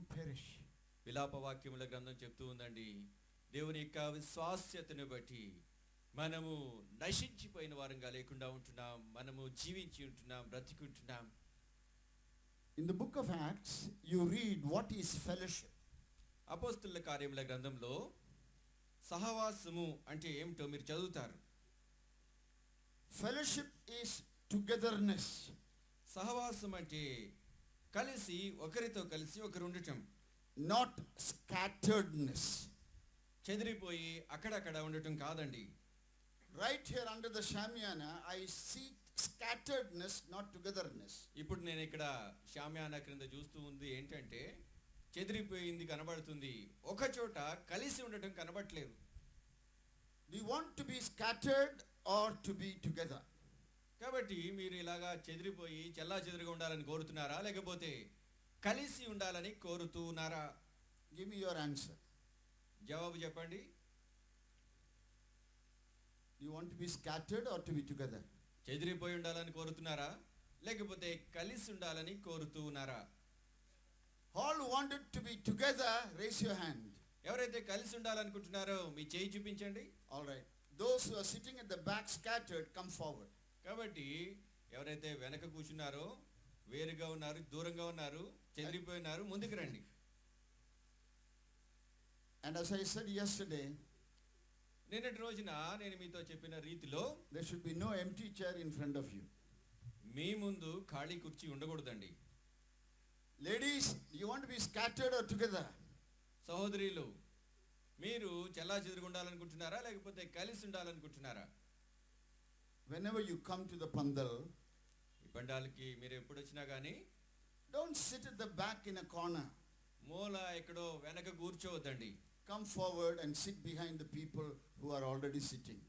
won't perish. విలాప వాక్యముల గ్రంథం చెప్తూ ఉందండి, దేవుని యొక్క విశ్వాస్యతను బట్టి మనము నశించిపోయిన వారంగా లేకుండా ఉంటున్నాం, మనము జీవించి ఉంటున్నాం, బ్రతికుంటున్నాం. In the book of Acts, you read what is fellowship. అపోస్తలుల కార్యముల గ్రంథంలో సహవాసము అంటే ఏమిటో మీరు చదువుతారు. Fellowship is togetherness. సహవాసం అంటే కలిసి ఒకరితో కలిసి ఒకరు ఉండటం, not scatteredness. చెదిరిపోయి అక్కడక్కడ ఉండటం కాదండి. Right here under the Shamiana, I see scatteredness, not togetherness. ఇప్పుడు నేను ఇక్కడ షామ్యానా క్రింద చూస్తూ ఉంది ఏంటంటే చెదిరిపోయింది కనబడుతుంది, ఒక చోట కలిసి ఉండటం కనబడట్లేదు. Do you want to be scattered or to be together? కాబట్టి మీరు ఇలాగా చెదిరిపోయి చెల్లా చెదిరిగా ఉండాలని కోరుతున్నారా, లేకపోతే కలిసి ఉండాలని కోరుతున్నారా? Give me your answer. జవాబు చెప్పండి. Do you want to be scattered or to be together? చెదిరిపోయి ఉండాలని కోరుతున్నారా, లేకపోతే కలిసి ఉండాలని కోరుతున్నారా? All wanted to be together, raise your hand. ఎవరైతే కలిసి ఉండాలనుకుంటున్నారో మీ చేయి చూపించండి. All right. Those who are sitting at the back scattered, come forward. కాబట్టి ఎవరైతే వెనక కూర్చున్నారో, వేరుగా ఉన్నారు, దూరంగా ఉన్నారు, చెదిరిపోయినారు, ముందుకు రండి. And as I said yesterday, నిన్నటి రోజున నేను మీతో చెప్పిన రీతిలో there should be no empty chair in front of you. మీ ముందు ఖాళీ కుర్చీ ఉండకూడదండి. Ladies, do you want to be scattered or together? సహోదరులు, మీరు చెల్లా చెదిరిగా ఉండాలనుకుంటున్నారా, లేకపోతే కలిసి ఉండాలనుకుంటున్నారా? Whenever you come to the pandal, ఈ పండాలకి మీరు ఎప్పుడు వచ్చినా కానీ don't sit at the back in a corner. మూల ఎక్కడో వెనక కూర్చోవద్దండి. Come forward and sit behind the people who are already sitting.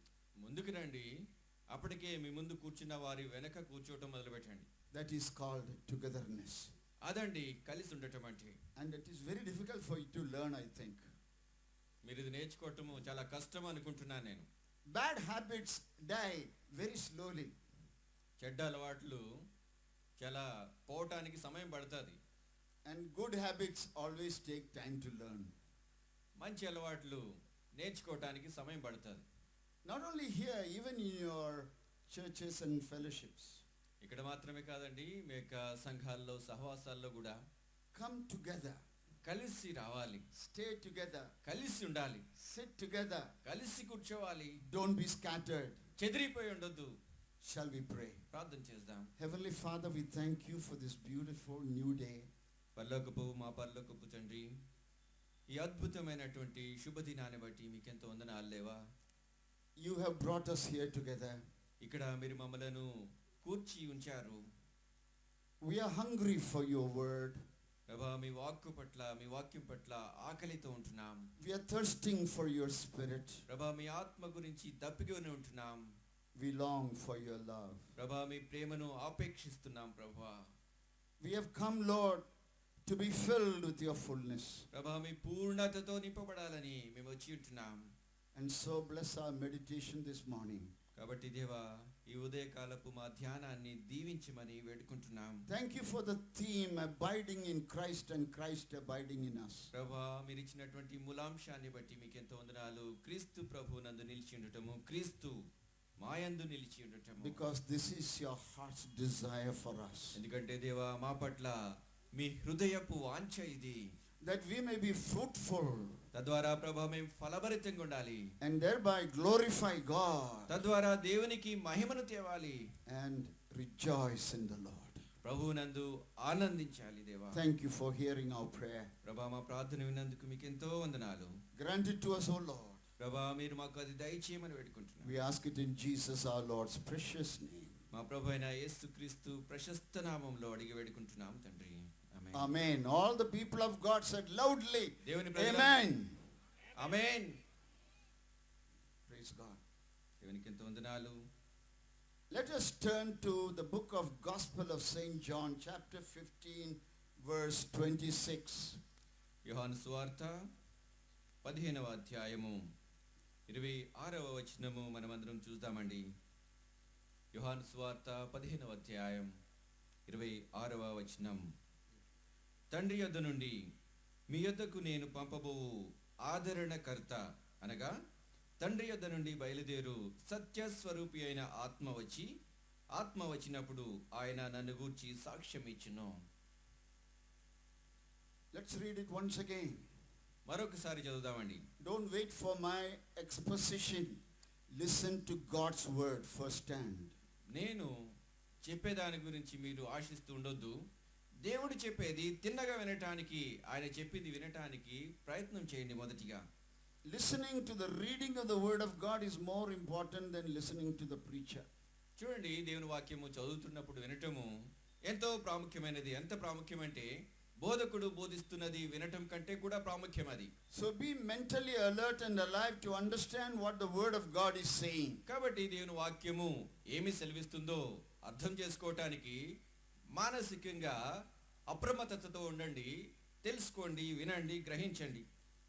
ముందుకు రండి, అప్పటికే మీ ముందు కూర్చున్న వారి వెనక కూర్చోవటం మొదలు పెట్టండి. That is called togetherness. అదండి కలిసి ఉండటం అంటే. And it is very difficult for you to learn, I think. మీరు ఇది నేర్చుకోవటము చాలా కష్టం అనుకుంటున్నాను నేను. Bad habits die very slowly. చెడ్డ అలవాట్లు చాలా పోవటానికి సమయం పడుతుంది. And good habits always take time to learn. మంచి అలవాట్లు నేర్చుకోవటానికి సమయం పడుతుంది. Not only here, even in your churches and fellowships. ఇక్కడ మాత్రమే కాదండి, మీ యొక్క సంఘాల్లో సహవాసాల్లో కూడా Come together. కలిసి రావాలి, Stay together. కలిసి ఉండాలి, Sit together. కలిసి కూర్చోవాలి, Don't be scattered. చెదిరిపోయి ఉండొద్దు. Shall we pray? ప్రార్థన చేద్దాం. Heavenly Father, we thank you for this beautiful new day. పరలోకపు మా పరలోకపు తండ్రి, ఈ అద్భుతమైనటువంటి శుభదినాన్ని బట్టి మీకెంతో వందనాలు లేవా. You have brought us here together. ఇక్కడ మీరు మమ్మలను కూర్చి ఉంచారు. We are hungry for your word. ప్రభా, మీ వాక్కు పట్ల, మీ వాక్యం పట్ల ఆకలితో ఉంటున్నాం. We are thirsting for your spirit. ప్రభా, మీ ఆత్మ గురించి దప్పికొని ఉంటున్నాం. We long for your love. ప్రభా, మీ ప్రేమను ఆపేక్షిస్తున్నాం. ప్రభా, We have come, Lord, to be filled with your fullness. ప్రభా, మీ పూర్ణతతో నింపబడాలని మేము వచ్చి ఉంటున్నాం. And so bless our meditation this morning. కాబట్టి దేవా, ఈ ఉదయకాలపు మా ధ్యానాన్ని దీవించమని వేడుకుంటున్నాం. Thank you for the theme, abiding in Christ and Christ abiding in us. ప్రభా, మీరు ఇచ్చినటువంటి మూలాంశాన్ని బట్టి మీకు ఎంతో వందనాలు. క్రీస్తు ప్రభు నందు నిలిచి ఉండటము, క్రీస్తు మాయందు నిలిచి ఉండటము. Because this is your heart's desire for us. ఎందుకంటే దేవా, మా పట్ల మీ హృదయపు వాంఛ ఇది. That we may be fruitful. తద్వారా ప్రభా మేము ఫలభరితంగా ఉండాలి. And thereby glorify God. తద్వారా దేవునికి మహిమను తేవాలి. And rejoice in the Lord. ప్రభువునందు ఆనందించాలి దేవా. Thank you for hearing our prayer. ప్రభా, మా ప్రార్థన విన్నందుకు మీకు ఎంతో వందనాలు. Grant it to us, O Lord. ప్రభా, మీరు మాకు అది దయచేయమని వేడుకుంటున్నాం. We ask it in Jesus our Lord's precious name. మా ప్రభు అయిన యేసుక్రీస్తు ప్రశస్త నామములో అడిగి వేడుకుంటున్నాం తండ్రి. ఆమేన్. Amen. All the people of God said loudly, దేవుని ప్రజలు Amen. ఆమేన్. Praise God. దేవునికి ఎంతో వందనాలు. Let us turn to the book of Gospel of St. John, chapter 15, verse 26. యోహాను సువార్త 15వ అధ్యాయము 26వ వచనము మనమందరం చూద్దామండి. యోహాను సువార్త 15వ అధ్యాయం 26వ వచనం. తండ్రి యొద్ద నుండి మీ యొద్దకు నేను పంపబోవు ఆదరణకర్త అనగా తండ్రి యొద్ద నుండి బయలుదేరు సత్యస్వరూపి అయిన ఆత్మ వచ్చినప్పుడు ఆయన నన్ను గూర్చి సాక్ష్యం ఇచ్చును. Let's read it once again. మరొకసారి చదువుదామండి. Don't wait for my exposition. Listen to God's word firsthand. నేను చెప్పేదాని గురించి మీరు ఆశిస్తూ ఉండొద్దు. దేవుడు చెప్పేది తిన్నగా వినటానికి, ఆయన చెప్పింది వినటానికి ప్రయత్నం చేయండి. మొదటిగా Listening to the reading of the word of God is more important than listening to the preacher. చూడండి, దేవుని వాక్యము చదువుతున్నప్పుడు వినటము ఎంతో ప్రాముఖ్యమైనది. ఎంత ప్రాముఖ్యమంటే బోధకుడు బోధిస్తున్నది వినటం కంటే కూడా ప్రాముఖ్యం అది. So be mentally alert and alive to understand what the word of God is saying. కాబట్టి దేవుని వాక్యము ఏమి సెలవిస్తుందో అర్థం చేసుకోవటానికి మానసికంగా అప్రమత్తతతో ఉండండి, తెలుసుకోండి, వినండి, గ్రహించండి.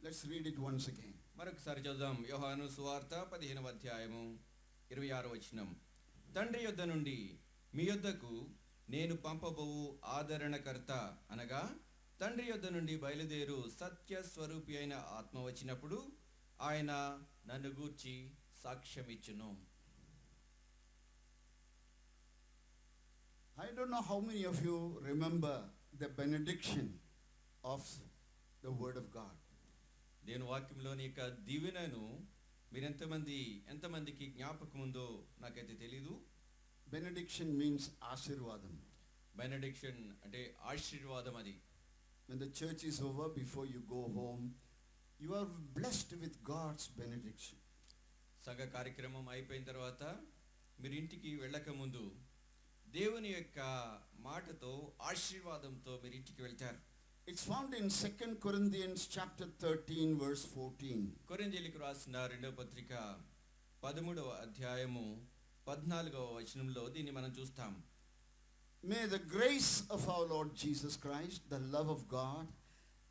Let's read it once again. మరొకసారి చదుదాం. యోహాను సువార్త 15వ అధ్యాయము 26వ వచనం. తండ్రి యొద్ద నుండి మీ యొద్దకు నేను పంపబోవు ఆదరణకర్త అనగా తండ్రి యొద్ద నుండి బయలుదేరు సత్య స్వరూపి అయిన ఆత్మ వచ్చినప్పుడు ఆయన నన్ను గూర్చి సాక్ష్యమిచ్చును. I don't know how many of you remember the benediction of the word of God. దేవుని వాక్యంలోని యొక్క దీవెనను మీరు ఎంతమందికి జ్ఞాపకం ఉందో నాకైతే తెలీదు. Benediction means ఆశీర్వాదం. బెనడిక్షన్ అంటే ఆశీర్వాదం. అది When the church is over, before you go home, you are blessed with God's benediction. సంఘ కార్యక్రమం అయిపోయిన తర్వాత మీరు ఇంటికి వెళ్ళక ముందు దేవుని యొక్క మాటతో ఆశీర్వాదంతో మీరు ఇంటికి వెళ్తారు. It's found in 2 Corinthians chapter 13 verse 14. కొరింథీయులకు రాసిన 2వ పత్రిక 13వ అధ్యాయము 14వ వచనంలో దీన్ని మనం చూస్తాం. May the grace of our Lord Jesus Christ, the love of God,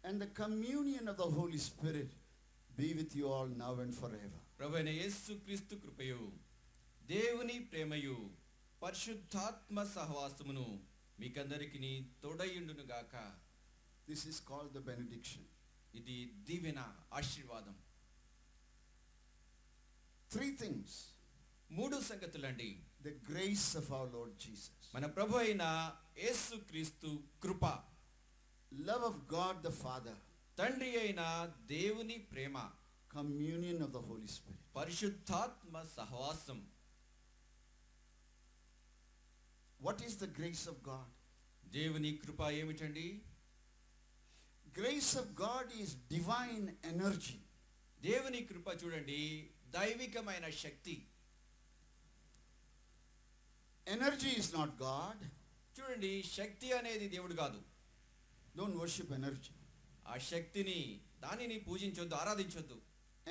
and the communion of the Holy Spirit be with you all now and forever. ప్రభువైన యేసుక్రీస్తు కృపయు, దేవుని ప్రేమయు, పరిశుద్ధాత్మ సహవాసమును మీకందరికీ తోడయుండును గాక. This is called the benediction. ఇది దీవెన, ఆశీర్వాదం. 3 things. 3 సంగతులండి. The grace of our Lord Jesus. మన ప్రభు అయిన యేసుక్రీస్తు కృప, Love of God the Father. తండ్రి అయిన దేవుని ప్రేమ, Communion of the Holy Spirit. పరిశుద్ధాత్మ సహవాసం. What is the grace of God? దేవుని కృప ఏమిటండి? Grace of God is divine energy. దేవుని కృప చూడండి, దైవికమైన శక్తి. Energy is not God. చూడండి, శక్తి అనేది దేవుడు కాదు. Don't worship energy. ఆ శక్తిని, దానిని పూజించొద్దు, ఆరాధించొద్దు.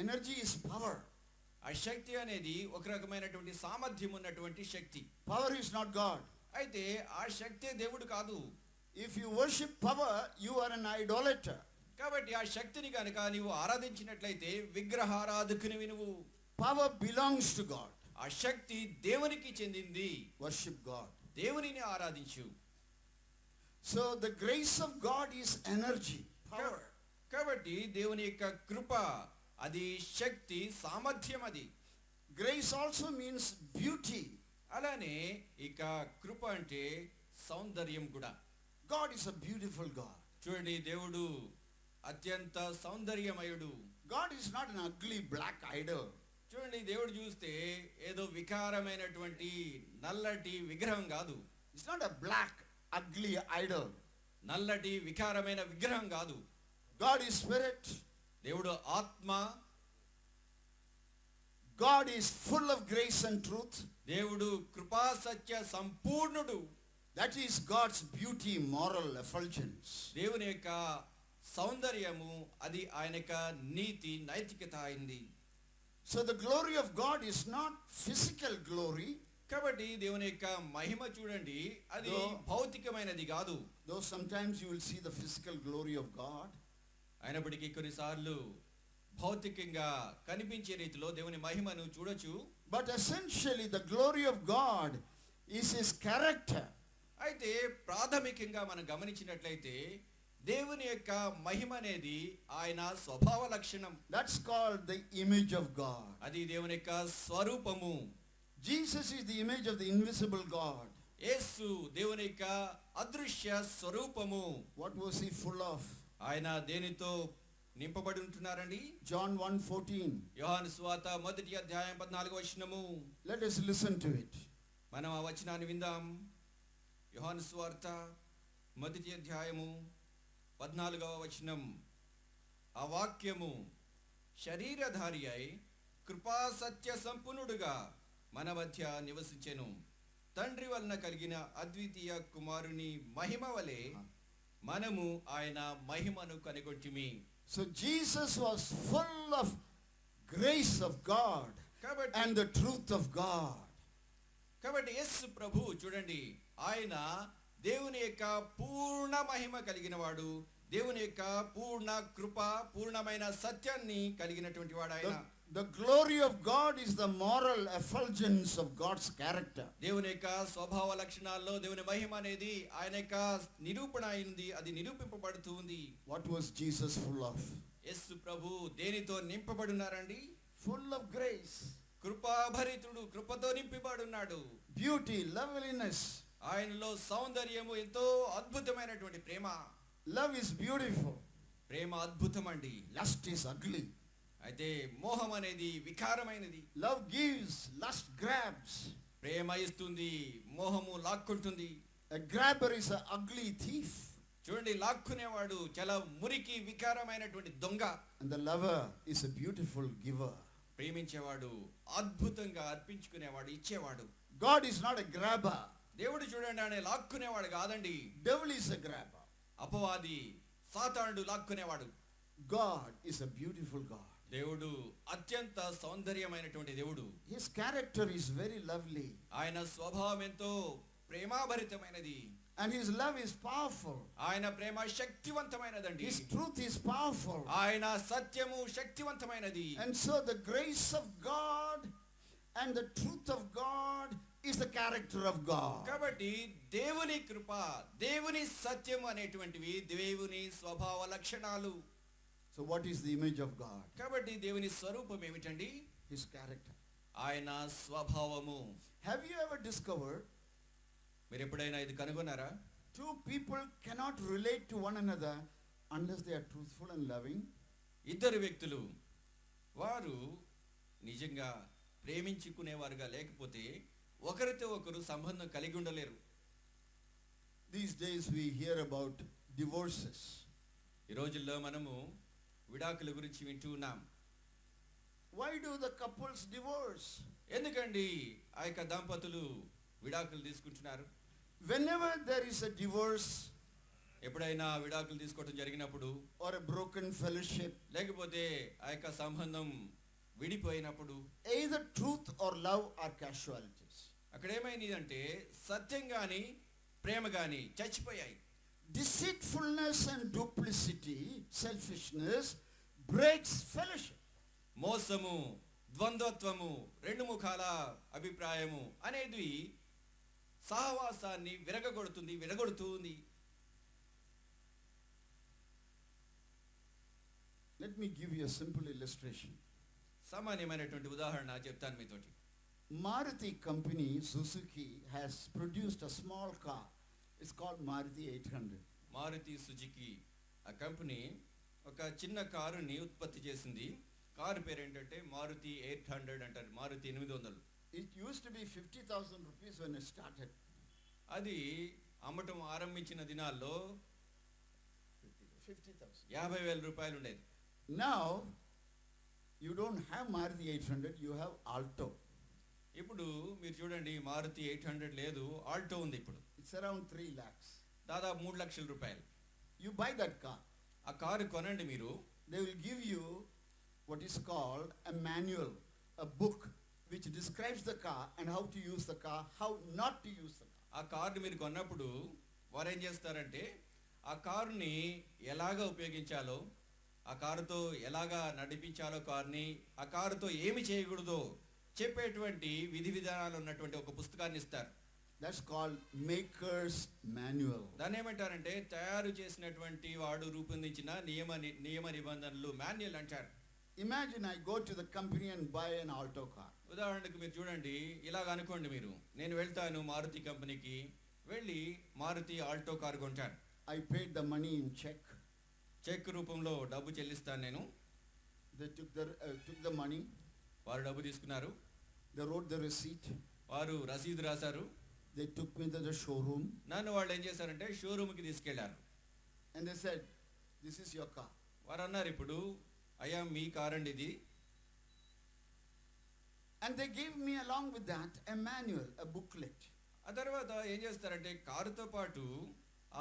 Energy is power. ఆ శక్తి అనేది ఒక రకమైనటువంటి సామర్థ్యం ఉన్నటువంటి శక్తి. Power is not God. అయితే ఆ శక్తే దేవుడు కాదు. If you worship power, you are an idolater. కాబట్టి ఆ శక్తిని కనుక నీవు ఆరాధించినట్లయితే విగ్రహారాధకునివి నువ్వు. Power belongs to God. ఆ శక్తి దేవునికి చెందింది. Worship God. దేవునిని ఆరాధించు. So the grace of God is energy, power. కాబట్టి దేవుని యొక్క కృప అది శక్తి, సామర్థ్యం. అది Grace also means beauty. అలానే ఇక కృప అంటే సౌందర్యం కూడా. God is a beautiful God. చూడండి, దేవుడు అత్యంత సౌందర్యమయుడు. God is not an ugly black idol. చూడండి, దేవుడు చూస్తే ఏదో వికారమైనటువంటి నల్లటి విగ్రహం కాదు. It's not a black ugly idol. నల్లటి వికారమైన విగ్రహం కాదు. God is spirit. దేవుడు ఆత్మ. God is full of grace and truth. దేవుడు కృపా సత్య సంపూర్ణుడు. That is God's beauty, moral effulgence. దేవుని యొక్క సౌందర్యము అది ఆయన యొక్క నీతి, నైతికత అయింది. So the glory of God is not physical glory. కాబట్టి దేవుని యొక్క మహిమ చూడండి, అది భౌతికమైనది కాదు. Though sometimes you will see the physical glory of God. అయినప్పటికీ కొన్నిసార్లు భౌతికంగా కనిపించే రీతిలో దేవుని మహిమను చూడొచ్చు. But essentially the glory of God is his character. అయితే ప్రాథమికంగా మనం గమనించినట్లయితే దేవుని యొక్క మహిమ అనేది ఆయన స్వభావ లక్షణం. That's called the image of God. అది దేవుని యొక్క స్వరూపము. Jesus is the image of the invisible God. యేసు దేవుని యొక్క అదృశ్య స్వరూపము. What was he full of? ఆయన దేనితో నింపబడి ఉంటున్నారండి? John 1:14. యోహాను సువార్త 1వ అధ్యాయం 14వ వచనము. Let us listen to it. మనం ఆ వచనాన్ని విందాం. యోహాను సువార్త 1వ అధ్యాయము 14వ వచనం. ఆ వాక్యము శరీరధారి అయి కృపా సత్య సంపూర్ణుడుగా మన మధ్య నివసించెను. తండ్రి వలన కలిగిన అద్వితీయ కుమారుని మహిమ వలె మనము ఆయన మహిమను కనుగొంటిమి. So Jesus was full of grace of God and the truth of God. కాబట్టి యేసు ప్రభు చూడండి, ఆయన దేవుని యొక్క పూర్ణ మహిమ కలిగిన వాడు, దేవుని యొక్క పూర్ణ కృప, పూర్ణమైన సత్యాన్ని కలిగినటువంటి వాడు ఆయన. The glory of God is the moral effulgence of God's character. దేవుని యొక్క స్వభావ లక్షణాల్లో దేవుని మహిమ అనేది ఆయన యొక్క నిరూపణ అయింది, అది నిరూపింపబడుతూ ఉంది. What was Jesus full of? యేసు ప్రభు దేనితో నింపబడి ఉన్నారండి? Full of grace, కృపాభరితుడు, కృపతో నింపబడి ఉన్నాడు. beauty, loveliness. ఆయనలో సౌందర్యము, ఎంతో అద్భుతమైనటువంటి ప్రేమ. Love is beautiful. ప్రేమ అద్భుతం అండి. Lust is ugly. అయితే మోహం అనేది వికారమైనది. Love gives, lust grabs. ప్రేమ ఇస్తుంది, మోహము లాక్కుంటుంది. A grabber is an ugly thief. చూడండి, లాక్కునేవాడు చాలా మురికి వికారమైనటువంటి దొంగ. And the lover is a beautiful giver. ప్రేమించేవాడు అద్భుతంగా అర్పించుకునేవాడు, ఇచ్చేవాడు. God is not a grabber. దేవుడు చూడండి, ఆయన లాక్కునేవాడు కాదండి. Devil is a grabber. అపవాది, సాతానుడు లాక్కునేవాడు. God is a beautiful God. దేవుడు అత్యంత సౌందర్యమైనటువంటి దేవుడు. His character is very lovely. ఆయన స్వభావం ఎంతో ప్రేమాభరితమైనది. And his love is powerful. ఆయన ప్రేమ శక్తివంతమైనదండి. His truth is powerful. ఆయన సత్యము శక్తివంతమైనది. And so the grace of God and the truth of God is the character of God. కాబట్టి దేవుని కృప, దేవుని సత్యం అనేటువంటివి దేవుని స్వభావ లక్షణాలు. So what is the image of God? కాబట్టి దేవుని స్వరూపం ఏమిటండి? His character. ఆయన స్వభావము. Have you ever discovered మీరు ఎప్పుడైనా ఇది కనుగొన్నారా? two people cannot relate to one another unless they are truthful and loving? ఇద్దరు వ్యక్తులు వారు నిజంగా ప్రేమించుకునేవారుగా లేకపోతే ఒకరితో ఒకరు సంబంధం కలిగి ఉండలేరు. These days we hear about divorces. ఈ రోజుల్లో మనము విడాకుల గురించి వింటూ ఉన్నాం. Why do the couples divorce? ఎందుకండి ఆ యొక్క దంపతులు విడాకులు తీసుకుంటున్నారు? Whenever there is a divorce ఎప్పుడైనా విడాకులు తీసుకోవడం జరిగినప్పుడు, or a broken fellowship, లేకపోతే ఆ యొక్క సంబంధం విడిపోయినప్పుడు, either truth or love are casualties. అక్కడ ఏమైందంటే సత్యం గాని ప్రేమ గాని చచ్చిపోయాయి. Deceitfulness and duplicity, selfishness breaks fellowship. మోసము, ద్వంద్వత్వము, రెండు ముఖాల అభిప్రాయము అనేది సహవాసాన్ని విరగొడుతుంది. Let me give you a simple illustration. సామాన్యమైనటువంటి ఉదాహరణ చెప్తాను మీతోటి. Maruti company, Suzuki, has produced a small car. It's called Maruti 800. Maruti Suzuki ఆ కంపెనీ ఒక చిన్న కారుని ఉత్పత్తి చేసింది. కారు పేరు ఏంటంటే మారుతి 800 అంటారు, Maruti 800. It used to be 50,000 rupees when it started. అది అమ్మటం ఆరంభించిన దినాల్లో 50,000. 50,000 రూపాయలు ఉండేది. Now, you don't have Maruti 800, you have Alto. ఇప్పుడు మీరు చూడండి, మారుతి 800 లేదు, ఆల్టో ఉంది. ఇప్పుడు It's around 3 lakhs. దాదాపు 3 లక్షల రూపాయలు. You buy that car. ఆ కారు కొనండి మీరు. They will give you what is called a manual, a book which describes the car and how to use the car, how not to use the car. ఆ కారుని మీరు కొన్నప్పుడు వారు ఏం చేస్తారంటే ఆ కారుని ఎలాగ ఉపయోగించాలో, ఆ కారుతో ఎలాగా నడిపించాలో కారుని, ఆ కారుతో ఏమి చేయకూడదో చెప్పేటువంటి విధి విధానాలు ఉన్నటువంటి ఒక పుస్తకాన్ని ఇస్తారు. That's called maker's manual. దాన్ని ఏమంటారంటే తయారు చేసినటువంటి వాడు రూపొందించిన నియమ నిబంధనలు, మాన్యువల్ అంటారు. Imagine I go to the company and buy an Alto car. ఉదాహరణకు మీరు చూడండి, ఇలాగ అనుకోండి, మీరు నేను వెళ్తాను మారుతి కంపెనీకి, వెళ్ళి మారుతి ఆల్టో కార్ కొంటాను. I paid the money in check. Check రూపంలో డబ్బు చెల్లిస్తాను నేను. They took the money. వారు డబ్బు తీసుకున్నారు. They wrote the receipt. వారు రసీదు రాశారు. They took me to the showroom. నన్ను వాళ్ళు ఏం చేశారంటే షోరూమ్కి తీసుకెళ్లారు. And they said, this is your car. వారు అన్నారు, ఇప్పుడు అయ్యా మీ కార్ అండి ఇది. And they gave me along with that a manual, a booklet. ఆ తర్వాత ఏం చేస్తారంటే కారుతో పాటు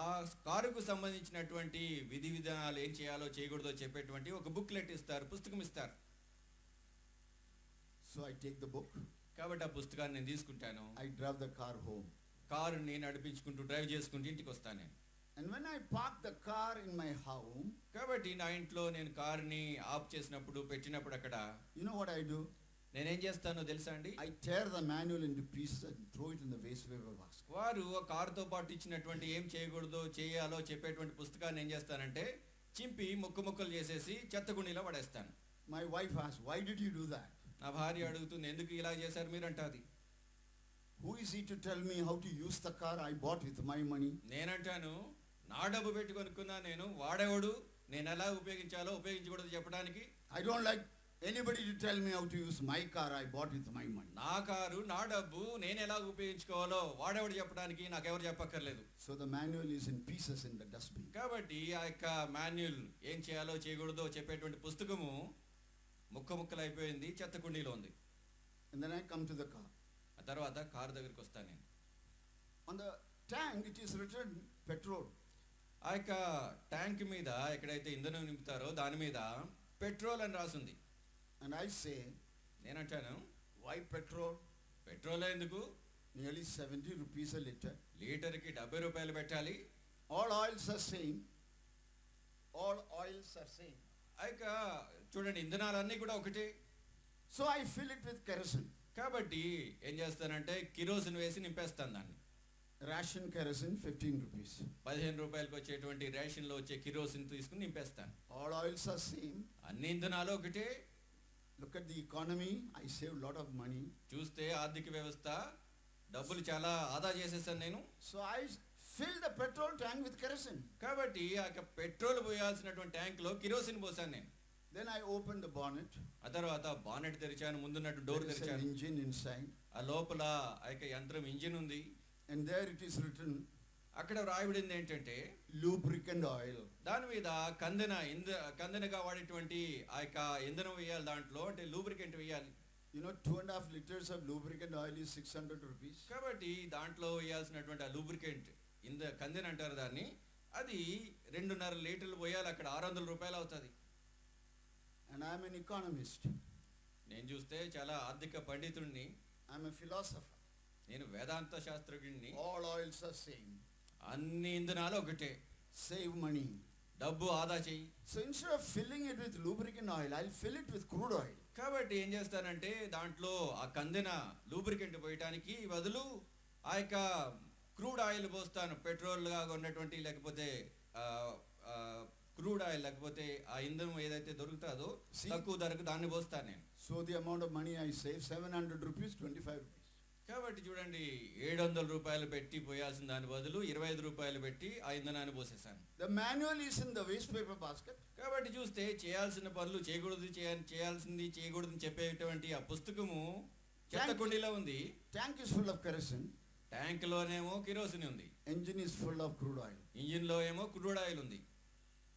ఆ కారుకు సంబంధించినటువంటి విధి విధానాలు ఏం చేయాలో చేయకూడదో చెప్పేటువంటి ఒక బుక్లెట్ ఇస్తారు, పుస్తకం ఇస్తారు. So I take the book. కాబట్టి ఆ పుస్తకాన్ని నేను తీసుకుంటాను. I drive the car home. కారుని నడిపించుకుంటూ డ్రైవ్ చేసుకుంటూ ఇంటికి వస్తాను నేను. And when I park the car in my home, కాబట్టి నా ఇంట్లో నేను కారుని ఆఫ్ చేసినప్పుడు పెట్టినప్పుడు అక్కడ you know what I do? నేనేం చేస్తానో తెలుసా అండి? I tear the manual into pieces and throw it in the waste paper basket. వారు ఆ కారుతో పాటు ఇచ్చినటువంటి ఏం చేయకూడదో చేయాలో చెప్పేటువంటి పుస్తకాన్ని ఏం చేస్తానంటే చింపి ముక్కలు చేసేసి చెత్తగుండిలో పడేస్తాను. My wife asks, why did you do that? నా భార్య అడుగుతుంది, ఎందుకు ఇలా చేశారు మీరు అంటాది. Who is he to tell me how to use the car I bought with my money? నేనంటాను, నా డబ్బు పెట్టి కొనుక్కున్నా నేను, వాడేవాడు నేను ఎలా ఉపయోగించాలో ఉపయోగించకూడదు చెప్పడానికి. I don't like anybody to tell me how to use my car I bought with my money. నా కారు నా డబ్బు నేను ఎలా ఉపయోగించుకోవాలో వాడేవాడు చెప్పడానికి నాకెవరు చెప్పక్కర్లేదు. So the manual is in pieces in the dustbin. కాబట్టి ఆ యొక్క మాన్యువల్ ఏం చేయాలో చేయకూడదో చెప్పేటువంటి పుస్తకము ముక్కలు అయిపోయింది, చెత్తకుండీలో ఉంది. And then I come to the car. ఆ తర్వాత కారు దగ్గరికి వస్తాను నేను. On the tank it is written petrol. ఆ యొక్క ట్యాంక్ మీద ఎక్కడైతే ఇంధనం నింపుతారో దాని మీద పెట్రోల్ అని రాసింది. And I say, నేనంటాను, why petrol? పెట్రోల్ ఎందుకు? Nearly 70 rupees a liter. లీటర్కి 70 రూపాయలు పెట్టాలి. All oils are same. All oils are same. ఆ యొక్క చూడండి, ఇంధనాలన్నీ కూడా ఒకటే. So I fill it with kerosene. కాబట్టి ఏం చేస్తానంటే కిరోసిన్ వేసి నింపేస్తాను దాన్ని. Ration kerosene 15 rupees. 15 రూపాయలకు వచ్చేటువంటి రేషన్లో వచ్చే కిరోసిన్ తీసుకుని నింపేస్తాను. All oils are same. అన్ని ఇంధనాలు ఒకటే. Look at the economy. I save a lot of money. చూస్తే ఆర్థిక వ్యవస్థ డబ్బులు చాలా ఆదా చేసేసాను నేను. So I fill the petrol tank with kerosene. కాబట్టి ఆ యొక్క పెట్రోల్ పోయాల్సినటువంటి ట్యాంక్లో కిరోసిన్ పోసాను నేను. Then I opened the bonnet. ఆ తర్వాత బానెట్ తెరిచాను, ముందున్నట్టు డోర్ There is an తెరిచాను. engine inside. ఆ లోపల ఆ యొక్క యంత్రం ఇంజిన్ ఉంది. And there it is written, అక్కడ రాయబడింది ఏంటంటే lubricant oil. దాని మీద కందెనగా వాడేటువంటి ఆ యొక్క ఇంధనం వేయాలి దాంట్లో, అంటే లూబ్రికెంట్ వేయాలి. You know, 2.5 liters of lubricant oil is 600 rupees. కాబట్టి దాంట్లో వేయాల్సినటువంటి ఆ లూబ్రికెంట్ కందెన అంటారు దాన్ని, అది 2.5 లీటర్లు పోయాలి, అక్కడ 600 రూపాయలు అవుతుంది. And I am an economist. నేను చూస్తే చాలా ఆర్థిక పండితుడిని. I am a philosopher. నేను వేదాంత శాస్త్రజ్ఞుడిని. All oils are same. అన్ని ఇంధనాలు ఒకటే. Save money. డబ్బు ఆదా చెయ్యి. So instead of filling it with lubricant oil, I'll fill it with crude oil. కాబట్టి ఏం చేస్తానంటే దాంట్లో ఆ కందెన లూబ్రికెంట్ పోయటానికి బదులు ఆ యొక్క క్రూడ్ ఆయిల్ పోస్తాను. పెట్రోల్గా ఉన్నటువంటి లేకపోతే క్రూడ్ ఆయిల్ లేకపోతే ఆ ఇంధనం ఏదైతే దొరుకుతుందో తక్కువ ధరకు దాన్ని పోస్తాను నేను. So the amount of money I save, 700 rupees, 25 rupees. కాబట్టి చూడండి, 700 రూపాయలు పెట్టి పోయాల్సిన దాని బదులు 25 రూపాయలు పెట్టి ఆ ఇంధనాన్ని పోసేసాను. The manual is in the waste paper basket. కాబట్టి చూస్తే చేయాల్సిన పనులు చేయాల్సింది చేయకూడదు చెప్పేటువంటి ఆ పుస్తకము చెత్తకుండీలో ఉంది. Tank is full of kerosene. ట్యాంక్లోనేమో కిరోసిన్ ఉంది. Engine is full of crude oil. ఇంజిన్లో ఏమో క్రూడ్ ఆయిల్ ఉంది.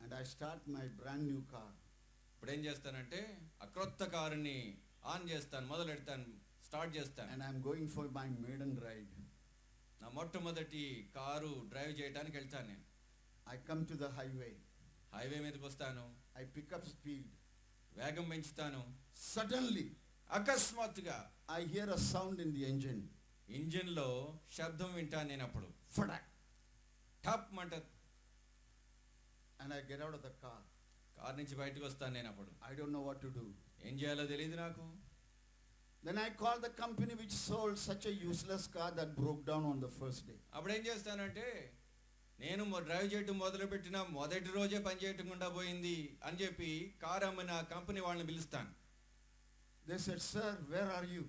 And I start my brand new car. ఇప్పుడు ఏం చేస్తానంటే ఆ క్రొత్త కారుని ఆన్ చేస్తాను, మొదలెడతాను, స్టార్ట్ చేస్తాను. And I'm going for my maiden ride. నా మొట్టమొదటి కారు డ్రైవ్ చేయడానికి వెళ్తాను నేను. I come to the highway. Highway మీదకి వస్తాను. I pick up speed. వేగం పెంచుతాను. Suddenly, అకస్మాత్తుగా I hear a sound in the engine. ఇంజిన్లో శబ్దం వింటాను నేను. అప్పుడు Fadak. టప్ మంట. And I get out of the car. Car నుంచి బయటకు వస్తాను నేను. అప్పుడు I don't know what to do. ఏం చేయాలో తెలియదు నాకు. Then I called the company which sold such a useless car that broke down on the first day. అప్పుడు ఏం చేస్తానంటే నేను డ్రైవ్ చేయటం మొదలుపెట్టిన మొదటి రోజే పని చేయకుండా పోయింది అని చెప్పి కారు అమ్మిన కంపెనీ వాళ్ళని పిలుస్తాను. They said, "Sir, where are you?"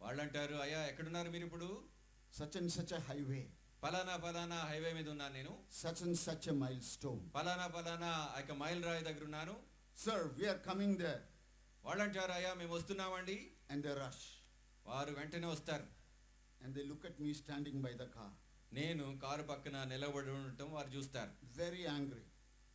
వాళ్ళు అంటారు, అయ్యా ఎక్కడున్నారు మీరు ఇప్పుడు? Such and such a highway, ఫలానా హైవే మీద ఉన్నాను నేను, such and such a milestone. ఫలానా ఆ యొక్క మైల్ రాయి దగ్గర ఉన్నాను. Sir, we are coming there. వాళ్ళు అంటారు, అయ్యా మేము వస్తున్నామండి. And they rush. వారు వెంటనే వస్తారు. And they look at me standing by the car. నేను కారు పక్కన నిలబడి ఉండటం వారు చూస్తారు. Very angry.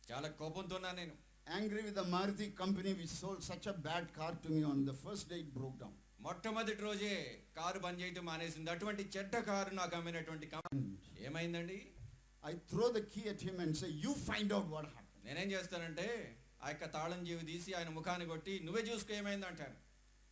చాలా కోపంతో ఉన్నా నేను. Angry with the Maruti company which sold such a bad car to me on the first day it broke down. మొట్టమొదటి రోజే కారు బంద్ చేయటం మానేసింది. అటువంటి చెడ్డ కారు నాకు అమ్మినటువంటి కంపెనీ ఏమైందండి? I throw the key at him and say, "You find out what happened." నేనేం చేస్తానంటే ఆ యొక్క తాళం చెవి తీసి ఆయన ముఖాన్ని కొట్టి నువ్వే చూసుకో ఏమైంది అంటాను.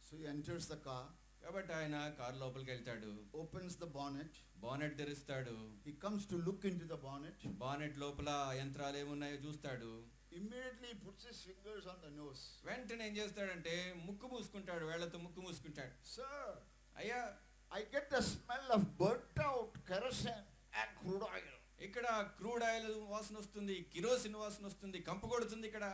So he enters the car, కాబట్టి ఆయన కారు లోపలికి వెళ్తాడు, opens the bonnet. బానెట్ తెరుస్తాడు. He comes to look into the bonnet. Bonnet లోపల యంత్రాలు ఏమున్నాయో చూస్తాడు. Immediately he puts his fingers on the nose. వెంటనే ఏం చేస్తాడంటే ముక్కు మూసుకుంటాడు, వేళ్లతో ముక్కు మూసుకుంటాడు. "Sir, అయ్యా I get the smell of burnt out kerosene and crude oil." ఇక్కడ క్రూడ్ ఆయిల్ వాసన వస్తుంది, కిరోసిన్ వాసన వస్తుంది, కంపు కొడుతుంది ఇక్కడ.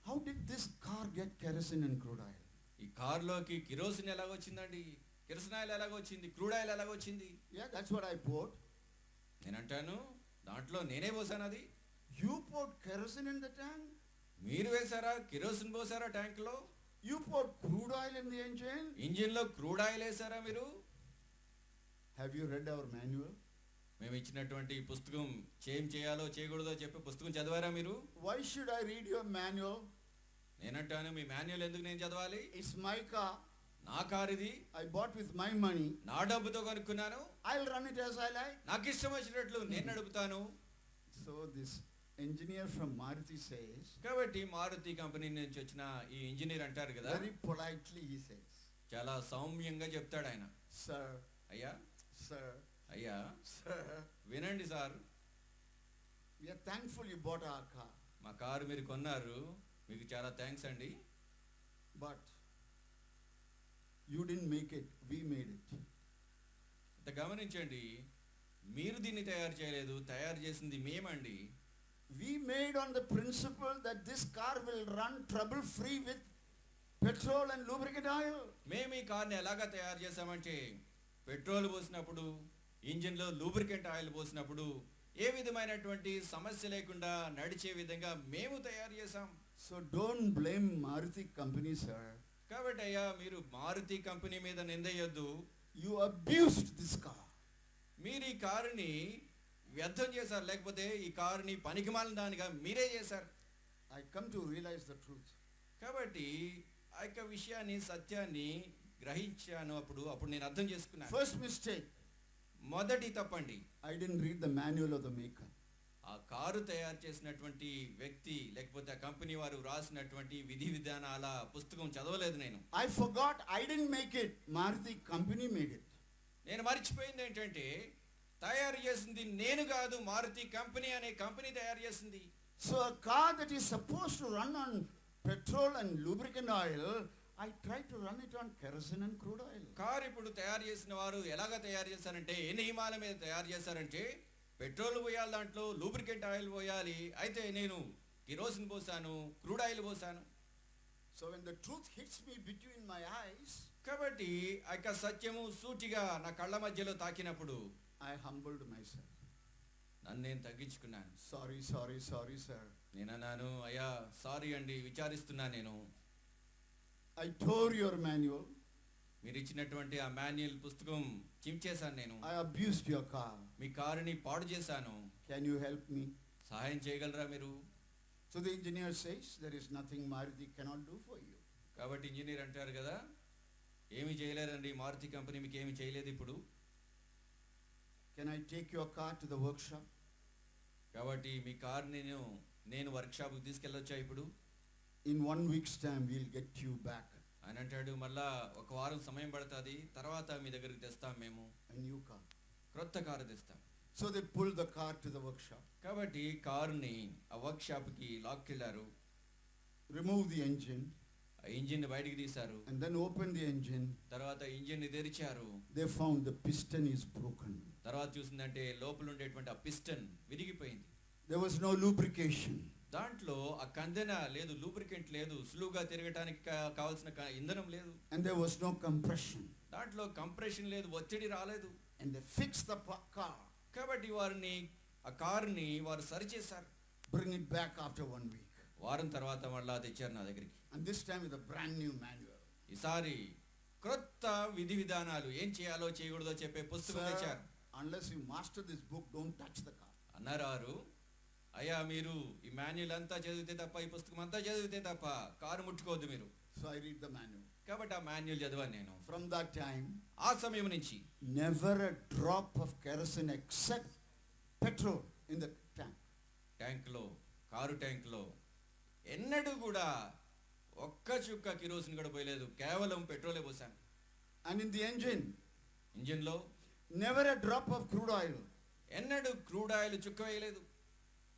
How did this car get kerosene and crude oil? ఈ కారులోకి కిరోసిన్ ఎలాగొచ్చిందండి, కిరసన ఆయిల్ ఎలాగొచ్చింది, క్రూడ్ ఆయిల్ ఎలాగొచ్చింది? Yeah, that's what I poured. నేను అంటాను, దాంట్లో నేనే పోసాను అది. You poured kerosene in the tank? మీరు వేశారా? కిరోసిన్ పోసారా ట్యాంక్ లో? You poured crude oil in the engine? Engine లో క్రూడ్ ఆయిల్ వేసారా మీరు? Have you read our manual? మేము ఇచ్చినటువంటి పుస్తకం ఏం చేయాలో చేయకూడదో చెప్పే పుస్తకం చదివారా మీరు? Why should I read your manual? నేనంటాను, మీ మాన్యువల్ ఎందుకు నేను చదవాలి? It's my car. నా కారు ఇది, I bought with my money. నా డబ్బుతో కొనుక్కున్నాను, I'll run it as I like. నాకు ఇష్టం వచ్చినట్లు నేను నడుపుతాను. So this engineer from Maruti says, కాబట్టి మారుతి కంపెనీ నుంచి వచ్చిన ఈ ఇంజనీర్ అంటారు కదా, very politely he says, చాలా సౌమ్యంగా చెప్తాడు ఆయన, "Sir, అయ్యా sir, అయ్యా sir, వినండి sir, we are thankful you bought our car. మా కారు మీరు కొన్నారు, మీకు చాలా థ్యాంక్స్ అండి. But you didn't make it, we made it." ఇంత గమనించండి, మీరు దీన్ని తయారు చేయలేదు, తయారు చేసింది మేమండి. We made on the principle that this car will run trouble free with petrol and lubricant oil. మేము ఈ కార్ని ఎలాగా తయారు చేసామంటే పెట్రోల్ పోసినప్పుడు, ఇంజిన్లో లూబ్రికెంట్ ఆయిల్ పోసినప్పుడు ఏ విధమైనటువంటి సమస్య లేకుండా నడిచే విధంగా మేము తయారు చేసాం. So don't blame Maruti company, sir. కాబట్టి అయ్యా మీరు మారుతి కంపెనీ మీద నిందయ్యొద్దు. You abused this car. మీరు ఈ కారుని వ్యర్థం చేశారు, లేకపోతే ఈ కారుని పనికిమాలిన దానిగా మీరే చేశారు. I come to realize the truth. కాబట్టి ఆ యొక్క విషయాన్ని, సత్యాన్ని గ్రహించాను. అప్పుడు నేను అర్థం చేసుకున్నాను. First mistake, మొదటి తప్పండి, I didn't read the manual of the maker. ఆ కారు తయారు చేసినటువంటి వ్యక్తి లేకపోతే ఆ కంపెనీ వారు రాసినటువంటి విధి విధానాల పుస్తకం చదవలేదు నేను. I forgot, I didn't make it. Maruti company made it. నేను మర్చిపోయింది ఏంటంటే తయారు చేసింది నేను కాదు, మారుతి కంపెనీ అనే కంపెనీ తయారు చేసింది. So a car that is supposed to run on petrol and lubricant oil, I tried to run it on kerosene and crude oil. Car ఇప్పుడు తయారు చేసిన వారు ఎలాగా తయారు చేశారంటే ఏ నియమాల మీద తయారు చేశారంటే పెట్రోల్ పోయాలి, దాంట్లో లూబ్రికెంట్ ఆయిల్ పోయాలి. అయితే నేను కిరోసిన్ పోసాను, క్రూడ్ ఆయిల్ పోసాను. So when the truth hits me between my eyes, కాబట్టి ఆ యొక్క సత్యము సూటిగా నా కళ్ళ మధ్యలో తాకినప్పుడు I humbled myself. నన్ను నేను తగ్గించుకున్నాను. Sorry, sorry, sorry, sir. నేను అన్నాను, అయ్యా సారీ అండి, విచారిస్తున్నా నేను. I tore your manual. మీరు ఇచ్చినటువంటి ఆ మాన్యువల్ పుస్తకం చించేశాను నేను. I abused your car. మీ కారుని పాడు చేశాను. Can you help me? సహాయం చేయగలరా మీరు? So the engineer says, there is nothing Maruti cannot do for you. కాబట్టి ఇంజనీర్ అంటారు కదా, ఏమి చేయలేరండి, మారుతి కంపెనీ మీకు ఏమి చేయలేదు ఇప్పుడు. Can I take your car to the workshop? కాబట్టి మీ కార్ని నేను వర్క్షాప్కి తీసుకెళ్ళొచ్చా ఇప్పుడు? In 1 week's time, we'll get you back. అని అంటాడు, మళ్ళా ఒక వారం సమయం పడుతుంది, తర్వాత మీ దగ్గరికి తెస్తాం మేము A new car. క్రొత్త కారు తెస్తాం. So they pulled the car to the workshop. కాబట్టి కారుని ఆ వర్క్షాప్కి లాక్కెళ్ళారు. Remove the engine. ఆ ఆ ఇంజిన్ బయటికి తీశారు. and then opened the engine. తర్వాత ఇంజిన్ ని తెరిచారు. They found the piston is broken. తర్వాత చూసిందంటే లోపల ఉండేటువంటి ఆ పిస్టన్ విరిగిపోయింది. There was no lubrication. దాంట్లో ఆ కందెన లేదు, లూబ్రికెంట్ లేదు, సులువుగా తిరగటానికి కావాల్సిన ఇంధనం లేదు. And there was no compression. దాంట్లో కంప్రెషన్ లేదు, ఒత్తిడి రాలేదు. And they fixed the car. కాబట్టి వారిని ఆ కారుని వారు సరిచేశారు. Bring it back after 1 week. వారం తర్వాత మళ్ళా తెచ్చారు నా దగ్గరికి. And this time with a brand new manual. ఈసారి క్రొత్త విధి విధానాలు ఏం చేయాలో చేయకూడదో చెప్పే పుస్తకం తెచ్చారు. Unless you master this book, don't touch the car. అన్నారు, అయ్యా మీరు ఈ మాన్యువల్ అంతా చదివితే తప్ప, ఈ పుస్తకం అంతా చదివితే తప్ప కారు ముట్టుకోవద్దు మీరు. So I read the manual. కాబట్టి ఆ మాన్యువల్ చదివాను నేను. From that time, ఆ సమయం నుంచి never a drop of kerosene except petrol in the tank. ట్యాంక్లో, కారు ట్యాంక్లో ఎన్నడూ కూడా ఒక్క చుక్క కిరోసిన్ కూడా పోయలేదు, కేవలం పెట్రోలే పోసాను. And in the engine, ఇంజిన్లో never a drop of crude oil. ఎన్నడూ క్రూడ్ ఆయిల్ చుక్క వేయలేదు.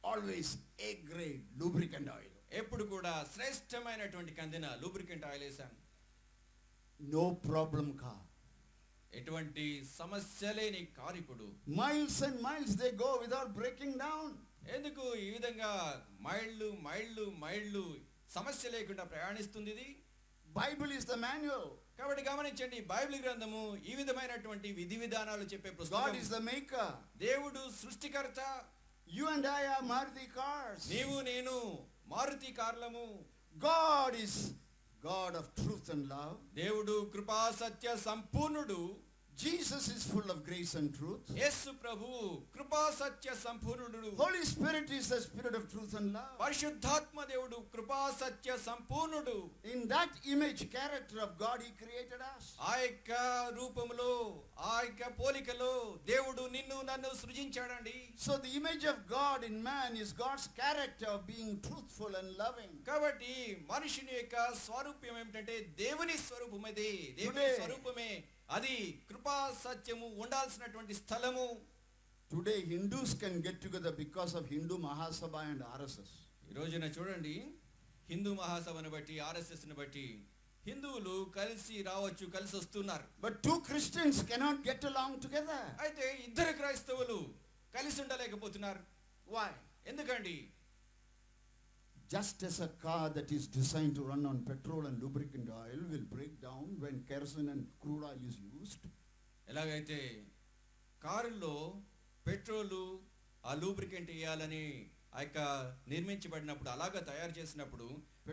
Always A grade lubricant oil. ఎప్పుడు కూడా శ్రేష్టమైనటువంటి కందిన లూబ్రికెంట్ ఆయిల్ వేసాను. No problem car. ఎటువంటి సమస్య లేని కారు ఇప్పుడు Miles and miles they go without breaking down. ఎందుకు ఈ విధంగా మైళ్ళు మైళ్ళు మైళ్ళు సమస్య లేకుండా ప్రయాణిస్తుంది ఇది? Bible is the manual. కాబట్టి గమనించండి, బైబిల్ గ్రంథము ఈ విధమైనటువంటి విధి విధానాలు చెప్పే God పుస్తకం. is the maker. దేవుడు సృష్టికర్త. You and I are Maruti cars. నీవు నేను Maruti కార్లము. God is God of truth and love. దేవుడు కృపా సత్య సంపూర్ణుడు. Jesus is full of grace and truth. యేసు ప్రభువు కృపా సత్య సంపూర్ణుడు. Holy Spirit is the spirit of truth and love. పరిశుద్ధాత్మ దేవుడు కృపా సత్య సంపూర్ణుడు. In that image character of God he created us. ఆ యొక్క రూపములో, ఆ యొక్క పోలికలో దేవుడు నిన్ను నన్ను సృజించాడండి. So the image of God in man is God's character of being truthful and loving. కాబట్టి మనుషుని యొక్క స్వరూపం ఏమిటంటే దేవుని స్వరూపమేది, దేవుని స్వరూపమే అది కృపా సత్యము ఉండాల్సినటువంటి స్థలము. Today Hindus can get together because of Hindu Mahasabha and RSS. ఈ రోజున చూడండి, హిందూ మహాసభను బట్టి, ఆర్ఎస్ఎస్ ని బట్టి హిందువులు కలిసి రావచ్చు, కలిసి వస్తున్నారు. But two Christians cannot get along together. అయితే ఇద్దరు క్రైస్తవులు కలిసి ఉండలేకపోతున్నారు. Why? ఎందుకండి? Just as a car that is designed to run on petrol and lubricant oil will break down when kerosene and crude oil is used. ఎలాగైతే కారులో petrol ఆ lubricant వేయాలని ఆ యొక్క నిర్మించబడినప్పుడు, అలాగా తయారు చేసినప్పుడు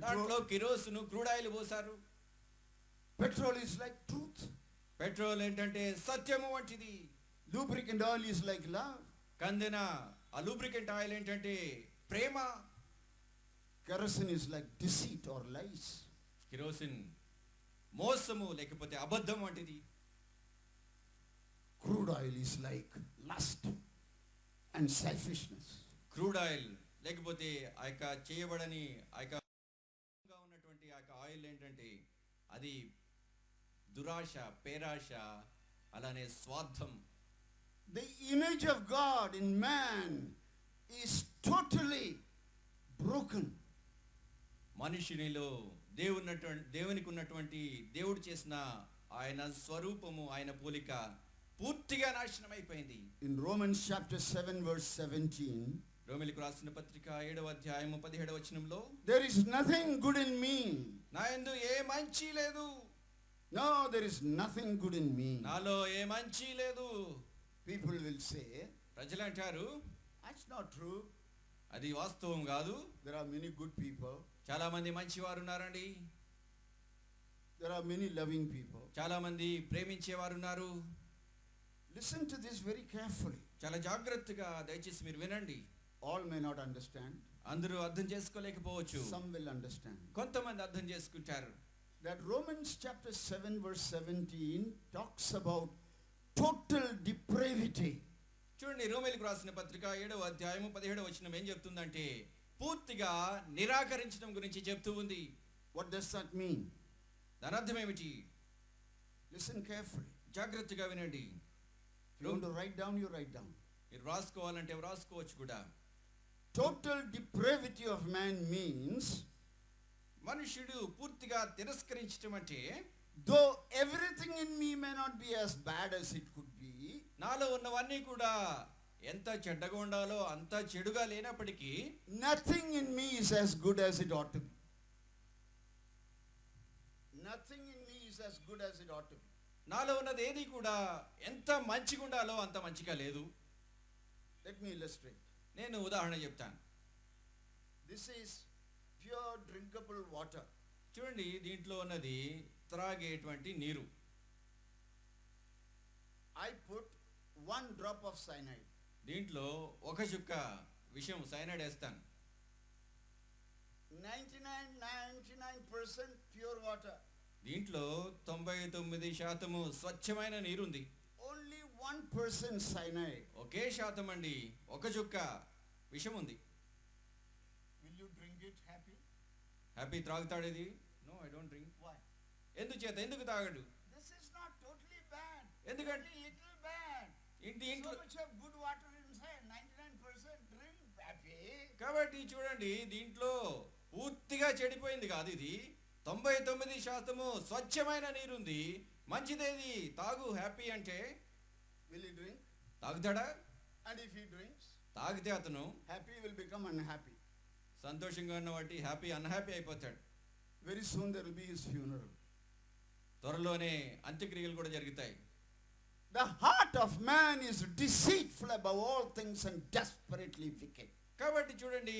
దాంట్లో కిరోసిన్ క్రూడ్ ఆయిల్ పోసారు. Petrol is like truth. Petrol ఏంటంటే సత్యము వంటిది. Lubricant oil is like love. కందెన ఆ లూబ్రికెంట్ ఆయిల్ ఏంటంటే ప్రేమ. Kerosene is like deceit or lies. Kerosene మోసము లేకపోతే అబద్ధం వంటిది. Crude oil is like lust and selfishness. Crude oil లేకపోతే ఆ యొక్క చేయబడని ఆ యొక్క ఉన్నటువంటి ఆ యొక్క ఆయిల్ ఏంటంటే అది దురాశ, పేరాశ, అలానే స్వార్థం. The image of God in man is totally broken. మనుషునిలో దేవునికి ఉన్నటువంటి దేవుడు చేసిన ఆయన స్వరూపము, ఆయన పోలిక పూర్తిగా నాశనం అయిపోయింది. In Romans chapter 7 verse 17, రోమీయులకు రాసిన పత్రిక 7వ అధ్యాయము 17వ వచనంలో, there is nothing good in me. నా యందు ఏ మంచి లేదు. No, there is nothing good in me. నాలో ఏ మంచి లేదు. People will say, ప్రజలు అంటారు, that's not true. అది వాస్తవం కాదు. There are many good people. చాలా మంది మంచివారు ఉన్నారండి. There are many loving people. చాలా మంది ప్రేమించేవారు ఉన్నారు. Listen to this very carefully. చాలా జాగ్రత్తగా దయచేసి మీరు వినండి. All may not understand. అందరూ అర్థం చేసుకోలేకపోవచ్చు. Some will understand. కొంతమంది అర్థం చేసుకుంటారు. That Romans chapter 7 verse 17 talks about total depravity. చూడండి, రోమీయులకు రాసిన పత్రిక 7వ అధ్యాయము 17వ వచనం ఏం చెప్తుందంటే పూర్తిగా నిరాకరించడం గురించి చెప్తూ ఉంది. What does that mean? దాని అర్థం ఏమిటి? Listen carefully. జాగ్రత్తగా వినండి. If you want to write down, you write down. మీరు రాసుకోవాలంటే రాసుకోవచ్చు కూడా. Total depravity of man means మనుష్యుడు పూర్తిగా తిరస్కరించటం అంటే, though everything in me may not be as bad as it could be, నాలో ఉన్నవన్నీ కూడా ఎంత చెడ్డగా ఉండాలో అంత చెడుగా లేనప్పటికీ, nothing in me is as good as it ought to be. Nothing in me is as good as it ought to be. నాలో ఉన్నది ఏది కూడా ఎంత మంచిగా ఉండాలో అంత మంచిగా లేదు. Let me illustrate. నేను ఉదాహరణ చెప్తాను. This is pure drinkable water. చూడండి, దీంట్లో ఉన్నది త్రాగేటువంటి నీరు. I put 1 drop of cyanide. దీంట్లో ఒక చుక్క విషం సైనైడ్ వేస్తాను. 99% pure water. దీంట్లో 99% స్వచ్ఛమైన నీరుంది. Only 1% cyanide. ఒకే శాతం అండి, ఒక చుక్క విషం ఉంది. Will you drink it happy? Happy త్రాగుతాడు ఇది? No, I don't drink. Why? ఎందుకు తాగడు? This is not totally bad. ఎందుకంటే Only little bad. So దీంట్లో much of good water inside. 99% drink happy. కాబట్టి చూడండి, దీంట్లో పూర్తిగా చెడిపోయింది కాదు ఇది. 99% స్వచ్ఛమైన నీరుంది. మంచిదేది, తాగు హ్యాపీ అంటే. Will he drink? తాగుతాడా? And if he drinks, తాగితే అతను happy will become unhappy. సంతోషంగా ఉన్న వాటి హ్యాపీ అన్హ్యాపీ అయిపోతాడు. Very soon there will be his funeral. త్వరలోనే అంత్యక్రియలు కూడా జరుగుతాయి. The heart of man is deceitful above all things and desperately wicked. కాబట్టి చూడండి,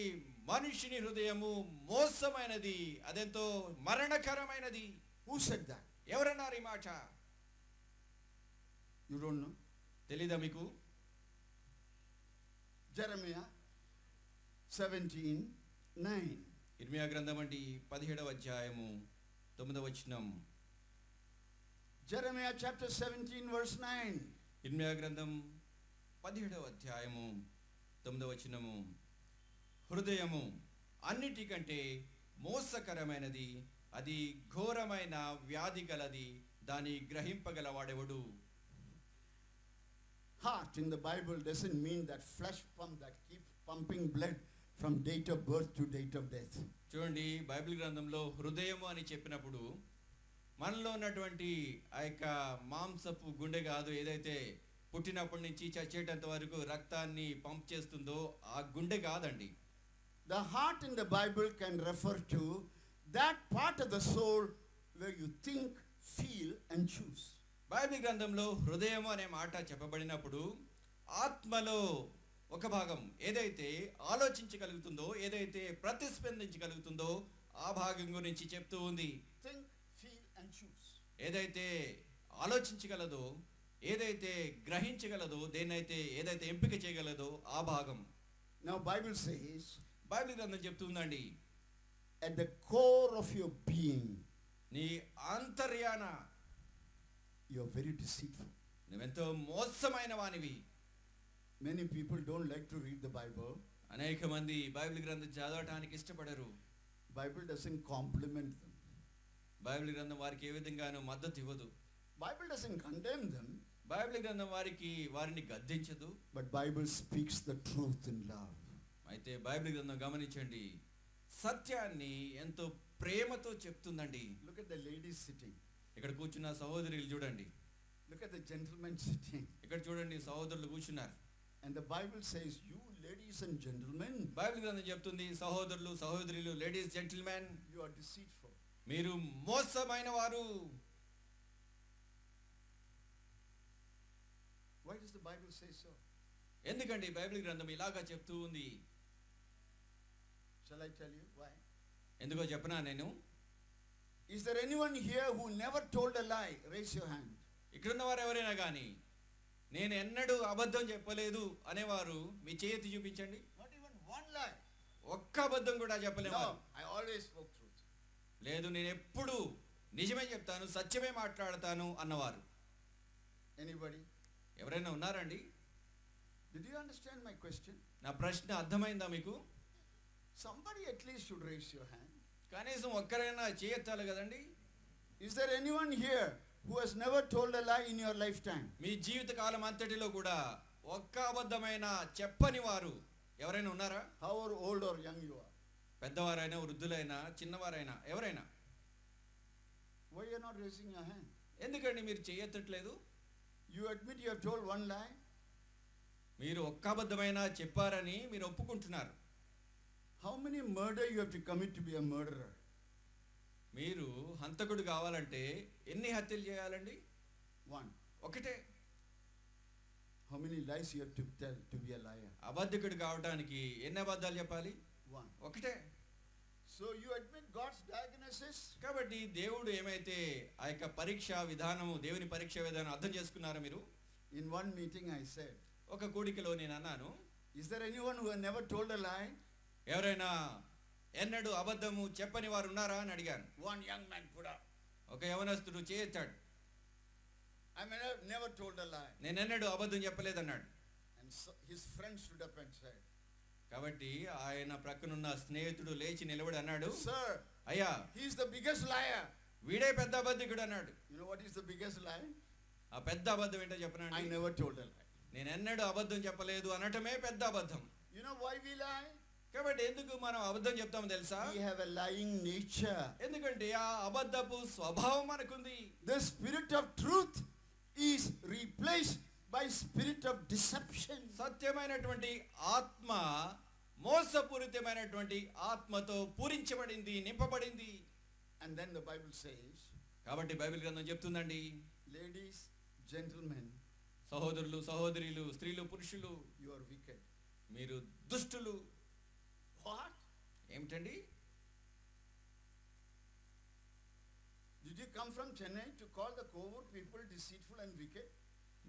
మనుషుని హృదయము మోసమైనది, అదెంతో మరణకరమైనది. Who said that? ఎవరన్నారు ఈ మాట? You don't know? తెలీదా మీకు? Jeremiah 17:9. ఇర్మియా గ్రంథం అండి 17వ అధ్యాయము 9వ వచనం. Jeremiah chapter 17 verse 9. ఇర్మియా గ్రంథం 17వ అధ్యాయము 9వ వచనము. హృదయము అన్నిటికంటే మోసకరమైనది, అది ఘోరమైన వ్యాధి గలది, దాని గ్రహింపగలవాడెవడు? Heart in the Bible doesn't mean that flesh pump that keeps pumping blood from date of birth to date of death. చూడండి, బైబిల్ గ్రంథంలో హృదయము అని చెప్పినప్పుడు మనలో ఉన్నటువంటి ఆ యొక్క మాంసపు గుండె కాదు, ఏదైతే పుట్టినప్పటి నుంచి చచ్చేటంత వరకు రక్తాన్ని పంప్ చేస్తుందో ఆ గుండె కాదండి. The heart in the Bible can refer to that part of the soul where you think, feel and choose. Bible గ్రంథంలో హృదయము అనే మాట చెప్పబడినప్పుడు ఆత్మలో ఒక భాగం ఏదైతే ఆలోచించగలుగుతుందో, ఏదైతే ప్రతిస్పందించగలుగుతుందో ఆ భాగం గురించి చెప్తూ ఉంది. Think, feel and choose. ఏదైతే ఆలోచించగలదో, ఏదైతే గ్రహించగలదో, దేన్నైతే ఏదైతే ఎంపిక చేయగలదో ఆ భాగం. Now Bible says, బైబిల్ గ్రంథం చెప్తుందండి, at the core of your being, నీ అంతర్యాన you are very deceitful. నువ్వెంతో మోసమైన వానివి. Many people don't like to read the Bible. అనేక మంది బైబిల్ గ్రంథం చదవటానికి ఇష్టపడరు. Bible doesn't compliment them. Bible గ్రంథం వారికి ఏ విధంగానూ మద్దతు ఇవ్వదు. Bible doesn't condemn them. Bible గ్రంథం వారిని గద్దించదు. But Bible speaks the truth in love. అయితే బైబిల్ గ్రంథం గమనించండి, సత్యాన్ని ఎంతో ప్రేమతో చెప్తుందండి. Look at the ladies sitting. ఇక్కడ కూర్చున్న సహోదరులు చూడండి, Look at the gentlemen sitting. ఇక్కడ చూడండి సహోదరులు కూర్చున్నారు. And the Bible says, you ladies and gentlemen, Bible గ్రంథం చెప్తుంది, సహోదరులు సహోదరులు, ladies gentlemen, you are deceitful. మీరు మోసమైన వారు. Why does the Bible say so? ఎందుకండి బైబిల్ గ్రంథం ఇలాగా చెప్తూ ఉంది? Shall I tell you why? ఎందుకో చెప్పనా నేను? Is there anyone here who never told a lie? Raise your hand. ఇక్కడున్న వారు ఎవరైనా కానీ నేను ఎన్నడూ అబద్ధం చెప్పలేదు అనేవారు మీ చేతి చూపించండి. Not even one lie. ఒక్క అబద్ధం కూడా చెప్పలేము. No, I always spoke truth. లేదు, నేను ఎప్పుడు నిజమే చెప్తాను, సత్యమే మాట్లాడతాను అన్నవారు Anybody? ఎవరైనా ఉన్నారండి? Did you understand my question? నా ప్రశ్న అర్థమైందా మీకు? Somebody at least should raise your hand. కనీసం ఒక్కరైనా చేయెత్తాలి కదండి. Is there anyone here who has never told a lie in your lifetime? మీ జీవిత కాలం అంతటిలో కూడా ఒక్క అబద్ధమైన చెప్పని వారు ఎవరైనా ఉన్నారా? However old or young you are. పెద్దవారైనా వృద్ధులైనా చిన్నవారైనా ఎవరైనా. Why you are not raising your hand? ఎందుకండి మీరు చేయెత్తట్లేదు? You admit you have told one lie. మీరు ఒక్క అబద్ధమైనా చెప్పారని మీరు ఒప్పుకుంటున్నారు. How many murder you have to commit to be a murderer? మీరు హంతకుడు కావాలంటే ఎన్ని హత్యలు చేయాలండి? One. ఒకటే. How many lies you have to tell to be a liar? అబద్ధకుడు కావడానికి ఎన్ని అబద్ధాలు చెప్పాలి? One. ఒకటే. So you admit God's diagnosis? కాబట్టి దేవుడు ఏమైతే ఆ యొక్క పరీక్ష విధానము, దేవుని పరీక్ష విధానం అర్థం చేసుకున్నారో మీరు. In one meeting I said, ఒక కూడికలో నేను అన్నాను, is there anyone who has never told a lie? ఎవరైనా ఎన్నడూ అబద్ధము చెప్పని వారు ఉన్నారా అని అడిగాను. One young man put up. ఒక యవనస్తుడు చేయెత్తాడు. I never told a lie. నేను ఎన్నడూ అబద్ధం చెప్పలేదన్నాడు. And so his friend stood up and said, కాబట్టి ఆయన ప్రక్కనున్న స్నేహితుడు లేచి నిలబడి అన్నాడు, sir, అయ్యా he is the biggest liar. వీడే పెద్ద అబద్ధికుడు అన్నాడు. You know what is the biggest lie? ఆ పెద్ద అబద్ధం ఏంటో I చెప్పనండి. never told a lie. నేను ఎన్నడూ అబద్ధం చెప్పలేదు అనటమే పెద్ద అబద్ధం. You know why we lie? కాబట్టి ఎందుకు మనం అబద్ధం చెప్తామో తెలుసా? We have a lying nature. ఎందుకంటే ఆ అబద్ధపు స్వభావం మనకుంది. The spirit of truth is replaced by spirit of deception. సత్యమైనటువంటి ఆత్మ మోసపూరితమైనటువంటి ఆత్మతో పూరించబడింది, నింపబడింది. And then the Bible says, కాబట్టి బైబిల్ గ్రంథం చెప్తుందండి, ladies, gentlemen, సహోదరులు సహోదరులు, స్త్రీలు పురుషులు, you are wicked. మీరు దుష్టులు. What? ఏమిటండి? Did you come from Chennai to call the Kovur people deceitful and wicked?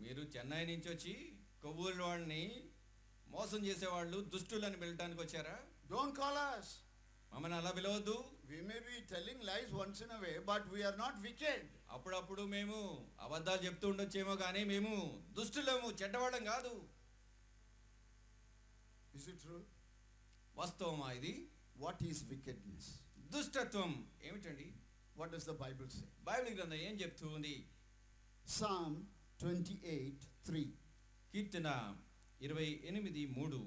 మీరు చెన్నై నుంచి వచ్చి కొవ్వూరు వాళ్ళని మోసం చేసేవాళ్ళు దుష్టులని పిలవడానికి వచ్చారా? Don't call us. మమ్మల్ని అలా పిలవద్దు. We may be telling lies once in a way, but we are not wicked. అప్పుడప్పుడు మేము అబద్ధాలు చెప్తూ ఉండొచ్చేమో కానీ మేము దుష్టులము, చెడ్డవాళ్ళం కాదు. Is it true? వాస్తవమా ఇది? What is wickedness? దుష్టత్వం ఏమిటండి? What does the Bible say? Bible గ్రంథం ఏం చెప్తూ ఉంది? Psalm 28:3. Keerthana 28:3.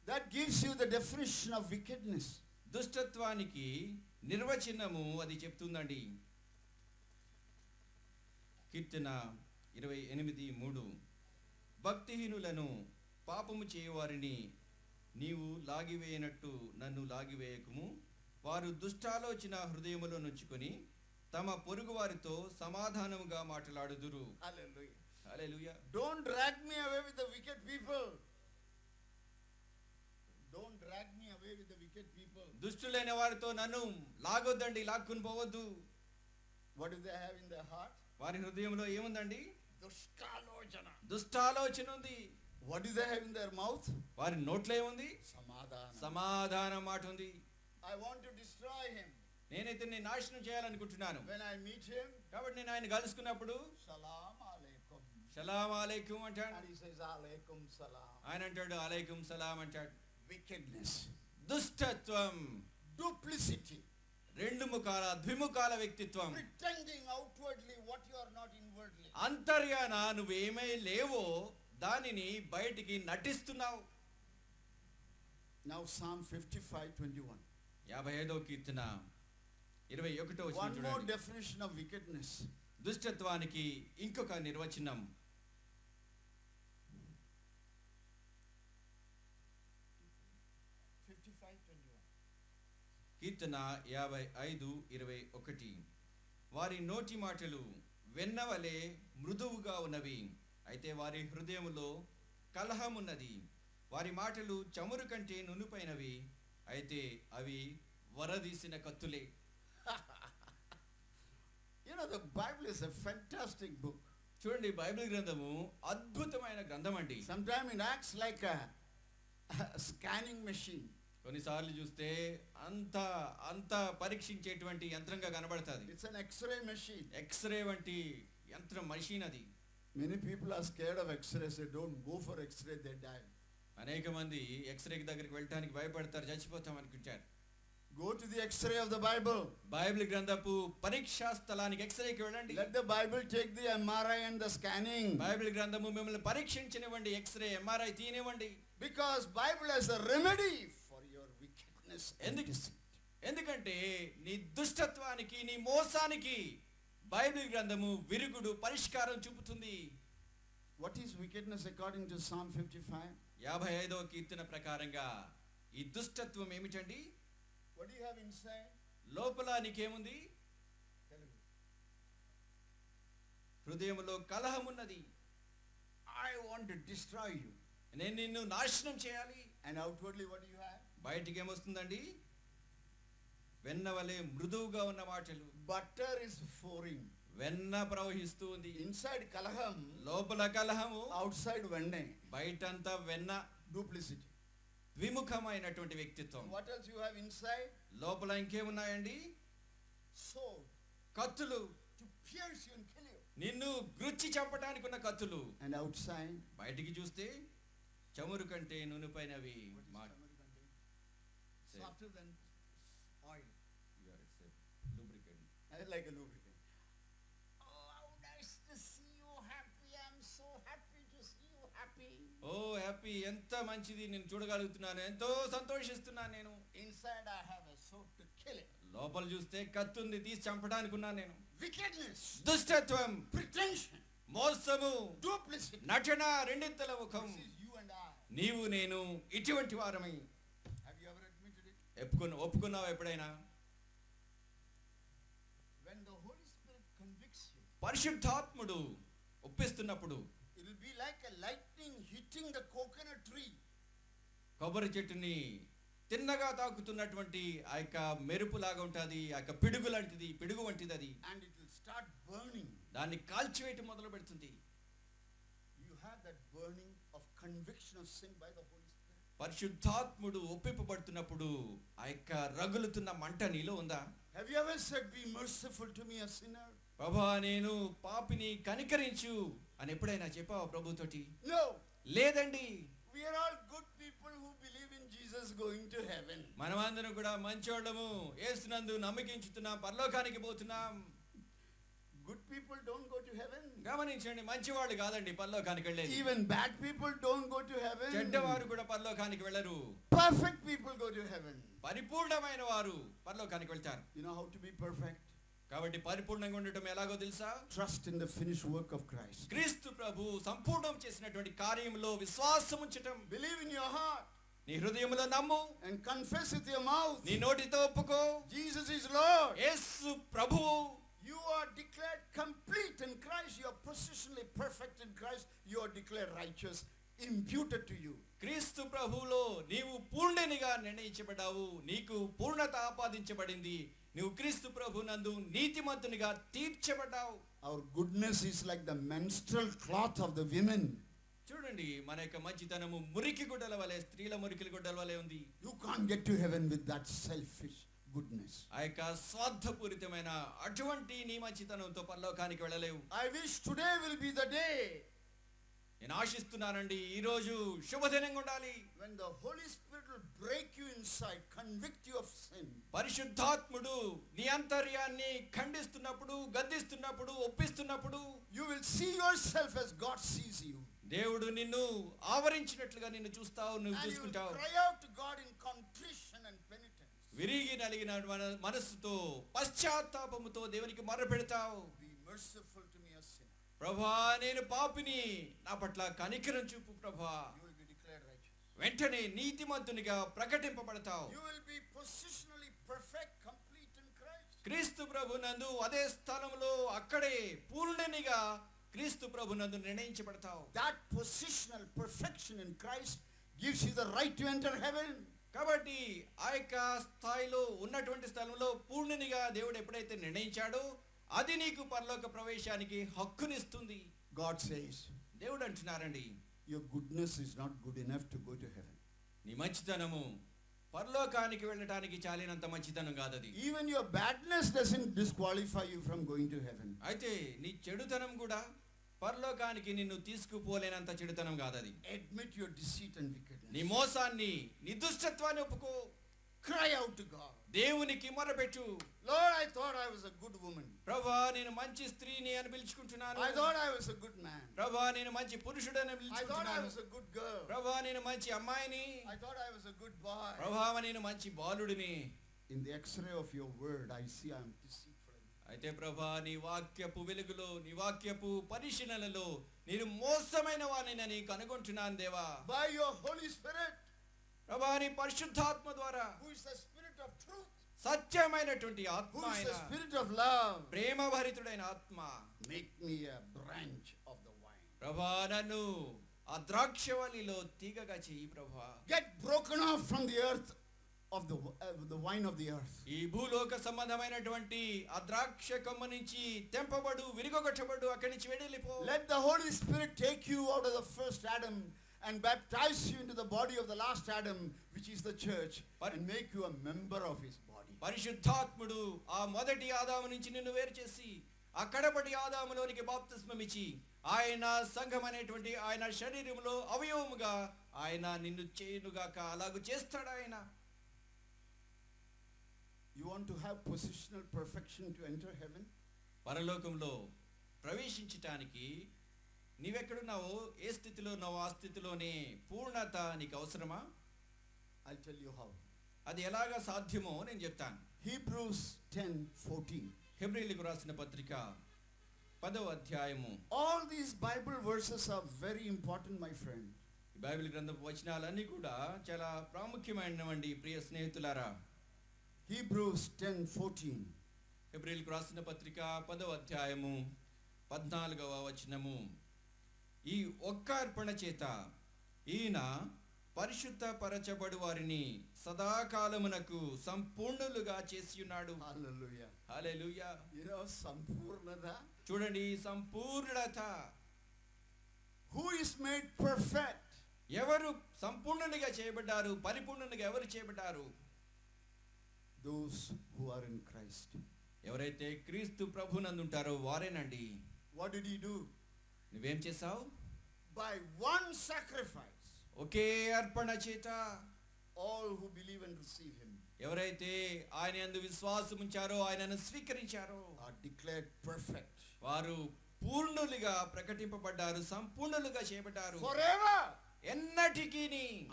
That gives you the definition of wickedness. దుష్టత్వానికి నిర్వచనము అది చెప్తుందండి. కీర్తన 28:3. భక్తిహీనులను, పాపము చేయవారిని నీవు లాగివేయనట్టు నన్ను లాగివేయకుము. వారు దుష్టాలోచన హృదయములో నుంచుకొని తమ పొరుగు వారితో సమాధానముగా మాట్లాడుదురు. Hallelujah. Hallelujah. Don't drag me away with the wicked people. Don't drag me away with the wicked people. దుష్టులైన వారితో నన్ను లాగొద్దండి, లాక్కుని పోవద్దు. What do they have in their heart? వారి హృదయంలో ఏముందండి? Dushkalojana. దుష్టాలోచన ఉంది. What do they have in their mouth? వారి నోట్లో ఏముంది? Samadhana. సమాధానం మాట ఉంది. I want to destroy him. నేనైతే నేను నాశనం చేయాలనుకుంటున్నాను. When I meet him, కాబట్టి నేను ఆయన కలుసుకున్నప్పుడు Salam alaikum. సలాం అలైకుం అంటాడు. And he says alaikum salam. ఆయన అంటాడు అలైకుం సలాం అంటాడు. Wickedness. దుష్టత్వం, Duplicity. రెండు ముఖాల, ద్విముఖాల వ్యక్తిత్వం. Pretending outwardly what you are not inwardly. అంతర్యాన నువ్వేమై లేవో దానిని బయటికి నటిస్తున్నావు. Now Psalm 55:21. 55వ కీర్తన 21వ వచనం One more చూడండి. definition of wickedness. దుష్టత్వానికి ఇంకొక నిర్వచనం. 55:21. కీర్తన 55:21. వారి నోటి మాటలు వెన్నవలే మృదువుగా ఉన్నవి, అయితే వారి హృదయములో కలహమున్నది. వారి మాటలు చమురు కంటే నునుపైనవి, అయితే అవి వరదీసిన కత్తులే. You know, the Bible is a fantastic book. చూడండి, బైబిల్ గ్రంథము అద్భుతమైన గ్రంథం అండి. Sometimes it acts like a scanning machine. కొన్నిసార్లు చూస్తే అంత పరీక్షించేటువంటి యంత్రంగా కనబడుతుంది. It's an X-ray machine. X ray వంటి యంత్రం, మషీన్ అది. Many people are scared of X-rays. They don't go for X-ray, they die. అనేక మంది ఎక్స్రే దగ్గరికి వెళ్ళడానికి భయపడతారు, చచ్చిపోతాం అనుకుంటారు. Go to the X-ray of the Bible. Bible గ్రంథపు పరీక్షా స్థలానికి ఎక్స్రేకి వెళ్ళండి. Let the Bible take the MRI and the scanning. Bible గ్రంథము మిమ్మల్ని పరీక్షించనివ్వండి, ఎక్స్రే ఎంఆర్ఐ తీనివ్వండి. Because Bible has a remedy for your wickedness wickedness and ఎందుకు deceit. ఎందుకంటే నీ దుష్టత్వానికి నీ మోసానికి బైబిల్ గ్రంథము విరుగుడు పరిష్కారం చూపుతుంది. What is wickedness according to Psalm 55? 55వ కీర్తన ప్రకారంగా ఈ దుష్టత్వం ఏమిటండి? What do you have inside? లోపల నీకేముంది? హృదయములో కలహం ఉన్నది. I want to destroy you. నేను నిన్ను నాశనం చేయాలి. And outwardly what do you have? బయటికి ఏమొస్తుందండి? వెన్నవలే మృదువుగా ఉన్న మాటలు. Butter is pouring. వెన్న ప్రవహిస్తూ ఉంది. Inside kalaham, లోపల కలహము, outside venne. బయటంతా వెన్న. Duplicity. విముఖమైనటువంటి వ్యక్తిత్వం. What else you have inside? లోపల ఇంకేమున్నాయండి? Sword. కత్తులు. To pierce you and kill you. నిన్ను గుచ్చి చంపడానికి ఉన్న కత్తులు. And outside? బయటికి చూస్తే చమురు కంటే నూనెపైనవి. Softer than oil. Lubricant. I like a lubricant. Oh, how nice to see you happy. I'm so happy to see you happy. Oh happy, ఎంత మంచిది నేను చూడగలుగుతున్నాను, ఎంతో సంతోషిస్తున్నాను నేను. Inside I have a sword to kill it. లోపల చూస్తే కత్తుంది తీసి చంపడానికి ఉన్నాను నేను. Wickedness. దుష్టత్వం, Pretension. మోసము, Duplicity. నటన, రెండింతల ముఖం. This is you and I. నీవు నేను ఇటువంటి వారమై. Have you ever admitted it? ఒప్పుకున్నావు ఎప్పుడైనా? When the Holy Spirit convicts you, పరిశుద్ధాత్ముడు ఒప్పిస్తున్నప్పుడు it will be like a lightning hitting the coconut tree. కొబ్బరి చెట్టుని తిన్నగా తాకుతున్నటువంటి ఆ యొక్క మెరుపులాగా ఉంటుంది, ఆ యొక్క పిడుగు లాంటిది, పిడుగు వంటిది అది. And it will start burning. దాన్ని కాల్చివేయటం మొదలు పెడుతుంది. You have that burning of conviction of sin by the Holy Spirit. పరిశుద్ధాత్ముడు ఒప్పింపబడుతున్నప్పుడు ఆ యొక్క రగులుతున్న మంట నీలో ఉందా? Have you ever said, be merciful to me, a sinner? ప్రభువా నేను పాపిని కనికరించు అని ఎప్పుడైనా చెప్పావా ప్రభుతోటి? No. లేదండి. We are all good people who believe in Jesus going to heaven. మనమందరం కూడా మంచోళ్ళము, యేసునందు నమ్మకించుతున్నాం, పరలోకానికి పోతున్నాం. Good people don't go to heaven. గమనించండి, మంచివాళ్ళు కాదండి పరలోకానికి వెళ్ళేది. Even bad people don't go to heaven. చెడ్డవారు కూడా పరలోకానికి వెళ్ళరు. Perfect people go to heaven. పరిపూర్ణమైన వారు పరలోకానికి వెళ్తారు. You know how to be perfect? కాబట్టి పరిపూర్ణంగా ఉండటం ఎలాగో తెలుసా? Trust in the finished work of Christ. క్రీస్తు ప్రభు సంపూర్ణం చేసినటువంటి కార్యములో విశ్వాసం ఉంచటం. Believe in your heart. నీ హృదయములో నమ్ము. And confess with your mouth. నీ నోటితో ఒప్పుకో. Jesus is Lord. యేసు ప్రభువు. You are declared complete in Christ. You are positionally perfect in Christ. You are declared righteous, imputed to you. క్రీస్తు ప్రభువులో నీవు పూర్ణునిగా నిర్ణయించబడ్డావు. నీకు పూర్ణత ఆపాదించబడింది. నువ్వు క్రీస్తు ప్రభునందు నీతిమంతునిగా తీర్చబడ్డావు. Our goodness is like the menstrual cloth of the women. చూడండి, మన యొక్క మంచితనము మురికి గుడ్డల వలె, స్త్రీల మురికి గుడ్డల వలె ఉంది. You can't get to heaven with that selfish goodness. ఆ యొక్క స్వార్థపూరితమైన అటువంటి నీ మంచితనంతో పరలోకానికి వెళ్ళలేవు. I wish today will be the day నేను ఆశిస్తున్నానండి ఈ రోజు శుభదినంగా ఉండాలి. when the Holy Spirit will break you inside, convict you of sin. పరిశుద్ధాత్ముడు నీ అంతర్యాన్ని ఖండిస్తున్నప్పుడు, గద్దిస్తున్నప్పుడు, ఒప్పిస్తున్నప్పుడు You will see yourself as God sees you. దేవుడు నిన్ను ఆవరించినట్లుగా నిన్ను చూస్తావు, నువ్వు And you will చూసుకుంటావు. cry out to God in contrition and penitence. విరిగి నలిగిన మనస్సుతో, పశ్చాత్తాపముతో దేవునికి మొర్రపెడతావు. Be merciful to me, a sinner. ప్రభా నేను పాపిని, నా పట్ల కనికరం చూపు ప్రభా. You will be declared righteous. వెంటనే నీతిమంతునిగా ప్రకటింపబడతావు. You will be positionally perfect, complete in Christ. క్రీస్తు ప్రభునందు అదే స్థలంలో అక్కడే పూర్ణునిగా క్రీస్తు ప్రభునందు నిర్ణయించబడతావు. That positional perfection in Christ gives you the right to enter heaven. కాబట్టి ఆ యొక్క స్థాయిలో ఉన్నటువంటి స్థలంలో పూర్ణునిగా దేవుడు ఎప్పుడైతే నిర్ణయించాడో అది నీకు పరలోక ప్రవేశానికి హక్కునిస్తుంది. God says, దేవుడు అంటున్నారండి, your goodness is not good enough to go to heaven. నీ మంచితనము పరలోకానికి వెళ్ళటానికి చాలినంత మంచితనం కాదది. Even your badness doesn't disqualify you from going to heaven. అయితే నీ చెడుతనం కూడా పరలోకానికి నిన్ను తీసుకుపోలేనంత చెడుతనం కాదది. Admit your deceit and నీ wickedness. మోసాన్ని, నీ దుష్టత్వాన్ని ఒప్పుకో. Cry out to God. దేవునికి మొరపెట్టు. Lord, I thought I was a good woman. ప్రభువా నేను మంచి స్త్రీని అని పిలుచుకుంటున్నాను. I thought I was a good man. ప్రభువా నేను మంచి పురుషుడని I thought I పిలుచుకుంటున్నాను. was a good girl. ప్రభువా నేను మంచి అమ్మాయిని. I thought I was a good boy. ప్రభువా నేను మంచి బాలుడిని. In the X-ray of your word, I see I am deceitful. అయితే ప్రభువా నీ వాక్యపు వెలుగులో, నీ వాక్యపు పరిశీలనలో నేను మోసమైన వాడిని కనుగొంటున్నాను దేవా. By your Holy Spirit, ప్రభువా నీ పరిశుద్ధాత్మ ద్వారా, who is the Spirit of truth, సత్యమైనటువంటి ఆత్మ who is the అయిన, Spirit of love, ప్రేమభరితుడైన ఆత్మ, make me a branch of the vine. ప్రభువా నన్ను ఆ ద్రాక్షవల్లిలో తీగగా చెయ్యి ప్రభువా. Get broken off from the earth of the vine of the earth. ఈ భూలోక సంబంధమైనటువంటి ఆ ద్రాక్ష కొమ్మ నుంచి తెంపబడు, విరిగొట్టబడు, అక్కడి నుంచి వెడలిపో. Let the Holy Spirit take you out of the first Adam and baptize you into the body of the last Adam, which is the church, and make you a member of his body. పరిశుద్ధాత్ముడు ఆ మొదటి ఆదాము నుంచి నిన్ను వేరు చేసి ఆ కడపటి ఆదాములోనికి బాప్తిస్మం ఇచ్చి ఆయన సంఘం అనేటువంటి ఆయన శరీరంలో అవయవముగా ఆయన నిన్ను చేయునుగాక. అలాగూ చేస్తాడు ఆయన. You want to have positional perfection to enter heaven? పరలోకంలో ప్రవేశించటానికి నీవెక్కడున్నావో, ఏ స్థితిలో ఉన్నావో ఆ స్థితిలోనే పూర్ణత నీకు అవసరమా? I'll tell you how. అది ఎలాగా సాధ్యమో నేను చెప్తాను. Hebrews 10:14. హెబ్రీయులకు రాసిన పత్రిక 10వ అధ్యాయము. All these Bible verses are very important, my friend. ఈ బైబిల్ గ్రంథపు వచనాలన్నీ కూడా చాలా ప్రాముఖ్యమైనవండి ప్రియ స్నేహితులారా. Hebrews 10:14. హెబ్రీయులకు రాసిన పత్రిక 10వ అధ్యాయము 14వ వచనము. ఈ ఒక్క అర్పణ చేత ఈయన పరిశుద్ధపరచబడు వారిని సదాకాలమునకు సంపూర్ణులుగా చేసి ఉన్నాడు. Hallelujah. Hallelujah. You know, sampurnata. చూడండి, సంపూర్ణత. Who is made perfect? ఎవరు సంపూర్ణునిగా చేయబడ్డారు? పరిపూర్ణునిగా ఎవరు చేయబడ్డారు? Those who are in Christ. ఎవరైతే క్రీస్తు ప్రభునందు ఉంటారో వారేనండి. What did he do? నువ్వేం చేసావు? By one sacrifice, ఒకే అర్పణ చేత all who believe and receive him ఎవరైతే ఆయన యందు విశ్వాసం ఉంచారో, ఆయనను స్వీకరించారో are declared perfect. వారు పూర్ణులుగా ప్రకటింపబడ్డారు, సంపూర్ణులుగా చేయబడ్డారు. Forever. ఎన్నటికీ.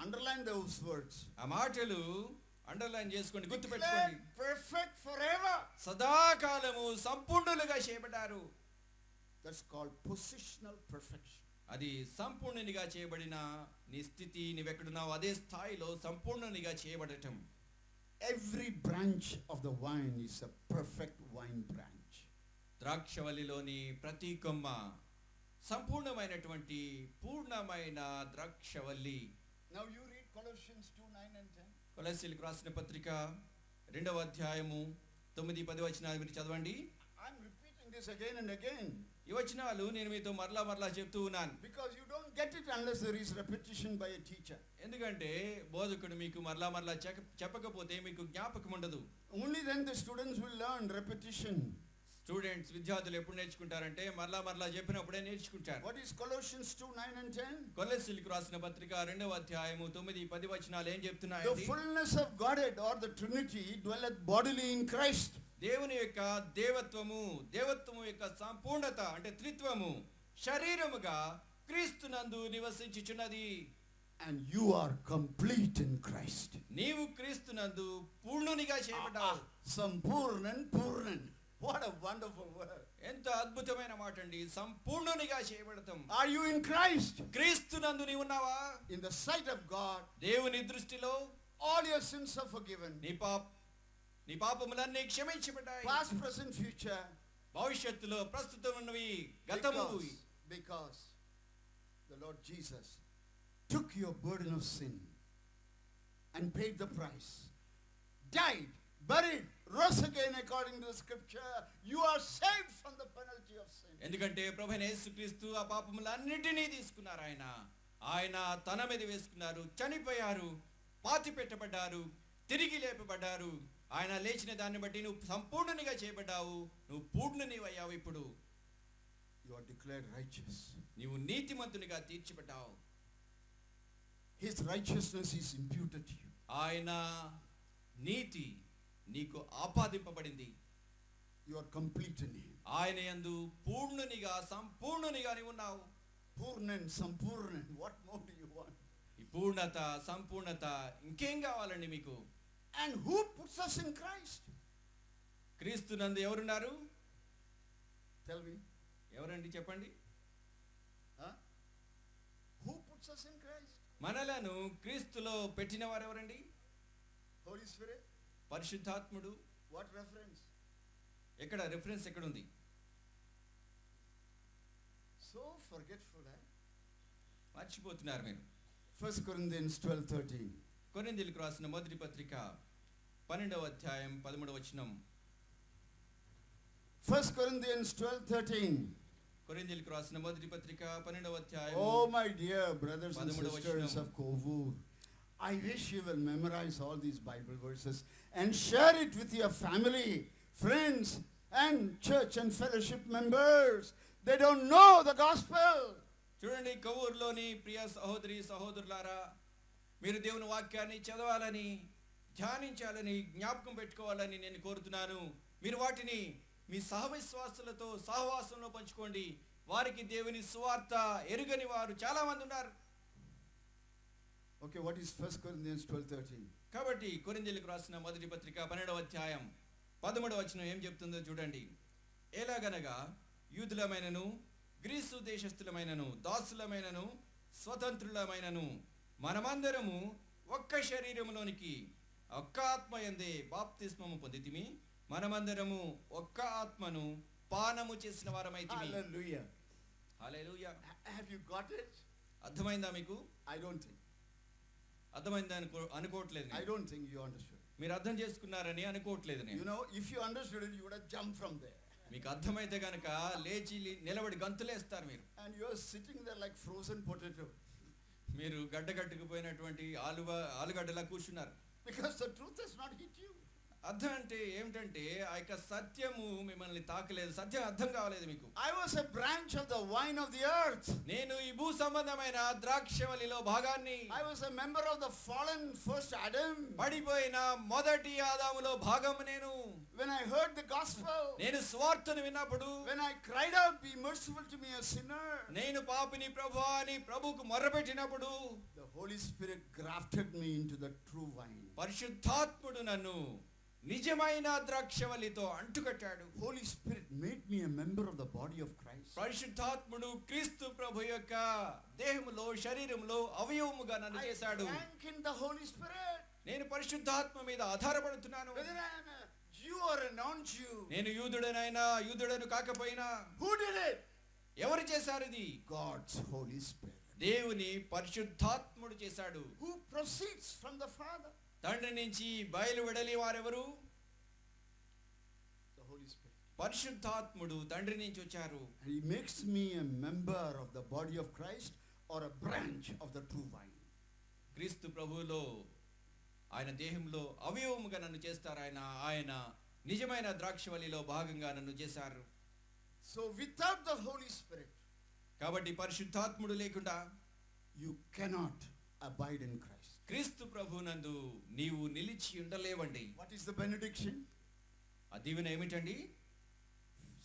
Underline those words. ఆ మాటలు అండర్లైన్ చేసుకోండి, గుర్తుపెట్టుకోండి. Declared perfect forever. సదాకాలము సంపూర్ణులుగా చేయబడ్డారు. That's called positional perfection. అది సంపూర్ణునిగా చేయబడిన నీ స్థితి, నీవెక్కడున్నావు అదే స్థాయిలో సంపూర్ణునిగా చేయబడటం. Every branch of the vine is a perfect vine branch. ద్రాక్షవల్లిలోని ప్రతి కొమ్మ సంపూర్ణమైనటువంటి పూర్ణమైన ద్రాక్షవల్లి. Now you read Colossians 2:9 and 10. కొలస్సీయులకు రాసిన పత్రిక 2వ అధ్యాయము 9-10 వచనాలు మీరు చదవండి. I'm repeating this again and again. ఈ వచనాలు నేను మీతో మరలా చెప్తూ ఉన్నాను. Because you don't get it unless there is repetition by a teacher. ఎందుకంటే బోధకుడు మీకు మరలా చెప్పకపోతే మీకు జ్ఞాపకం ఉండదు. Only then the students will learn repetition. Students, విద్యార్థులు ఎప్పుడు నేర్చుకుంటారంటే మరలా చెప్పినప్పుడే నేర్చుకుంటారు. What is Colossians 2:9 and 10? కొలస్సీయులకు రాసిన పత్రిక 2వ అధ్యాయము 9-10 వచనాలు ఏం The చెప్తున్నాయండి? fullness of Godhead or the Trinity dwelleth bodily in Christ. దేవుని యొక్క దేవత్వము యొక్క సంపూర్ణత అంటే త్రిత్వము శరీరముగా క్రీస్తునందు నివసించుచున్నది. And you are complete in Christ. నీవు క్రీస్తునందు పూర్ణునిగా చేయబడ్డావు. Sampurnan Purnan. What a wonderful word. ఎంత అద్భుతమైన మాట అండి, సంపూర్ణునిగా చేయబడతాం. Are you in Christ? క్రీస్తునందు నీవు ఉన్నావా? In the sight of God, దేవుని దృష్టిలో all your sins are forgiven. నీ పాపములన్నీ క్షమించబడ్డాయి. Past, present, future. భవిష్యత్తులో, ప్రస్తుతం ఉన్నవి, గతము. Because the Lord Jesus took your burden of sin and paid the price, died, buried, rose again according to the scripture. You are saved from the penalty of sin. ఎందుకంటే ప్రభువైన యేసుక్రీస్తు ఆ పాపములన్నిటినీ తీసుకున్నారు. ఆయన తన మీద వేసుకున్నారు, చనిపోయారు, పాతి పెట్టబడ్డారు, తిరిగి లేపబడ్డారు. ఆయన లేచిన దాన్ని బట్టి నువ్వు సంపూర్ణునిగా చేయబడ్డావు, నువ్వు పూర్ణునివయ్యావు. ఇప్పుడు You are declared righteous. నీవు నీతిమంతునిగా తీర్చబడ్డావు. His righteousness is imputed to you. ఆయన నీతి నీకు ఆపాదింపబడింది. You are complete in him. ఆయన యందు పూర్ణునిగా సంపూర్ణునిగా నీవు ఉన్నావు. Purnan, Sampurnan. What more do you want? ఈ పూర్ణత సంపూర్ణత ఇంకేం కావాలండి మీకు? And who puts us in Christ? క్రీస్తు నందు ఎవరున్నారు? Tell me. ఎవరండి చెప్పండి? Huh? Who puts us in Christ? మనలను క్రీస్తులో పెట్టిన వారు ఎవరండి? Holy Spirit. పరిశుద్ధాత్ముడు. What reference? ఎక్కడ రిఫరెన్స్ ఎక్కడ ఉంది? So forgetful, eh? మర్చిపోతున్నారు మీరు. 1 Corinthians 12:13. కొరింథీయులకు రాసిన మొదటి పత్రిక 12వ అధ్యాయం 13వ వచనం. 1 Corinthians 12:13. కొరింథీయులకు రాసిన మొదటి పత్రిక 12వ అధ్యాయం. Oh my dear brothers and 13వ sisters వచనం. of Kovur, I wish you will memorize all these Bible verses and share it with your family, friends and church and fellowship members. They don't know the gospel. చూడండి, కొవ్వూరులోని ప్రియ సహోదరి సహోదరులారా, మీరు దేవుని వాక్యాన్ని చదవాలని, ధ్యానించాలని, జ్ఞాపకం పెట్టుకోవాలని నేను కోరుతున్నాను. మీరు వాటిని మీ సహవిశ్వాసులతో సహవాసంలో పంచుకోండి. వారికి దేవుని సువార్త ఎరుగని వారు చాలా మంది ఉన్నారు. Okay, what is 1 Corinthians 12:13? కాబట్టి కొరింథీయులకు రాసిన మొదటి పత్రిక 12వ అధ్యాయం 13వ వచనం ఏం చెప్తుందో చూడండి. ఎలాగనగా యూదులమైనను గ్రీసు దేశస్థులమైనను దాసులమైనను స్వతంత్రులమైనను మనమందరము ఒక్క శరీరములోనికి ఒక్క ఆత్మ యందే బాప్తిస్మము పొందితిమి. మనమందరము ఒక్క ఆత్మను పానము చేసిన వారమైతిమి. Hallelujah. Hallelujah. Have you got it? అర్థమైందా మీకు? I don't think. అర్థమైందా అనుకోవట్లేదు. I don't think you understood. మీరు అర్థం చేసుకున్నారని అనుకోవట్లేదు నేను. You know, if you understood it, you would have jumped from there. మీకు అర్థమైతే గనక లేచి నిలబడి గంతులేస్తారు మీరు. And you are sitting there like frozen potato. మీరు గడ్డగట్టుకుపోయినటువంటి ఆలుగడ్డలా కూర్చున్నారు. Because the truth has not hit you. అర్థం అంటే ఏమిటంటే ఆ యొక్క సత్యము మిమ్మల్ని తాకలేదు. సత్యం అర్థం కావలేదు మీకు. I was a branch of the vine of the earth. నేను ఈ భూ సంబంధమైన ద్రాక్షవల్లిలో భాగాన్ని. I was a member of the fallen first Adam. పడిపోయిన మొదటి ఆదాములో భాగము నేను. When I heard the gospel, నేను స్వార్థను విన్నప్పుడు, when I cried out, be merciful to me, a sinner, నేను పాపిని ప్రభువా అని ప్రభువుకు మొర్రపెట్టినప్పుడు, the Holy Spirit grafted me into the true vine. పరిశుద్ధాత్ముడు నన్ను నిజమైన ద్రాక్షవల్లితో అంటుకట్టాడు. Holy Spirit made me a member of the body of Christ. పరిశుద్ధాత్ముడు క్రీస్తు ప్రభు యొక్క దేహములో శరీరములో అవయవముగా నన్ను చేశాడు. I drank in the Holy Spirit. నేను పరిశుద్ధాత్మ మీద ఆధారపడుతున్నాను. Whether I am a Jew or a non-Jew. నేను యూదుడనైనా యూదుడను కాకపోయినా. Who did it? ఎవరు చేశారు ఇది? God's Holy Spirit. దేవుని పరిశుద్ధాత్ముడు చేశాడు. Who proceeds from the Father? తండ్రి నుంచి బయలువెడలి వారెవరు? The Holy Spirit. పరిశుద్ధాత్ముడు తండ్రి నుంచి వచ్చారు. And he makes me a member of the body of Christ or a branch of the true vine. క్రీస్తు ప్రభువులో ఆయన దేహంలో అవయవముగా నన్ను చేస్తారు. ఆయన నిజమైన ద్రాక్షవల్లిలో భాగంగా నన్ను చేశారు. So without the Holy Spirit, కాబట్టి పరిశుద్ధాత్ముడు లేకుండా you cannot abide in Christ. క్రీస్తు ప్రభువునందు నీవు నిలిచి ఉండలేవండి. What is the benediction? ఆ దీవెన ఏమిటండి?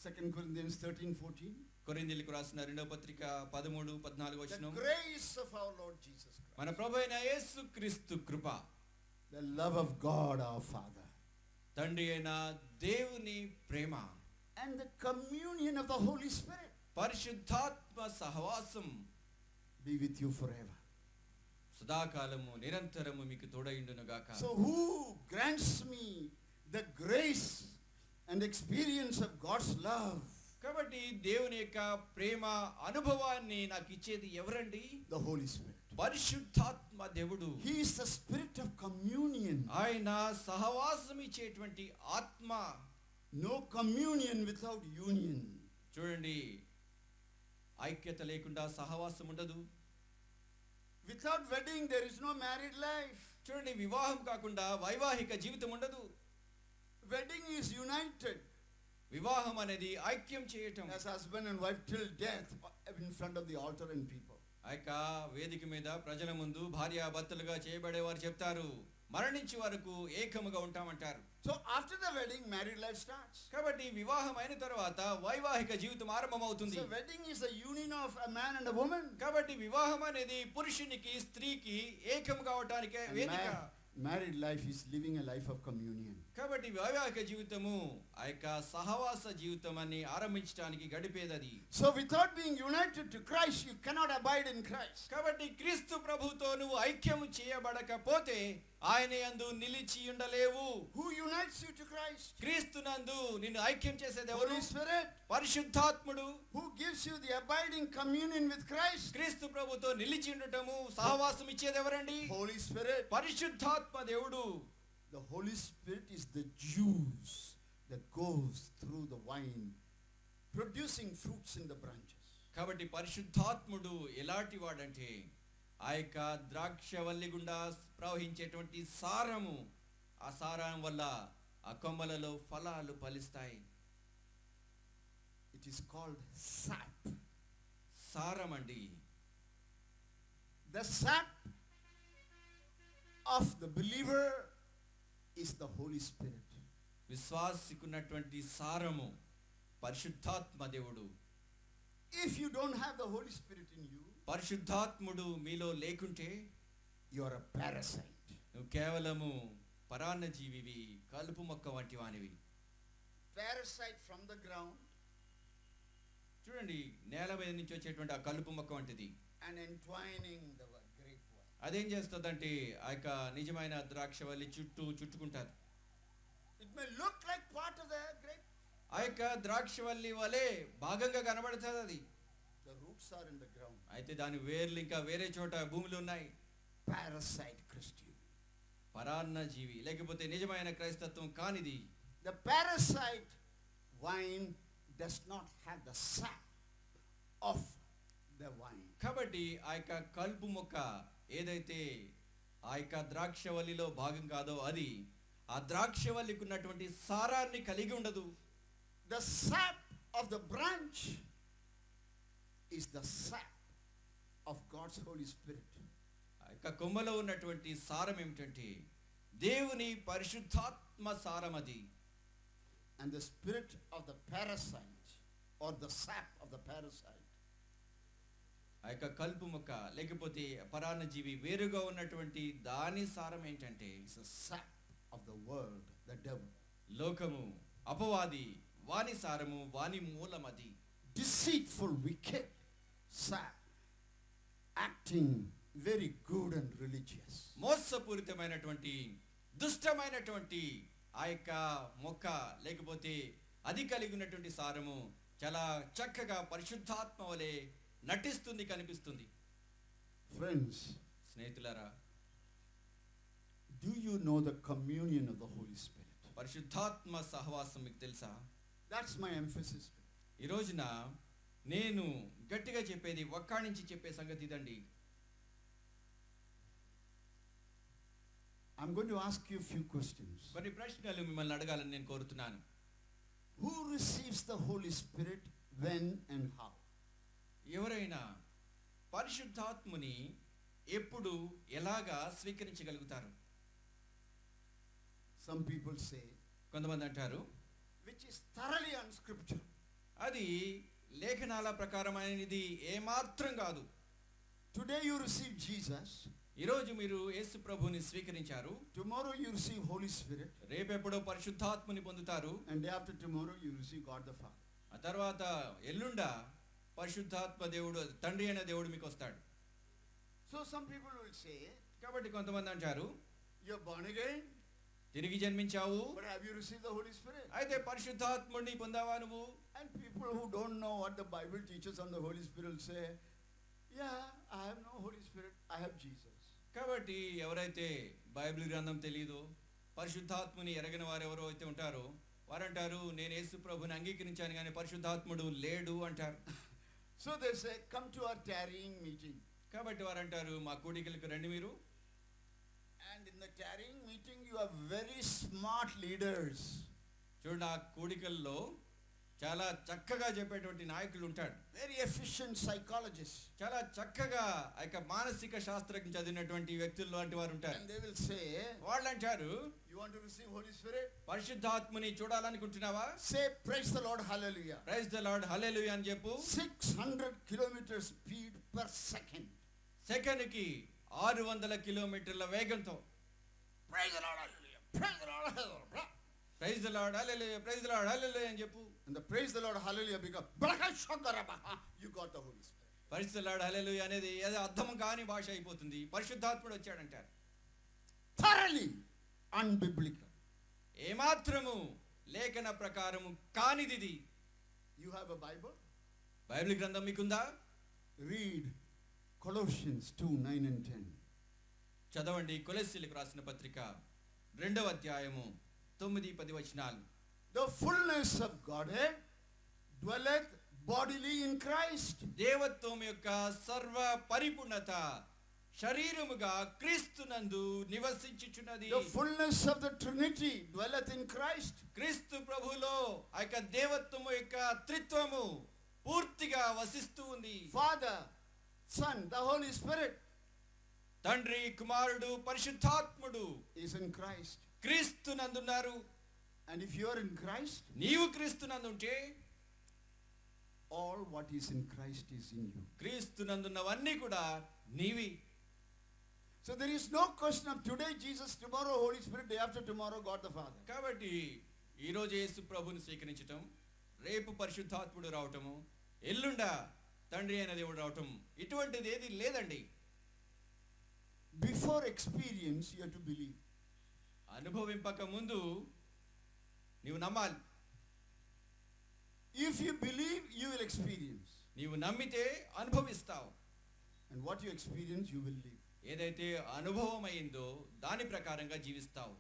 2 Corinthians 13:14. కొరింథీయులకు రాసిన 2వ పత్రిక 13-14 The వచనం. grace of our Lord Jesus Christ, మన ప్రభువైన యేసు క్రీస్తు కృప, the love of God our Father, తండ్రి అయిన దేవుని ప్రేమ, and the communion of the Holy Spirit పరిశుద్ధాత్మ సహవాసం be with you forever. సదాకాలము నిరంతరము మీకు తోడైండును గాక. So who grants me the grace and experience of God's love? కాబట్టి దేవుని యొక్క ప్రేమ అనుభవాన్ని నాకు ఇచ్చేది ఎవరండి? The Holy Spirit. పరిశుద్ధాత్మ దేవుడు. He is the spirit of communion. ఆయన సహవాసం ఇచ్చేటువంటి ఆత్మ. No communion without union. చూడండి, ఐక్యత లేకుండా సహవాసం ఉండదు. Without wedding there is no married life. చూడండి, వివాహం కాకుండా వైవాహిక జీవితం ఉండదు. Wedding is united. వివాహం అనేది ఐక్యం చేయటం. As husband and wife till death in front of the altar and people. ఆ యొక్క వేదిక మీద ప్రజల ముందు భార్యాభర్తలుగా చేయబడేవారు చెప్తారు, మరణించే వరకు ఏకముగా ఉంటామంటారు. So after the wedding, married life starts. కాబట్టి వివాహం అయిన తర్వాత వైవాహిక జీవితం ఆరంభమవుతుంది. So wedding is the union of a man and a woman. కాబట్టి వివాహం అనేది పురుషునికి స్త్రీకి ఏకం కావటానికే And వేదిక. married life is living a life of communion. కాబట్టి వైవాహిక జీవితము ఆ యొక్క సహవాస జీవితం అని ఆరంభించడానికి గడిపేదది. So without being united to Christ, you cannot abide in Christ. కాబట్టి క్రీస్తు ప్రభుతో నువ్వు ఐక్యము చేయబడకపోతే ఆయన యందు నిలిచి ఉండలేవు. Who unites you to Christ? క్రీస్తునందు నిన్ను ఐక్యం చేసేది ఎవరు? Holy Spirit. పరిశుద్ధాత్ముడు. Who gives you the abiding communion with Christ? క్రీస్తు ప్రభుతో నిలిచి ఉండటము సహవాసం ఇచ్చేది ఎవరండి? Holy Spirit. పరిశుద్ధాత్మ దేవుడు. The Holy Spirit is the juice that goes through the vine, producing fruits in the branches. కాబట్టి పరిశుద్ధాత్ముడు ఎలాంటి వాడంటే ఆ యొక్క ద్రాక్షవల్లి గుండా ప్రవహించేటువంటి సారము, ఆ సారం వల్ల ఆ కొమ్మలలో ఫలాలు ఫలిస్తాయి. It is called sap. సారం అండి. The sap of the believer is the Holy Spirit. విశ్వాసికున్నటువంటి సారము పరిశుద్ధాత్మ దేవుడు. If you don't have the Holy Spirit in you, పరిశుద్ధాత్ముడు మీలో లేకుంటే you are a parasite. నువ్వు కేవలము పరాన్నజీవివి, కలుపు మొక్క వంటి వానివి. Parasite from the ground చూడండి, నేల మీద నుంచి వచ్చేటువంటి ఆ కలుపు మొక్క వంటిది. and entwining the grapevine. అదేం చేస్తుందంటే ఆ యొక్క నిజమైన ద్రాక్షవల్లి చుట్టుకుంటారు. It may look like part of the grape. ఆ యొక్క ద్రాక్షవల్లి వలె భాగంగా కనబడుతుంది అది. The roots are in the ground. అయితే దాని వేర్లు ఇంకా వేరే చోట భూమిలో ఉన్నాయి. Parasite Christian. పరాన్నజీవి లేకపోతే నిజమైన క్రైస్తత్వం కానిది. The parasite vine does not have the sap of the vine. కాబట్టి ఆ యొక్క కలుపు మొక్క ఏదైతే ఆ యొక్క ద్రాక్షవల్లిలో భాగం కాదో అది ఆ ద్రాక్షవల్లికి ఉన్నటువంటి సారాన్ని కలిగి ఉండదు. The sap of the branch is the sap of God's Holy Spirit. ఆ యొక్క కొమ్మలో ఉన్నటువంటి సారం ఏమిటంటే దేవుని పరిశుద్ధాత్మ సారం అది. And the spirit of the parasite or the sap of the parasite ఆ యొక్క కలుపు మొక్క లేకపోతే పరాన్నజీవి వేరుగా ఉన్నటువంటి దాని సారం ఏంటంటే is the sap of the world, the devil. లోకము, అపవాది, వాని సారము, వాని మూలమది. Deceitful, wicked sap, acting very good and religious. మోసపూరితమైనటువంటి దుష్టమైనటువంటి ఆ యొక్క మొక్క లేకపోతే అది కలిగి ఉన్నటువంటి సారము చాలా చక్కగా పరిశుద్ధాత్మ వలె నటిస్తుంది, కనిపిస్తుంది. Friends, స్నేహితులారా, do you know the communion of the Holy Spirit? పరిశుద్ధాత్మ సహవాసం మీకు తెలుసా? That's my emphasis. ఈ రోజున నేను గట్టిగా చెప్పేది ఒక్కడి నుంచి చెప్పే సంగతి ఇదండి. I'm going to ask you a few questions. కొన్ని ప్రశ్నలు మిమ్మల్ని అడగాలని నేను కోరుతున్నాను. Who receives the Holy Spirit, when and how? ఎవరైనా పరిశుద్ధాత్ముని ఎప్పుడు ఎలాగా స్వీకరించగలుగుతారు? Some people say, కొంతమంది అంటారు which is thoroughly unscriptural. అది లేఖనాల ప్రకారమైనది ఏమాత్రం కాదు. Today you receive Jesus. ఈరోజు మీరు యేసు ప్రభుని స్వీకరించారు. Tomorrow you receive Holy Spirit. రేపెప్పుడో పరిశుద్ధాత్ముని పొందుతారు. And day after tomorrow you receive God the Father. ఆ తర్వాత ఎల్లుండ పరిశుద్ధాత్మ దేవుడు, తండ్రి అయిన దేవుడు మీకు వస్తాడు. So some people will say, కాబట్టి కొంతమంది అంటారు you're born again, తిరిగి జన్మించావు, but have you received the Holy Spirit? అయితే పరిశుద్ధాత్ముడిని పొందావా నువ్వు? And people who don't know what the Bible teaches on the Holy Spirit will say, yeah, I have no Holy Spirit, I have Jesus. కాబట్టి ఎవరైతే Bible గ్రంథం తెలియదో, పరిశుద్ధాత్ముని ఎరగిన వారు ఎవరో అయితే ఉంటారో వారంటారు నేను యేసు ప్రభుని అంగీకరించాను కానీ పరిశుద్ధాత్ముడు లేడు అంటారు. So they say, come to our tarrying meeting. కాబట్టి వారు అంటారు మా కూడికలకు రండి మీరు. And in the tarrying meeting you have very smart leaders. చూడండి, ఆ కూడికల్లో చాలా చక్కగా చెప్పేటువంటి నాయకులు ఉంటాడు. very efficient psychologist. చాలా చక్కగా ఆ యొక్క మానసిక శాస్త్రజ్ఞ చదివినటువంటి వ్యక్తులు లాంటి వారు ఉంటారు. And they will say, వాళ్ళు అంటారు, you want to receive Holy Spirit? పరిశుద్ధాత్మని చూడాలనుకుంటున్నావా? Say praise the Lord, hallelujah. Praise the Lord, hallelujah అని చెప్పు. 600 kilometers speed per second. సెకనుకి 600 కిలోమీటర్ల వేగంతో Praise the Lord, hallelujah. Praise the Lord, hallelujah. Praise the Lord, hallelujah, praise the Lord, hallelujah అని చెప్పు. And the praise the Lord, hallelujah become you got the Holy Spirit. Praise the Lord, hallelujah అనేది ఏదో అర్థం కాని భాష అయిపోతుంది. పరిశుద్ధాత్ముడు వచ్చాడంటారు. Thoroughly unbiblical. ఏమాత్రము లేఖన ప్రకారము కానిది. You have a Bible? Bible గ్రంథం మీకుందా? Read Colossians 2:9 and 10. చదవండి కొలస్సీలకు రాసిన పత్రిక 2వ అధ్యాయము 9-10 వచనాలు. The fullness of Godhead dwelleth bodily in Christ. దేవత్వం యొక్క సర్వ పరిపూర్ణత శరీరముగా క్రీస్తునందు నివసించుచున్నది. The fullness of the Trinity dwelleth in Christ. క్రీస్తు ప్రభువులో ఆ యొక్క దేవత్వము యొక్క త్రిత్వము పూర్తిగా వసిస్తూ ఉంది. Father, Son, the Holy Spirit తండ్రి, కుమారుడు, పరిశుద్ధాత్ముడు is in Christ. క్రీస్తునందున్నారు. And if you are in Christ, నీవు క్రీస్తునందుంటే all what is in Christ is in you. క్రీస్తునందున్నవన్నీ కూడా నీవి. So there is no question of today Jesus, tomorrow Holy Spirit, day after tomorrow God the Father. కాబట్టి ఈ రోజు యేసు ప్రభువుని స్వీకరించటం, రేపు పరిశుద్ధాత్ముడు రావటము, ఎల్లుండ తండ్రి అయిన దేవుడు రావటం, ఇటువంటిది ఏది లేదండి. Before experience you have to believe. అనుభవింపక ముందు నీవు నమ్మాలి. If you believe, you will experience. నీవు నమ్మితే అనుభవిస్తావు. And what you experience, you will live. ఏదైతే అనుభవం అయిందో దాని ప్రకారంగా జీవిస్తావు.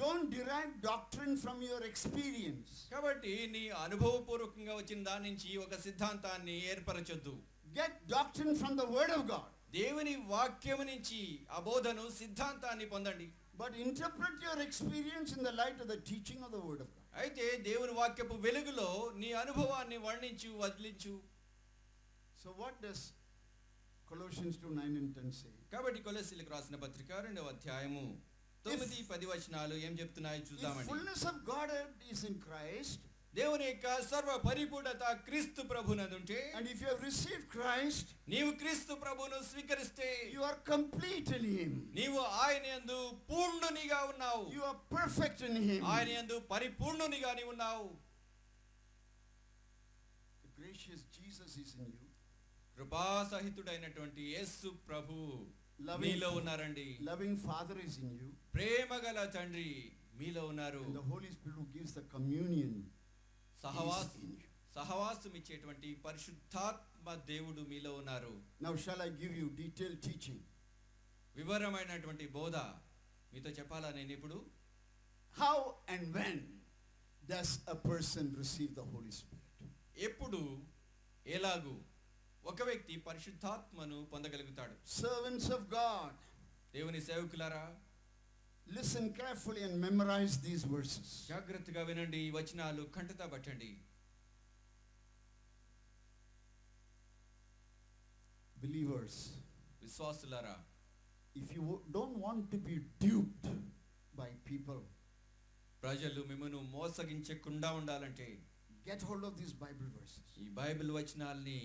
Don't derive doctrine from your experience. కాబట్టి నీ అనుభవపూర్వకంగా వచ్చిన దాని నుంచి ఒక సిద్ధాంతాన్ని ఏర్పరచొద్దు. Get doctrine from the Word of God. దేవుని వాక్యము నుంచి ఆ బోధను, సిద్ధాంతాన్ని పొందండి. But interpret your experience in the light of the teaching of the Word of God. అయితే దేవుని వాక్యపు వెలుగులో నీ అనుభవాన్ని వర్ణించు, వదిలించు. So what does Colossians 2:9 and 10 say? కాబట్టి కొలస్సీలకు రాసిన పత్రిక 2వ అధ్యాయము 9-10 వచనాలు ఏం చెప్తున్నాయో The చూద్దామండి. fullness of God is in Christ. దేవుని యొక్క సర్వ పరిపూర్ణత క్రీస్తు ప్రభునందుంటే, And if you have received Christ, నీవు క్రీస్తు ప్రభువును స్వీకరిస్తే you are complete in Him. నీవు ఆయన యందు పూర్ణునిగా ఉన్నావు. You are perfect in Him. ఆయన యందు పరిపూర్ణునిగా నీవు ఉన్నావు. The gracious Jesus is in you. కృపాసహితుడైనటువంటి Yesu Prabhu Loving, మీలో ఉన్నారండి. loving Father is in you. ప్రేమగల తండ్రి మీలో ఉన్నారు. And the Holy Spirit who gives the communion is in you. సహవాసం ఇచ్చేటువంటి పరిశుద్ధాత్మ దేవుడు మీలో ఉన్నారు. Now shall I give you detailed teaching? వివరమైనటువంటి బోధ మీతో చెప్పాలా నేను ఇప్పుడు? How and when does a person receive the Holy Spirit? ఎప్పుడు, ఎలాగూ ఒక వ్యక్తి పరిశుద్ధాత్మను పొందగలుగుతాడు? Servants of God, దేవుని సేవకులారా, listen carefully and memorize these verses. జాగ్రత్తగా వినండి, ఈ వచనాలు కంఠతా పట్టండి. Believers, విశ్వాసులారా, if you don't want to be duped by people, ప్రజలు మిమ్మను మోసగించకుండా ఉండాలంటే get hold of these Bible verses. ఈ బైబిల్ వచనాల్ని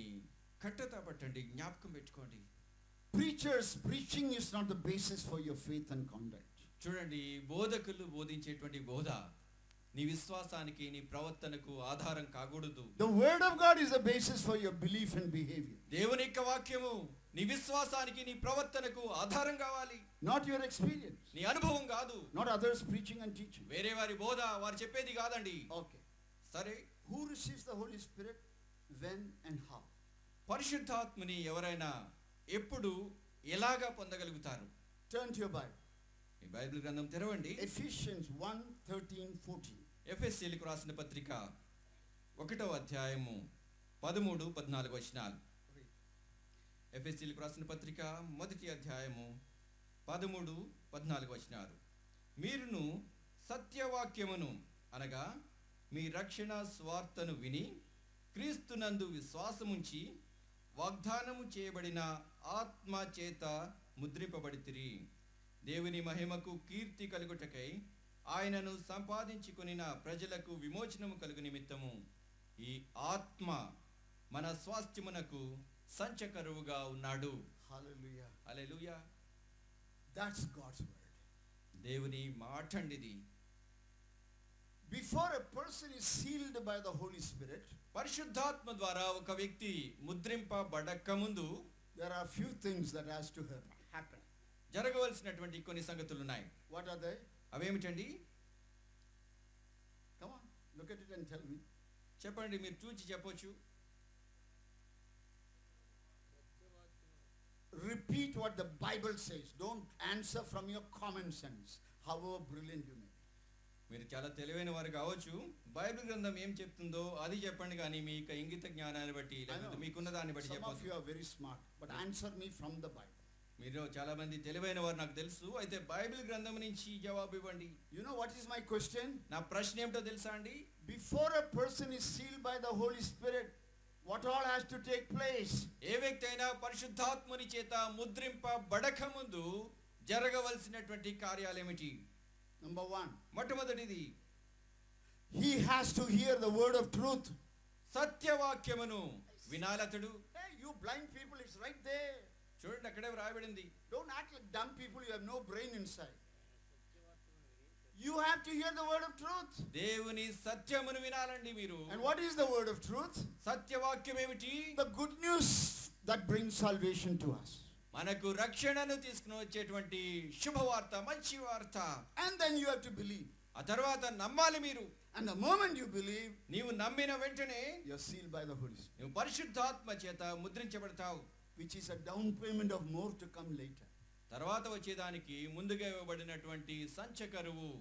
కంఠతా పట్టండి, జ్ఞాపకం పెట్టుకోండి. Preachers preaching is not the basis for your faith and conduct. చూడండి, బోధకులు బోధించేటువంటి బోధ నీ విశ్వాసానికి, నీ ప్రవర్తనకు ఆధారం కాకూడదు. The Word of God is the basis for your belief and behavior. దేవుని యొక్క వాక్యము నీ విశ్వాసానికి, నీ ప్రవర్తనకు ఆధారం కావాలి. Not your experience. నీ అనుభవం కాదు. Not others preaching and teaching. వేరే వారి బోధ, వారు చెప్పేది కాదండి. Okay. సరే, Who receives the Holy Spirit? When and how? పరిశుద్ధాత్మని ఎవరైనా ఎప్పుడు, ఎలాగా పొందగలుగుతారు? Turn to your Bible. ఈ బైబిల్ గ్రంథం తెరవండి. Ephesians 1:13-14. ఎఫెసీయులకు రాసిన పత్రిక 1వ అధ్యాయము 13-14 వచనాలు. ఎఫెసీయులకు రాసిన పత్రిక 1వ అధ్యాయము 13-14 వచనాలు. మీరును సత్యవాక్యమును అనగా మీ రక్షణ స్వార్థను విని క్రీస్తునందు విశ్వాసముంచి వాగ్దానము చేయబడిన ఆత్మ చేత ముద్రింపబడితిరి. దేవుని మహిమకు కీర్తి కలుగుటకై ఆయనను సంపాదించుకొనిన ప్రజలకు విమోచనము కలుగు నిమిత్తము ఈ ఆత్మ మన స్వాస్థ్యమునకు సంచకరువుగా ఉన్నాడు. Hallelujah. Hallelujah. That's God's word. దేవుని మాట అండిది. Before a person is sealed by the Holy Spirit, పరిశుద్ధాత్మ ద్వారా ఒక వ్యక్తి ముద్రింపబడక ముందు there are few things that has to happen. జరగవలసినటువంటి కొన్ని సంగతులు ఉన్నాయి. What are they? అవేమిటండి? Come on, look at it and tell me. చెప్పండి, మీరు చూచి చెప్పొచ్చు. Repeat what the Bible says. Don't answer from your common sense, however brilliant you may be. మీరు చాలా తెలివైన వారు కావచ్చు. బైబిల్ గ్రంథం ఏం చెప్తుందో అది చెప్పండి, కానీ మీ యొక్క ఇంగిత జ్ఞానాన్ని బట్టి లేకపోతే మీకున్న దాన్ని బట్టి Some of చెప్పొచ్చు. you are very smart, but answer me from the Bible. మీరు చాలా మంది తెలివైన వారు నాకు తెలుసు. అయితే బైబిల్ గ్రంథం నుంచి జవాబు ఇవ్వండి. You know what is my question? నా ప్రశ్న ఏమిటో తెలుసా అండి? Before a person is sealed by the Holy Spirit, what all has to take place? ఏ వ్యక్తి అయినా పరిశుద్ధాత్మని చేత ముద్రింపబడక ముందు జరగవలసినటువంటి కార్యాలు ఏమిటి? Number one, మొట్టమొదటిది, he has to hear the word of truth. సత్యవాక్యమును వినాలతడు. Hey, you blind people, it's right there. చూడండి, అక్కడే వ్రాయబడింది. Don't act like dumb people, you have no brain inside. You have to hear the word of truth. దేవుని సత్యమును వినాలండి మీరు. And what is the word of truth? సత్యవాక్యం ఏమిటి? The good news that brings salvation to us. మనకు రక్షణను తీసుకుని వచ్చేటువంటి శుభవార్త, మంచి వార్త. And then you have to believe. ఆ తర్వాత నమ్మాలి మీరు. And the moment you believe, నీవు నమ్మిన వెంటనే you are sealed by the Holy Spirit, నువ్వు పరిశుద్ధాత్మ చేత ముద్రించబడతావు. which is a down payment of more to come later. తర్వాత వచ్చేదానికి ముందుగా ఇవ్వబడినటువంటి సంచకరువు.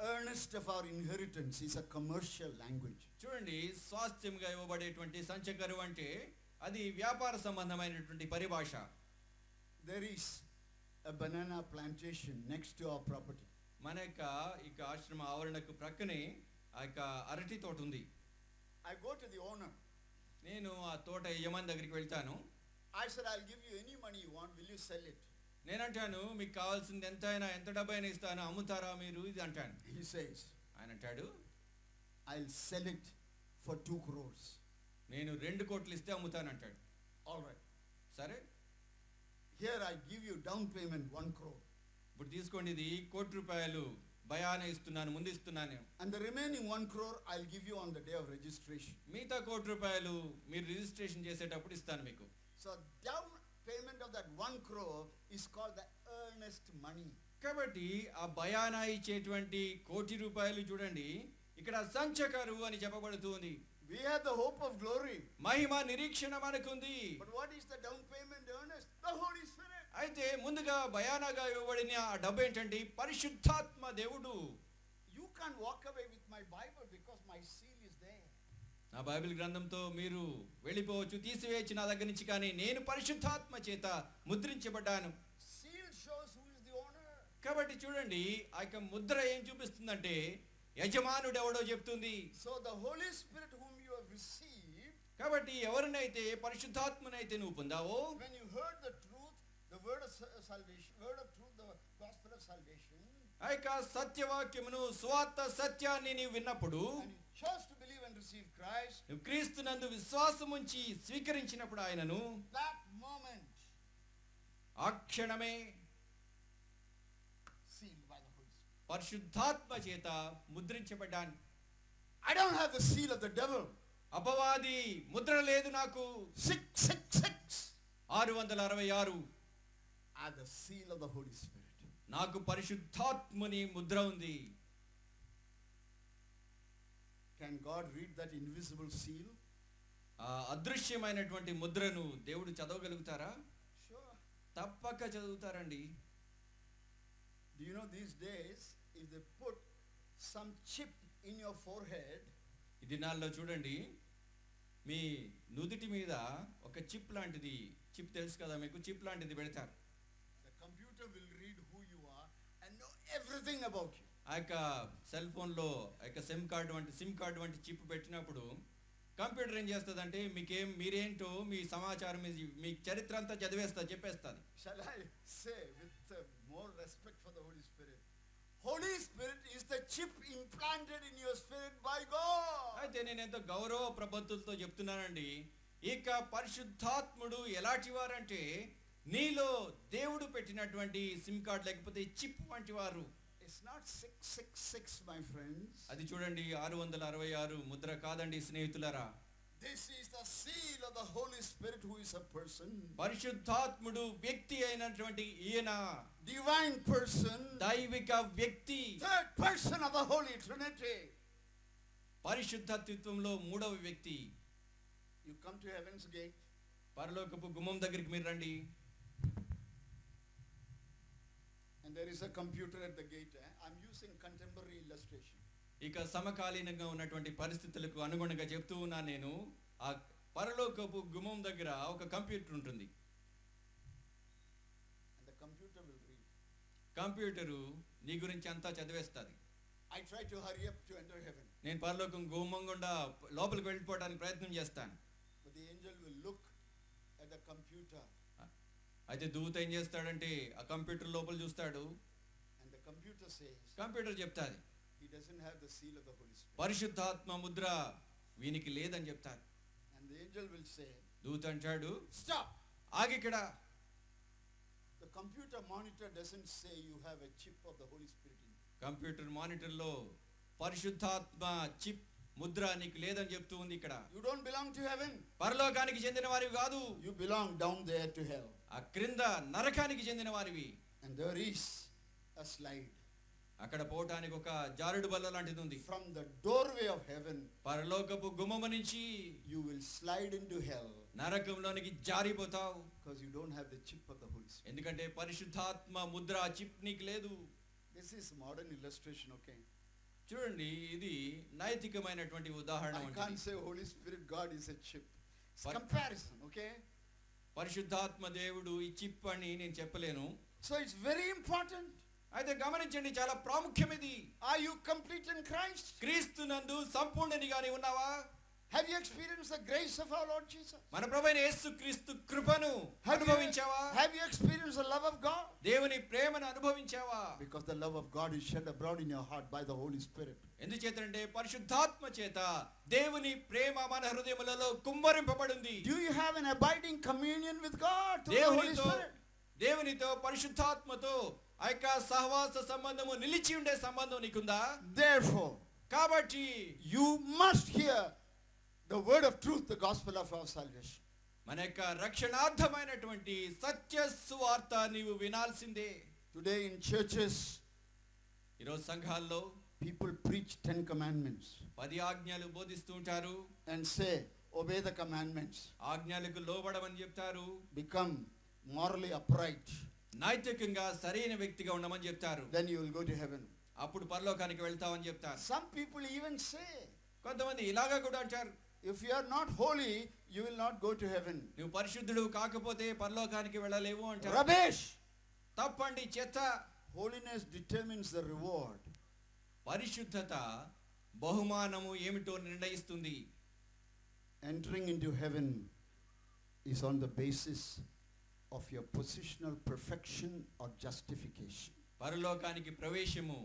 Earnest of our inheritance is a commercial language. చూడండి, స్వాస్థ్యంగా ఇవ్వబడేటువంటి సంచకరువు అంటే అది వ్యాపార సంబంధమైనటువంటి పరిభాష. There is a banana plantation next to our property. మన యొక్క ఇక ఆశ్రమ ఆవరణకు ప్రక్కనే ఆ యొక్క అరటి తోట ఉంది. I go to the owner. నేను ఆ తోట యజమాని దగ్గరికి వెళ్తాను. I said, I'll give you any money you want, will you sell it? నేనంటాను, మీకు కావాల్సింది ఎంతైనా, ఎంత డబ్బైనా ఇస్తాను, అమ్ముతారా మీరు ఇది అంటాను. He says, ఆయన అంటాడు, I'll sell it for 2 crores. నేను 2 కోట్లు ఇస్తే అమ్ముతాను అంటాడు. All right. సరే, Here I give you down payment 1 crore. ఇప్పుడు తీసుకోండి, ఇది ₹1,00,00,000 భయాన ఇస్తున్నాను, ముందు ఇస్తున్నాను. And the remaining 1 crore I'll give you on the day of registration. మిగతా ₹1,00,00,000 మీరు రిజిస్ట్రేషన్ చేసేటప్పుడు ఇస్తాను మీకు. So down payment of that 1 crore is called the earnest money. కాబట్టి ఆ భయాన ఇచ్చేటువంటి ₹1,00,00,000 చూడండి, ఇక్కడ సంచకరువు అని చెప్పబడుతుంది. We have the hope of glory. మహిమ నిరీక్షణ మనకుంది. But what is the down payment earnest? The Holy Spirit. అయితే ముందుగా భయానగా ఇవ్వబడిన ఆ డబ్బు ఏంటంటే పరిశుద్ధాత్మ దేవుడు. You can't walk away with my Bible because my seal is there. నా బైబిల్ గ్రంథంతో మీరు వెళ్ళిపోవచ్చు, తీసివేయచ్చు నా దగ్గర నుంచి, కానీ నేను పరిశుద్ధాత్మ చేత ముద్రించబడ్డాను. Seal shows who is the owner. కాబట్టి చూడండి, ఆ యొక్క ముద్ర ఏం చూపిస్తుందంటే యజమానుడు ఎవడో చెప్తుంది. So the Holy Spirit whom you have received, కాబట్టి ఎవరినైతే పరిశుద్ధాత్మనైతే నువ్వు పొందావో, when you heard the truth, the word of salvation, word of truth, the gospel of salvation, ఆ యొక్క సత్యవాక్యమును, స్వార్థ సత్యాన్ని నీవు విన్నప్పుడు, and you chose to believe and receive Christ, నువ్వు క్రీస్తునందు విశ్వాసం ఉంచి స్వీకరించినప్పుడు ఆయనను, that moment ఆ క్షణమే sealed by the Holy Spirit. పరిశుద్ధాత్మ చేత ముద్రించబడ్డాను. I don't have the seal of the devil. అపవాది ముద్ర లేదు నాకు. 666. 666. I have the seal of the Holy Spirit. నాకు పరిశుద్ధాత్మని ముద్ర ఉంది. Can God read that invisible seal? ఆ అదృశ్యమైనటువంటి ముద్రను దేవుడు చదవగలుగుతారా? Sure. తప్పక చదువుతారండి. Do you know these days, if they put some chip in your forehead, ఈ దినాల్లో చూడండి, మీ నుదిటి మీద ఒక చిప్ లాంటిది, చిప్ తెలుసు కదా మీకు, చిప్ లాంటిది పెడతారు. the computer will read who you are and know everything about you. ఆ ఆ యొక్క సెల్ ఫోన్లో ఆ యొక్క సిమ్ కార్డు వంటి చిప్ పెట్టినప్పుడు కంప్యూటర్ ఏం చేస్తుందంటే మీరేంటో మీ సమాచారం మీ చరిత్ర అంతా చెప్పేస్తుంది. Shall I say with more respect for the Holy Spirit? Holy Spirit is the chip implanted in your spirit by God. అయితే నేను ఎంతో గౌరవ ప్రబద్ధులతో చెప్తున్నానండి, ఇక పరిశుద్ధాత్ముడు ఎలాంటి వారంటే నీలో దేవుడు పెట్టినటువంటి సిమ్ కార్డ్ లేకపోతే చిప్ వంటి వారు. It's not 666, my friends. అది చూడండి 666 ముద్ర కాదండి స్నేహితులారా. This is the seal of the Holy Spirit, who is a person. పరిశుద్ధాత్ముడు వ్యక్తి అయినటువంటి ఈయన Divine person. దైవిక వ్యక్తి. Third person of the Holy Trinity. పరిశుద్ధత్వంలో మూడవ వ్యక్తి. You come to heaven's gate. పరలోకపు గుమ్మం దగ్గరికి మీరు రండి. And there is a computer at the gate. I'm using contemporary illustration. ఇక సమకాలీనంగా ఉన్నటువంటి పరిస్థితులకు అనుగుణంగా చెప్తూ ఉన్నా నేను. ఆ పరలోకపు గుమ్మం దగ్గర ఒక కంప్యూటర్ ఉంటుంది. And the computer will read. Computer నీ గురించి అంతా చదివేస్తుంది. I try to hurry up to enter heaven. నేను పరలోకం గుమ్మం గుండా లోపలికి వెళ్ళిపోవడానికి ప్రయత్నం చేస్తాను. But the angel will look at the computer. అయితే దూత ఏం చేస్తాడంటే ఆ కంప్యూటర్ లోపల చూస్తాడు. And the computer says, computer చెప్తాది, he doesn't have the seal of the Holy Spirit. పరిశుద్ధాత్మ ముద్ర వీనికి లేదని చెప్తారు. And the angel will say, దూత అంటాడు, stop. ఆగిక్కడ. The computer monitor doesn't say you have a chip of the Holy Spirit in you. Computer మానిటర్లో పరిశుద్ధాత్మ chip Mudra నీకు లేదని చెప్తూ ఉంది ఇక్కడ. You don't belong to heaven. పరలోకానికి చెందిన వారివి కాదు. You belong down there to hell. ఆ క్రింద నరకానికి చెందిన వారివి. And there is a slide. అక్కడ పోవటానికి ఒక జారుడు బల్ల లాంటిది ఉంది. From the doorway of heaven, పరలోకపు గుమ్మము నుంచి you will slide into hell. నరకంలోనికి జారిపోతావు. Because you don't have the chip of the Holy Spirit. ఎందుకంటే పరిశుద్ధాత్మ ముద్ర చిప్ నీకు లేదు. This is modern illustration, okay? చూడండి, ఇది నైతికమైనటువంటి ఉదాహరణ. I can't say Holy Spirit God is a chip. It's comparison, okay? పరిశుద్ధాత్మ దేవుడు ఈ చిప్ అని నేను చెప్పలేను. So it's very important. అయితే గమనించండి, చాలా ప్రాముఖ్యం ఇది. Are you complete in Christ? క్రీస్తునందు సంపూర్ణునిగానే ఉన్నావా? Have you experienced the grace of our Lord Jesus? మన ప్రభువైన యేసుక్రీస్తు కృపను అనుభవించావా? Have you experienced the love of God? దేవుని ప్రేమను అనుభవించావా? Because the love of God is shed abroad in your heart by the Holy Spirit. ఎందుచేతంటే పరిశుద్ధాత్మ చేత దేవుని ప్రేమ మన హృదయములలో కుమ్మరింపబడింది. Do you have an abiding communion with God through the Holy Spirit? దేవునితో పరిశుద్ధాత్మతో ఆ యొక్క సహవాస సంబంధము నిలిచి ఉండే సంబంధం నీకుందా? Therefore, కాబట్టి you must hear the word of truth, the gospel of our salvation. మన యొక్క రక్షణార్థమైనటువంటి సత్య సువార్త నీవు వినాల్సిందే. Today in churches, ఈరోజు సంఘాల్లో people preach 10 commandments 10 ఆజ్ఞలు బోధిస్తూ ఉంటారు. and say, obey the commandments, ఆజ్ఞలకు లోబడమని చెప్తారు. become morally upright, నైతికంగా సరైన వ్యక్తిగా ఉండమని చెప్తారు. then you will go to heaven. అప్పుడు పరలోకానికి వెళ్తావని చెప్తారు. Some people even say, కొంతమంది ఇలాగా కూడా అంటారు, if you are not holy, you will not go to heaven. నువ్వు పరిశుద్ధుడు కాకపోతే పరలోకానికి వెళ్ళలేవు అంటారు. Rubbish! తప్పండి, చెత్త. Holiness determines the reward. పరిశుద్ధత బహుమానము ఏమిటో నిర్ణయిస్తుంది. Entering into heaven is on the basis of your positional perfection or justification. పరలోకానికి ప్రవేశము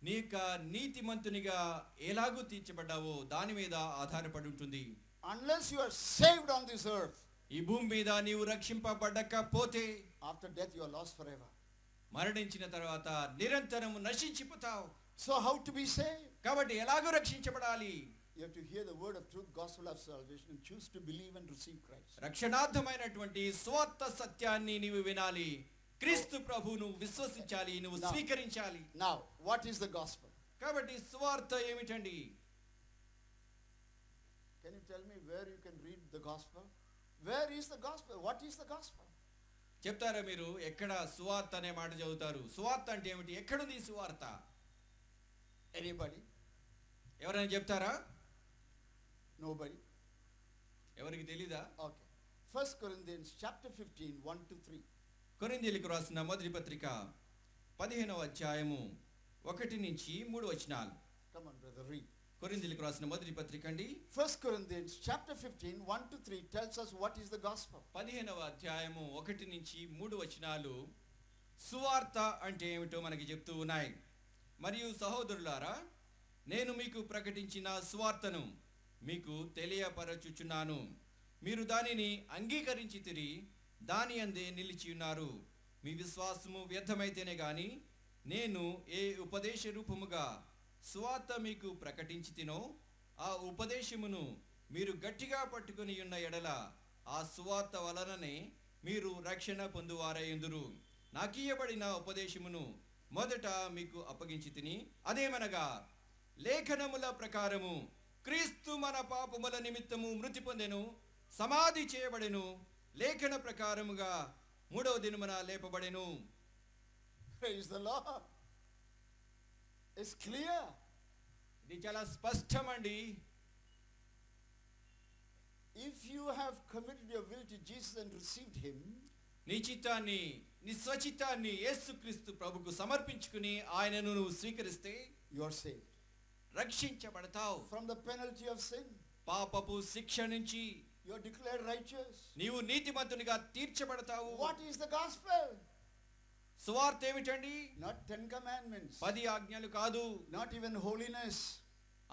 నీక నీతిమంతునిగా ఎలాగూ తీర్చబడ్డావో దాని మీద ఆధారపడి ఉంటుంది. Unless you are saved on this earth, ఈ భూమి మీద నీవు రక్షింపబడకపోతే after death you are lost forever. మరణించిన తర్వాత నిరంతరము నశించిపోతావు. So how to be saved? కాబట్టి ఎలాగో రక్షించబడాలి? You have to hear the word of truth, gospel of salvation, and choose to believe and receive Christ. రక్షణార్థమైనటువంటి స్వార్థ సత్యాన్ని నీవు వినాలి. క్రీస్తు ప్రభువును విశ్వసించాలి, నువ్వు స్వీకరించాలి. Now, what is the gospel? కాబట్టి స్వార్థ ఏమిటండి? Can you tell me where you can read the gospel? Where is the gospel? What is the gospel? చెప్తారా మీరు? ఎక్కడ సువార్త అనే మాట చదువుతారు? సువార్త అంటే ఏమిటి? ఎక్కడుంది ఈ సువార్త? Anybody? ఎవరైనా చెప్తారా? Nobody? ఎవరికి తెలీదా? Okay. 1 Corinthians chapter 15, 1 to 3. కొరింథీయులకు రాసిన మొదటి పత్రిక 15వ అధ్యాయము 1-3 Come on, brother, read. కొరింథీయులకు రాసిన మొదటి పత్రిక అండి 1 Corinthians chapter 15, 1-3 tells us what is the gospel. 15వ అధ్యాయము 1-3 సువార్త అంటే ఏమిటో మనకి చెప్తూ ఉన్నాయి. మరియు సహోదరులారా, నేను మీకు ప్రకటించిన సువార్తను మీకు తెలియపరచుచున్నాను. మీరు దానిని అంగీకరించితిరి, దాని అందే నిలిచి ఉన్నారు. మీ విశ్వాసము వ్యర్థమైతేనే గాని నేను ఏ ఉపదేశ రూపముగా సువార్త మీకు ప్రకటించితినో ఆ ఉపదేశమును మీరు గట్టిగా పట్టుకొని ఉన్న ఎడల ఆ సువార్త వలననే మీరు రక్షణ పొందువారయ్యుందురు. నాకియ్యబడిన ఉపదేశమును మొదట మీకు అప్పగించి తిని, అదేమనగా లేఖనముల ప్రకారము క్రీస్తు మన పాపముల నిమిత్తము మృతి పొందెను, సమాధి చేయబడెను, లేఖన ప్రకారముగా 3వ దినమున లేపబడెను. Praise the Lord. It's clear. ఇది చాలా స్పష్టమండి. If you have committed your will to Jesus and received him, నీ చిత్తాన్ని, నీ స్వచిత్తాన్ని యేసుక్రీస్తు ప్రభుకు సమర్పించుకుని ఆయనను నువ్వు స్వీకరిస్తే you are saved రక్షించబడతావు. from the penalty of sin. పాపపు శిక్ష నుంచి You are declared righteous. నీవు నీతిమంతునిగా తీర్చబడతావు. What is the gospel? సువార్త ఏమిటండి? Not 10 commandments. 10 ఆజ్ఞలు కాదు. Not even holiness.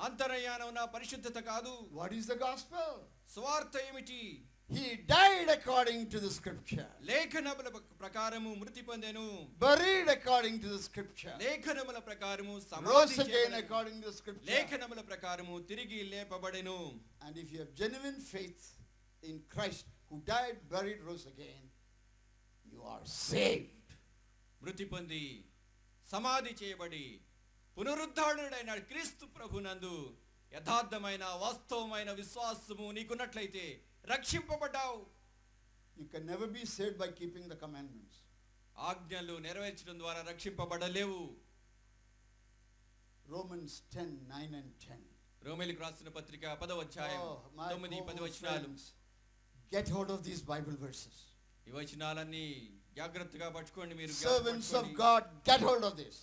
అంతరయాన పరిశుద్ధత కాదు. What is the gospel? సువార్త ఏమిటి? He died according to the scripture. లేఖనముల ప్రకారము మృతి పొందెను. Buried according to the scripture. లేఖనముల ప్రకారము Rose సమాధి again చేయబడెను. according to the scripture. లేఖనముల ప్రకారము తిరిగి లేపబడెను. And if you have genuine faith in Christ who died, buried, rose again, you are saved. మృతి పొంది సమాధి చేయబడి పునరుద్ధారణుడైన క్రీస్తు ప్రభునందు యథార్థమైన వాస్తవమైన విశ్వాసము నీకున్నట్లయితే రక్షింపబడ్డావు. You can never be saved by keeping the commandments. ఆజ్ఞలు నెరవేర్చడం ద్వారా రక్షింపబడలేవు. Romans 10, 9 and 10. రోమీయులకు రాసిన పత్రిక 10వ అధ్యాయం Oh, my 9-10 poor వచనాలు. friends, get hold of these Bible verses. ఈ వచనాలన్నీ జాగ్రత్తగా పట్టుకోండి. మీరు Servants of జ్ఞాపకం God, get hold of this.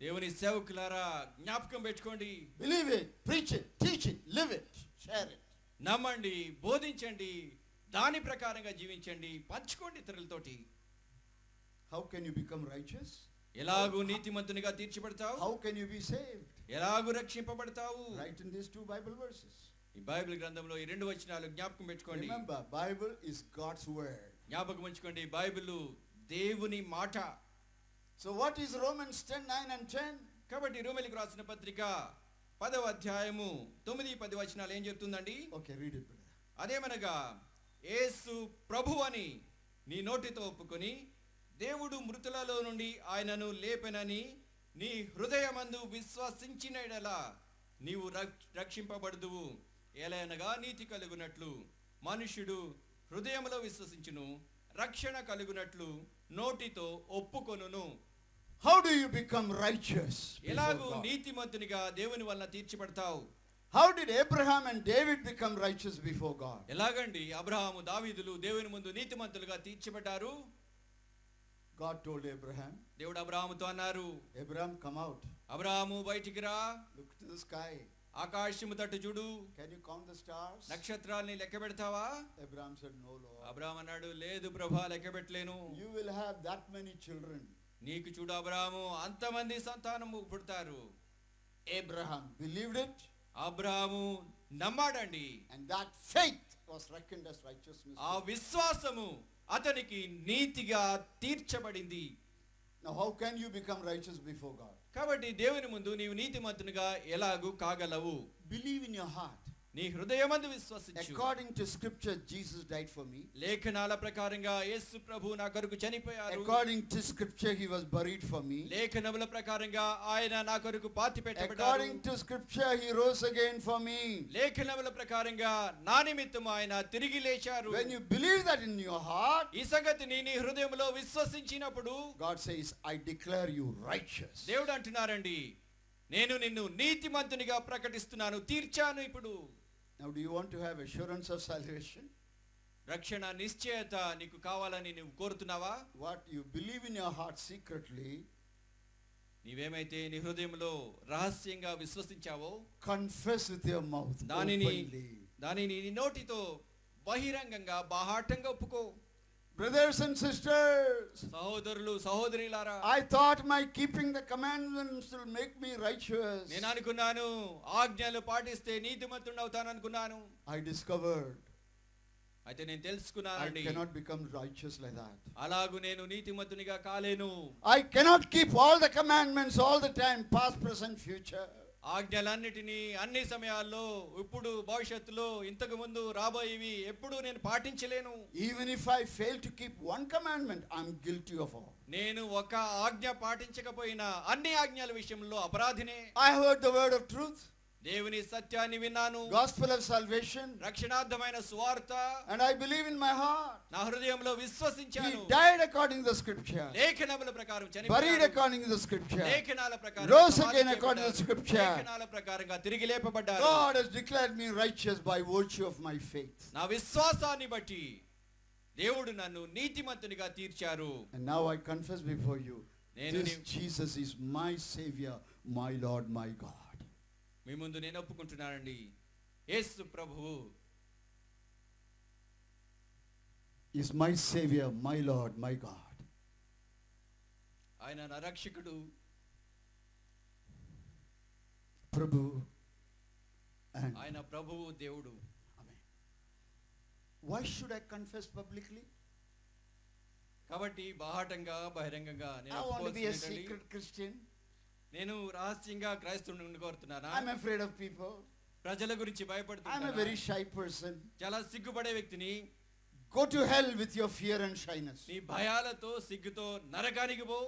దేవుని సేవకులారా జ్ఞాపకం పెట్టుకోండి. Believe it, preach it, teach it, live it, share it. నమ్మండి, బోధించండి, దాని ప్రకారంగా జీవించండి, పంచుకోండి ఇతరులతోటి. How can you become righteous? ఎలాగూ నీతిమంతునిగా తీర్చబడతావు? How can you be saved? ఎలాగూ రక్షింపబడతావు? Write in these 2 Bible verses. ఈ బైబిల్ గ్రంథంలో ఈ 2 వచనాలు జ్ఞాపకం పెట్టుకోండి. Remember, Bible is God's word. జ్ఞాపకం ఉంచుకోండి, బైబిల్ దేవుని మాట. So what is Romans 10, 9 and 10? కాబట్టి రోమీయులకు రాసిన పత్రిక 10వ అధ్యాయము 9-10 వచనాలు ఏం చెప్తుందండి? Okay, read it, brother. అదేమనగా యేసు ప్రభువని నీ నోటితో ఒప్పుకొని దేవుడు మృతులలో నుండి ఆయనను లేపెనని నీ హృదయమందు విశ్వసించిన యెడల నీవు రక్షింపబడుదువు. ఎలయనగా నీతి కలుగునట్లు మనుష్యుడు హృదయములో విశ్వసించును, రక్షణ కలుగునట్లు నోటితో ఒప్పుకొనును. How do you become righteous before ఎలాగూ God? నీతిమంతునిగా దేవుని వలన తీర్చబడతావు. How did Abraham and David become righteous before God? ఎలాగండి అబ్రహాము దావీదులు దేవుని ముందు నీతిమంతులుగా తీర్చబడ్డారు? God told Abraham, దేవుడు అబ్రహాముతో అన్నారు, Abraham, come out. అబ్రహాము బయటికి రా, Look to the sky. ఆకాశము తట్టు చూడు, Can you count the stars? నక్షత్రాల్ని లెక్క పెడతావా? Abraham said, no, Lord. Abraham అన్నాడు, లేదు ప్రభా, లెక్క పెట్టలేను. You will have that many children. నీకు చూడు అబ్రహాము, అంతమంది సంతానము పుడతారు. Abraham believed it. Abraham నమ్మాడండి. And that faith was reckoned as righteousness. ఆ విశ్వాసము అతనికి నీతిగా తీర్చబడింది. Now how can you become righteous before God? కాబట్టి దేవుని ముందు నీవు నీతిమంతునిగా ఎలాగూ కాగలవు? Believe in your heart. నీ హృదయమందు విశ్వసించు. According to scripture, Jesus died for me. లేఖనాల ప్రకారంగా యేసు ప్రభు నా కొరకు చనిపోయారు. According to scripture, he was buried for me. లేఖనముల ప్రకారంగా ఆయన నా కొరకు పాతిపెట్టబడ్డారు. According to scripture, he rose again for me. లేఖనముల ప్రకారంగా నా నిమిత్తము ఆయన తిరిగి లేచారు. When you believe that in your heart, ఈ సంగతిని నీ హృదయంలో విశ్వసించినప్పుడు God says, I declare you righteous. దేవుడు అంటున్నారండి, నేను నిన్ను నీతిమంతునిగా ప్రకటిస్తున్నాను, తీర్చాను. ఇప్పుడు Now, do you want to have assurance of salvation? రక్షణ నిశ్చయత నీకు కావాలని నువ్వు కోరుతున్నావా? What you believe in your heart secretly, నీవేమైతే నీ హృదయంలో రహస్యంగా విశ్వసించావో confess with your mouth దానిని openly. నీ నోటితో బహిరంగంగా బాహాటంగా ఒప్పుకో. Brothers and sisters, సహోదరులు సహోదరులారా, I thought my keeping the commandments will make me righteous. నేను అనుకున్నాను ఆజ్ఞలు పాటిస్తే నీతిమంతుడిని అవుతాను అనుకున్నాను. I discovered అయితే నేను I తెలుసుకున్నానండి, cannot become righteous like that. అలాగు నేను నీతిమంతునిగా కాలేను. I cannot keep all the commandments all the time, past, present, future. ఆజ్ఞలన్నిటినీ అన్ని సమయాల్లో, ఇప్పుడు భవిష్యత్తులో, ఇంతకు ముందు రాబోయేవి ఎప్పుడు నేను పాటించలేను. Even if I fail to keep one commandment, I'm guilty of all. నేను ఒక ఆజ్ఞ పాటించకపోయినా అన్ని ఆజ్ఞల విషయంలో అపరాధినే. I heard the word of truth, దేవుని సత్యాన్ని విన్నాను, gospel of salvation, రక్షణార్థమైన సువార్త, and I believe in my heart. నా హృదయంలో He విశ్వసించాను. died according to the scripture, లేఖనముల ప్రకారం buried చనిపోయాడు, according to the scripture, లేఖనాల ప్రకారం rose సమాధి again according to the చేయబడ్డాడు, scripture. లేఖనాల ప్రకారంగా తిరిగి లేపబడ్డాడు. God has declared me righteous by virtue of my faith. నా విశ్వాసాన్ని బట్టి దేవుడు నన్ను నీతిమంతునిగా తీర్చారు. And now I confess before you, నేను this Jesus is my Savior, my Lord, my God. మీ ముందు నేను ఒప్పుకుంటున్నానండి, యేసు ప్రభువు Is my Savior, my Lord, my God. ఆయన నా రక్షకుడు, Prabhu and ఆయన ప్రభువు దేవుడు. Amen. Why should I confess publicly? కాబట్టి బాహాటంగా బహిరంగంగా నేను I want to be a ఒప్పుకోవాల్సింది ఏంటండి? secret Christian. నేను రహస్యంగా క్రైస్తవుని కోరుతున్నానా? I'm afraid of people. ప్రజల గురించి I'm a భయపడుతున్నానా? very shy person. చాలా సిగ్గుపడే వ్యక్తిని. Go to hell with your fear and shyness. నీ భయాలతో సిగ్గుతో నరకానికి పో.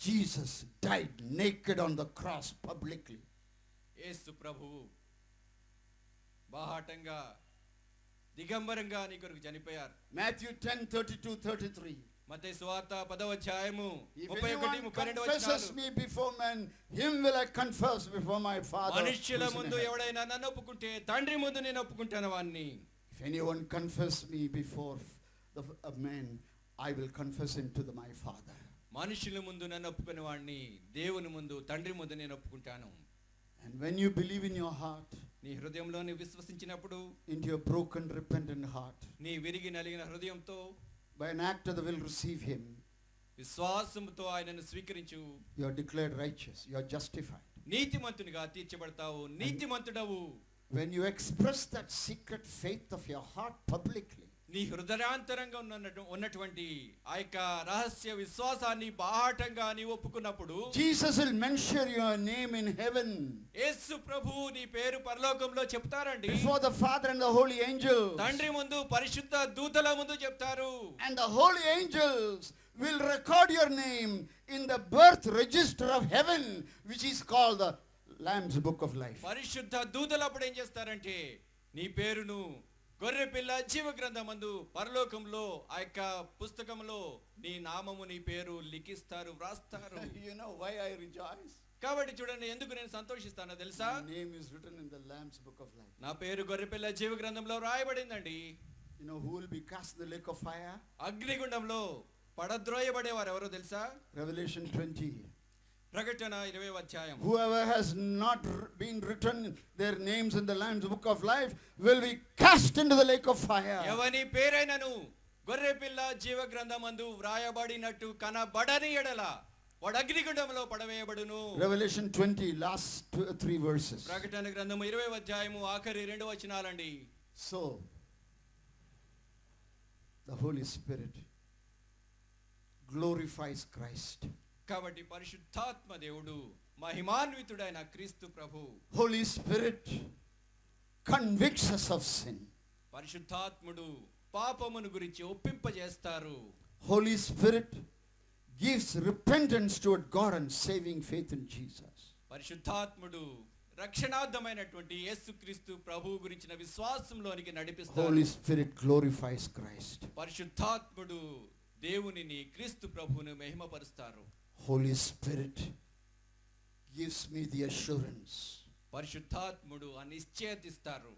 Jesus died naked on the cross publicly. యేసు ప్రభువు బాహాటంగా దిగంబరంగా నీ కొరకు చనిపోయారు. Matthew 10:32-33. మత్తయి సువార్త 10వ అధ్యాయము If 31 anyone 32 confesses వచనాలు. me before men, him will I confess before my Father. మనుష్యుల who is in ముందు heaven. ఎవడైనా నన్ను ఒప్పుకుంటే తండ్రి ముందు నేను ఒప్పుకుంటాను వాన్ని. If anyone confess me before a man, I will confess him to my Father. మనుషుల ముందు నన్ను ఒప్పుకునే వాడిని దేవుని ముందు తండ్రి ముందు నేను ఒప్పుకుంటాను. And when you believe in your heart, నీ హృదయంలో నీ విశ్వసించినప్పుడు, into your broken, repentant heart, నీ విరిగి నలిగిన హృదయంతో by an act of the will receive him, విశ్వాసముతో ఆయనను స్వీకరించు. you are declared righteous, you are justified. నీతిమంతునిగా తీర్చబడతావు, నీతిమంతుడవు. When you express that secret faith of your heart publicly, నీ హృదయాంతరంగా ఉన్నటువంటి ఆ యొక్క రహస్య విశ్వాసాన్ని బాహాటంగా నీ ఒప్పుకున్నప్పుడు, Jesus will mention your name in heaven యేసు ప్రభువు నీ పేరు పరలోకంలో చెప్తారండి. before the Father and the holy angels. తండ్రి ముందు, పరిశుద్ధ దూతల ముందు చెప్తారు. And the holy angels will record your name in the birth register of heaven, which is called the Lamb's Book of Life. పరిశుద్ధ దూతలు అప్పుడు ఏం చేస్తారంటే నీ పేరును గొర్రెపిల్ల జీవ గ్రంథమందు పరలోకంలో ఆ యొక్క పుస్తకంలో నీ నామము నీ పేరు లిఖిస్తారు, వ్రాస్తారు. You know why I rejoice? కాబట్టి చూడండి, ఎందుకు నేను సంతోషిస్తానో తెలుసా? My name is written in the Lamb's Book of Life. నా పేరు గొర్రెపిల్ల జీవ గ్రంథంలో రాయబడిందండి. You know who will be cast in the lake of fire? అగ్నిగుండంలో పడద్రోయబడేవారు ఎవరో తెలుసా? Revelation 20. ప్రకటన 20వ అధ్యాయం. Whoever has not been written their names in the Lamb's Book of Life will be cast into the lake of fire. ఎవని పేరైనను గొర్రెపిల్ల జీవ గ్రంథమందు వ్రాయబడినట్టు కనబడని ఎడల వాడు అగ్నిగుండంలో పడవేయబడును. Revelation 20, last 3 verses. ప్రకటన గ్రంథము 20వ అధ్యాయము ఆఖరి 2 వచనాలండి. So, the Holy Spirit glorifies Christ. కాబట్టి పరిశుద్ధాత్మ దేవుడు మహిమాన్వితుడైన క్రీస్తు ప్రభు, Holy Spirit convicts us of sin. పరిశుద్ధాత్ముడు పాపమును గురించి ఒప్పింపజేస్తారు. Holy Spirit gives repentance toward God and saving faith in Jesus. పరిశుద్ధాత్ముడు రక్షణార్థమైనటువంటి యేసుక్రీస్తు ప్రభువు గురించిన విశ్వాసంలోనికి నడిపిస్తారు. Holy Spirit glorifies Christ. పరిశుద్ధాత్ముడు దేవునిని క్రీస్తు ప్రభువును మహిమపరుస్తారు. Holy Spirit gives me the assurance పరిశుద్ధాత్ముడు ఆ నిశ్చయత ఇస్తారు,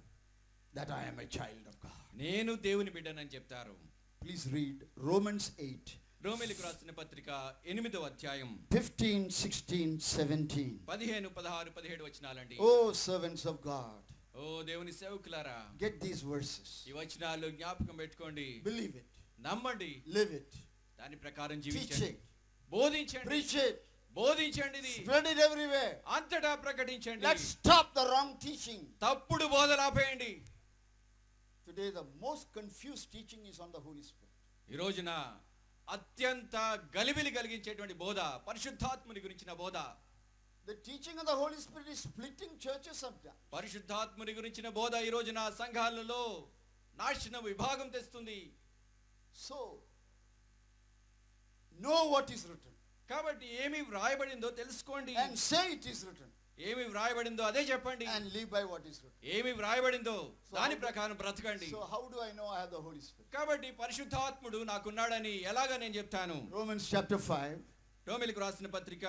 that I am a child of God. నేను దేవుని బిడ్డనని చెప్తారు. Please read Romans 8, రోమీయులకు రాసిన పత్రిక 8వ అధ్యాయం 15, 16, 17. 15, 16, 17 వచనాలండి. Oh, servants of God, ఓ దేవుని సేవకులారా, get these verses. ఈ వచనాలు జ్ఞాపకం పెట్టుకోండి, Believe it. నమ్మండి, Live it. దాని ప్రకారం Teach జీవించండి, it. బోధించండి, Preach it. బోధించండి, ఇది Spread it everywhere. అంతటా ప్రకటించండి. Let's stop the wrong teaching. తప్పుడు బోధలు ఆపేయండి. Today the most confused teaching is on the Holy Spirit. ఈ రోజున అత్యంత గలిబిలి కలిగించేటువంటి బోధ పరిశుద్ధాత్ముని గురించిన బోధ. The teaching of the Holy Spirit is splitting churches sometimes. పరిశుద్ధాత్ముని గురించిన బోధ ఈ రోజున సంఘాలలో నాశనం విభాగం తెస్తుంది. So, know what is written కాబట్టి ఏమి వ్రాయబడిందో తెలుసుకోండి, and say it is written ఏమి వ్రాయబడిందో అదే చెప్పండి, and live by what is written. ఏమి వ్రాయబడిందో దాని ప్రకారం బ్రతకండి. So how do I know I have the Holy Spirit? కాబట్టి పరిశుద్ధాత్ముడు నాకున్నాడని ఎలాగా నేను చెప్తాను? Romans chapter 5. రోమీయులకు రాసిన పత్రిక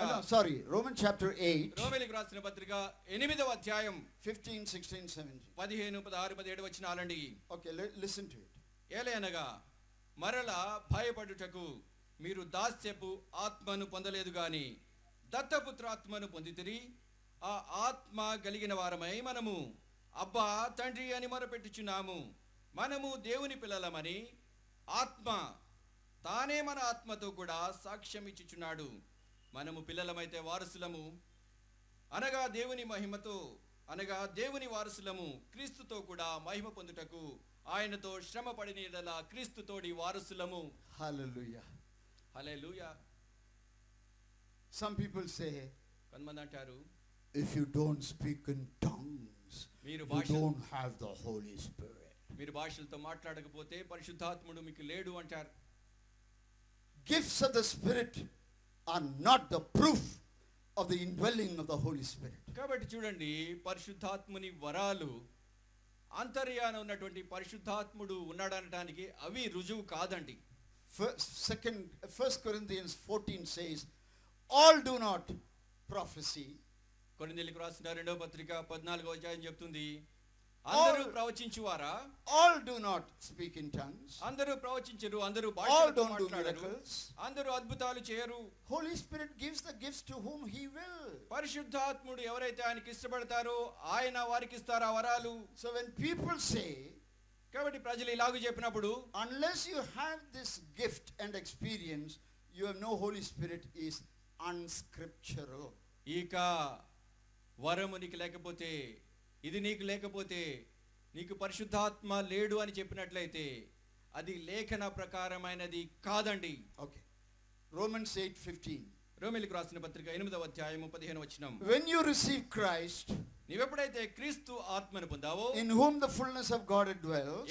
Romans chapter 8. రోమీయులకు రాసిన పత్రిక 8వ అధ్యాయం 15, 16, 17. 15, 16, 17 వచనాలండి. Okay, listen to it. ఏలయనగా మరలా భయపడుటకు మీరు దాస్యపు ఆత్మను పొందలేదు గాని దత్తపుత్రాత్మను పొందితిరి. ఆ ఆత్మ కలిగిన వారమై మనము అబ్బా తండ్రి అని మొరపెట్టుచున్నాము. మనము దేవుని పిల్లలమని ఆత్మ తానే మన ఆత్మతో కూడా సాక్ష్యం ఇచ్చుచున్నాడు. మనము పిల్లలమైతే వారసులము, అనగా దేవుని వారసులము, క్రీస్తుతో కూడా మహిమ పొందుటకు ఆయనతో శ్రమ పడిన యెడల క్రీస్తుతోడి వారసులము. Hallelujah. హల్లెలూయా. Some people say, కొంతమంది అంటారు, if you don't speak in tongues, మీరు you don't have the Holy Spirit. మీరు భాషలతో మాట్లాడకపోతే పరిశుద్ధాత్ముడు మీకు లేడు అంటారు. Gifts of the Spirit are not the proof of the indwelling of the Holy Spirit. కాబట్టి చూడండి, పరిశుద్ధాత్ముని వరాలు అంతర్యాన ఉన్నటువంటి పరిశుద్ధాత్ముడు ఉన్నాడనడానికి అవి రుజువు కాదండి. 1 Corinthians 14 says, all do not prophesy. కొరింథీయులకు రాసిన 2వ పత్రిక 14వ అధ్యాయం చెప్తుంది, అందరూ ప్రవచించువారా? All do not speak in tongues. అందరూ ప్రవచించరు, అందరూ All భాషలతో don't do మాట్లాడరు, miracles. అందరూ అద్భుతాలు చేయరు. Holy Spirit gives the gifts to whom he will. పరిశుద్ధాత్ముడు ఎవరైతే ఆయనకి ఇష్టపడతారో ఆయన వారికి ఇస్తారు ఆ వరాలు. So when people say, కాబట్టి ప్రజలు ఇలాగూ చెప్పినప్పుడు, unless you have this gift and experience, you have no Holy Spirit, is unscriptural. ఇక వరము నీకు లేకపోతే, ఇది నీకు లేకపోతే, నీకు పరిశుద్ధాత్మ లేడు అని చెప్పినట్లయితే అది లేఖన ప్రకారమైనది కాదండి. Okay. Romans 8:15. రోమీయులకు రాసిన పత్రిక 8వ అధ్యాయము 15వ వచనం. When you receive Christ, నీవెప్పుడైతే క్రీస్తు ఆత్మను పొందావో, in whom the fullness of God dwells,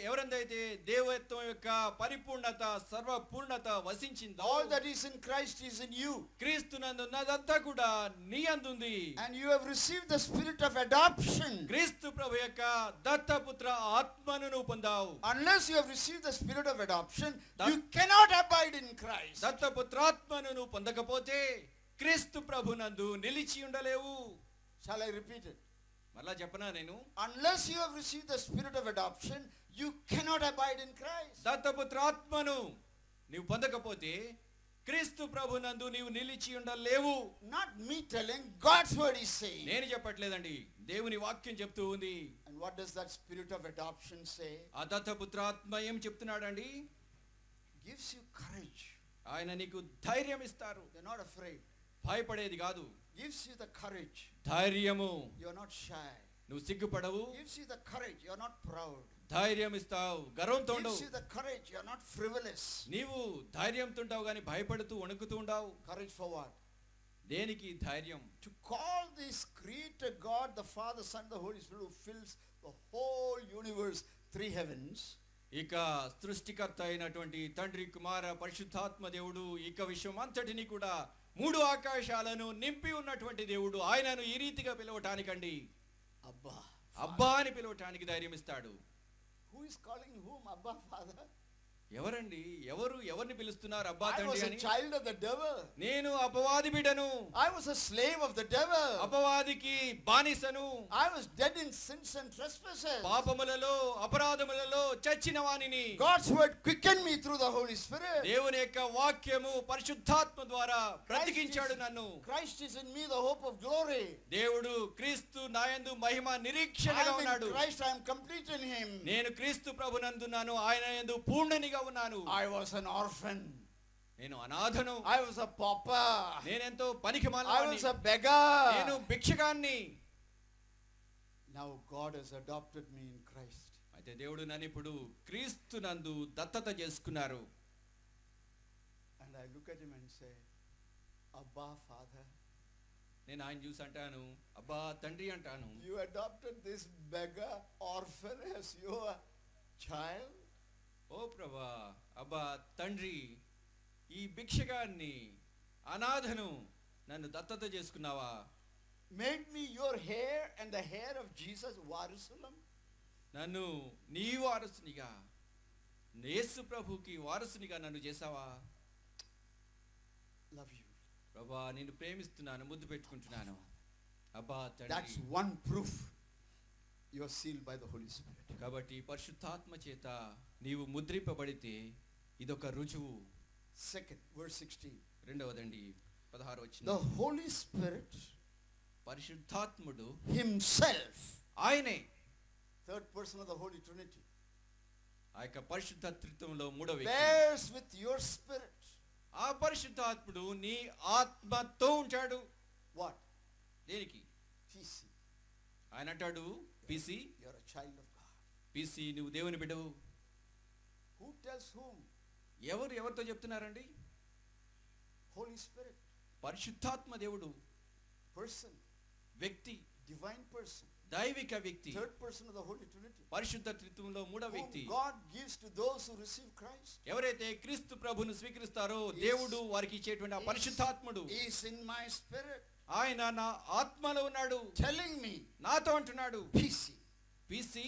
ఎవరందైతే దేవత్వం యొక్క పరిపూర్ణత సర్వపూర్ణత వసించిందో, all that is in Christ is in you. క్రీస్తునందు ఉన్నదంతా కూడా నీ అందుంది. And you have received the spirit of adoption. క్రీస్తు ప్రభు యొక్క దత్తపుత్ర ఆత్మను నువ్వు పొందావు. Unless you have received the spirit of adoption, you cannot abide in Christ. దత్తపుత్రాత్మను నువ్వు పొందకపోతే క్రీస్తు ప్రభునందు నిలిచి ఉండలేవు. Shall I repeat it? మళ్ళా చెప్పనా నేను? Unless you have received the spirit of adoption, you cannot abide in Christ. దత్తపుత్రాత్మను నీవు పొందకపోతే క్రీస్తు ప్రభునందు నీవు నిలిచి ఉండలేవు. Not me telling, God's word is saying. నేను చెప్పట్లేదండి, దేవుని వాక్యం చెప్తూ ఉంది. And what does that spirit of adoption say? ఆ దత్తపుత్రాత్మ ఏం చెప్తున్నాడండి? Gives you courage. ఆయన నీకు ధైర్యం ఇస్తారు. You're not afraid. భయపడేది కాదు. Gives you the courage. ధైర్యము. You're not shy. నువ్వు సిగ్గుపడవు. Gives you the courage. You're not proud. ధైర్యం ఇస్తావు, గర్వంతో ఉండవు. Gives you the courage. You're not frivolous. నీవు ధైర్యంతో ఉంటావు కానీ భయపడుతూ వణుకుతూ ఉండవు. Courage for what? దేనికి ధైర్యం? To call this creator God, the Father, Son, the Holy Spirit, who fills the whole universe, 3 heavens. ఇక సృష్టికర్త అయినటువంటి తండ్రి కుమార పరిశుద్ధాత్మ దేవుడు ఇక విశ్వం అంతటిని కూడా 3 ఆకాశాలను నింపి ఉన్నటువంటి దేవుడు ఆయనను ఈ రీతిగా పిలవటానికండి, Abba. అబ్బా అని పిలవటానికి ధైర్యం ఇస్తాడు. Who is calling whom Abba, Father? ఎవరండి? ఎవరిని పిలుస్తున్నారు అబ్బా I was తండ్రి a అని? child of the devil. నేను అపవాది బిడ్డను, I was a slave of the devil. అపవాదికి బానిసను, I was dead in sins and trespasses. పాపములలో అపరాధములలో చచ్చిన వానిని. God's word quickened me through the Holy Spirit. దేవుని యొక్క వాక్యము పరిశుద్ధాత్మ ద్వారా బ్రతికించాడు నన్ను. Christ is in me, the hope of glory. దేవుడు క్రీస్తు నాయందు మహిమ I నిరీక్షణగా am in ఉన్నాడు. Christ, I am complete in him. నేను క్రీస్తు ప్రభునందున్నాను, ఆయన యందు పూర్ణనిగా ఉన్నాను. I was an orphan. నేను అనాథను, I was a pauper. నేనెంతో I పనికిమాలినవాడిని, was a beggar. నేను భిక్షగాన్ని. Now God has adopted me in Christ. అయితే దేవుడు నన్ను ఇప్పుడు క్రీస్తు నందు దత్తత చేసుకున్నారు. And I look at him and say, Abba, Father. నేను ఆయన చూసి అంటాను, అబ్బా తండ్రి అంటాను. You adopted this beggar orphan as your child. ఓ ప్రభా, అబ్బా తండ్రి, ఈ భిక్షగాన్ని అనాథను నన్ను దత్తత చేసుకున్నావా? Made me your heir and the heir of Jesus, వారసులం. నన్ను నీ వారసునిగా, యేసు ప్రభుకి వారసునిగా నన్ను చేసావా? Love you. ప్రభా, నిన్ను ప్రేమిస్తున్నాను, ముద్దు పెట్టుకుంటున్నాను. అబ్బా That's తండ్రి. one proof you are sealed by the Holy Spirit. కాబట్టి పరిశుద్ధాత్మ చేత నీవు ముద్రింపబడితే ఇదొక రుజువు. Second, verse 16. రెండవదండి 16 The వచ్చిన Holy Spirit పరిశుద్ధాత్ముడు himself, ఆయనే, third person of the Holy Trinity, ఆ యొక్క పరిశుద్ధ త్రిత్వంలో మూడవ వ్యక్తి. bears with your spirit. ఆ పరిశుద్ధాత్ముడు నీ ఆత్మతో ఉంటాడు. What? దేనికి? PC. ఆయన అంటాడు, PC, You are a child of God. PC నువ్వు దేవుని బిడ్డవు. Who tells whom? ఎవరితో చెప్తున్నారండి? Holy Spirit. పరిశుద్ధాత్మ దేవుడు, Person. వ్యక్తి, Divine person. దైవిక వ్యక్తి, Third person of the Holy Trinity. పరిశుద్ధ త్రిత్వంలో మూడవ Whom వ్యక్తి. God gives to those who receive Christ. ఎవరైతే క్రీస్తు ప్రభును స్వీకరిస్తారో దేవుడు వారికి ఇచ్చేటువంటి ఆ పరిశుద్ధాత్ముడు He is in my spirit. ఆయన నా ఆత్మలో ఉన్నాడు, Telling me, నాతో అంటున్నాడు, PC. PC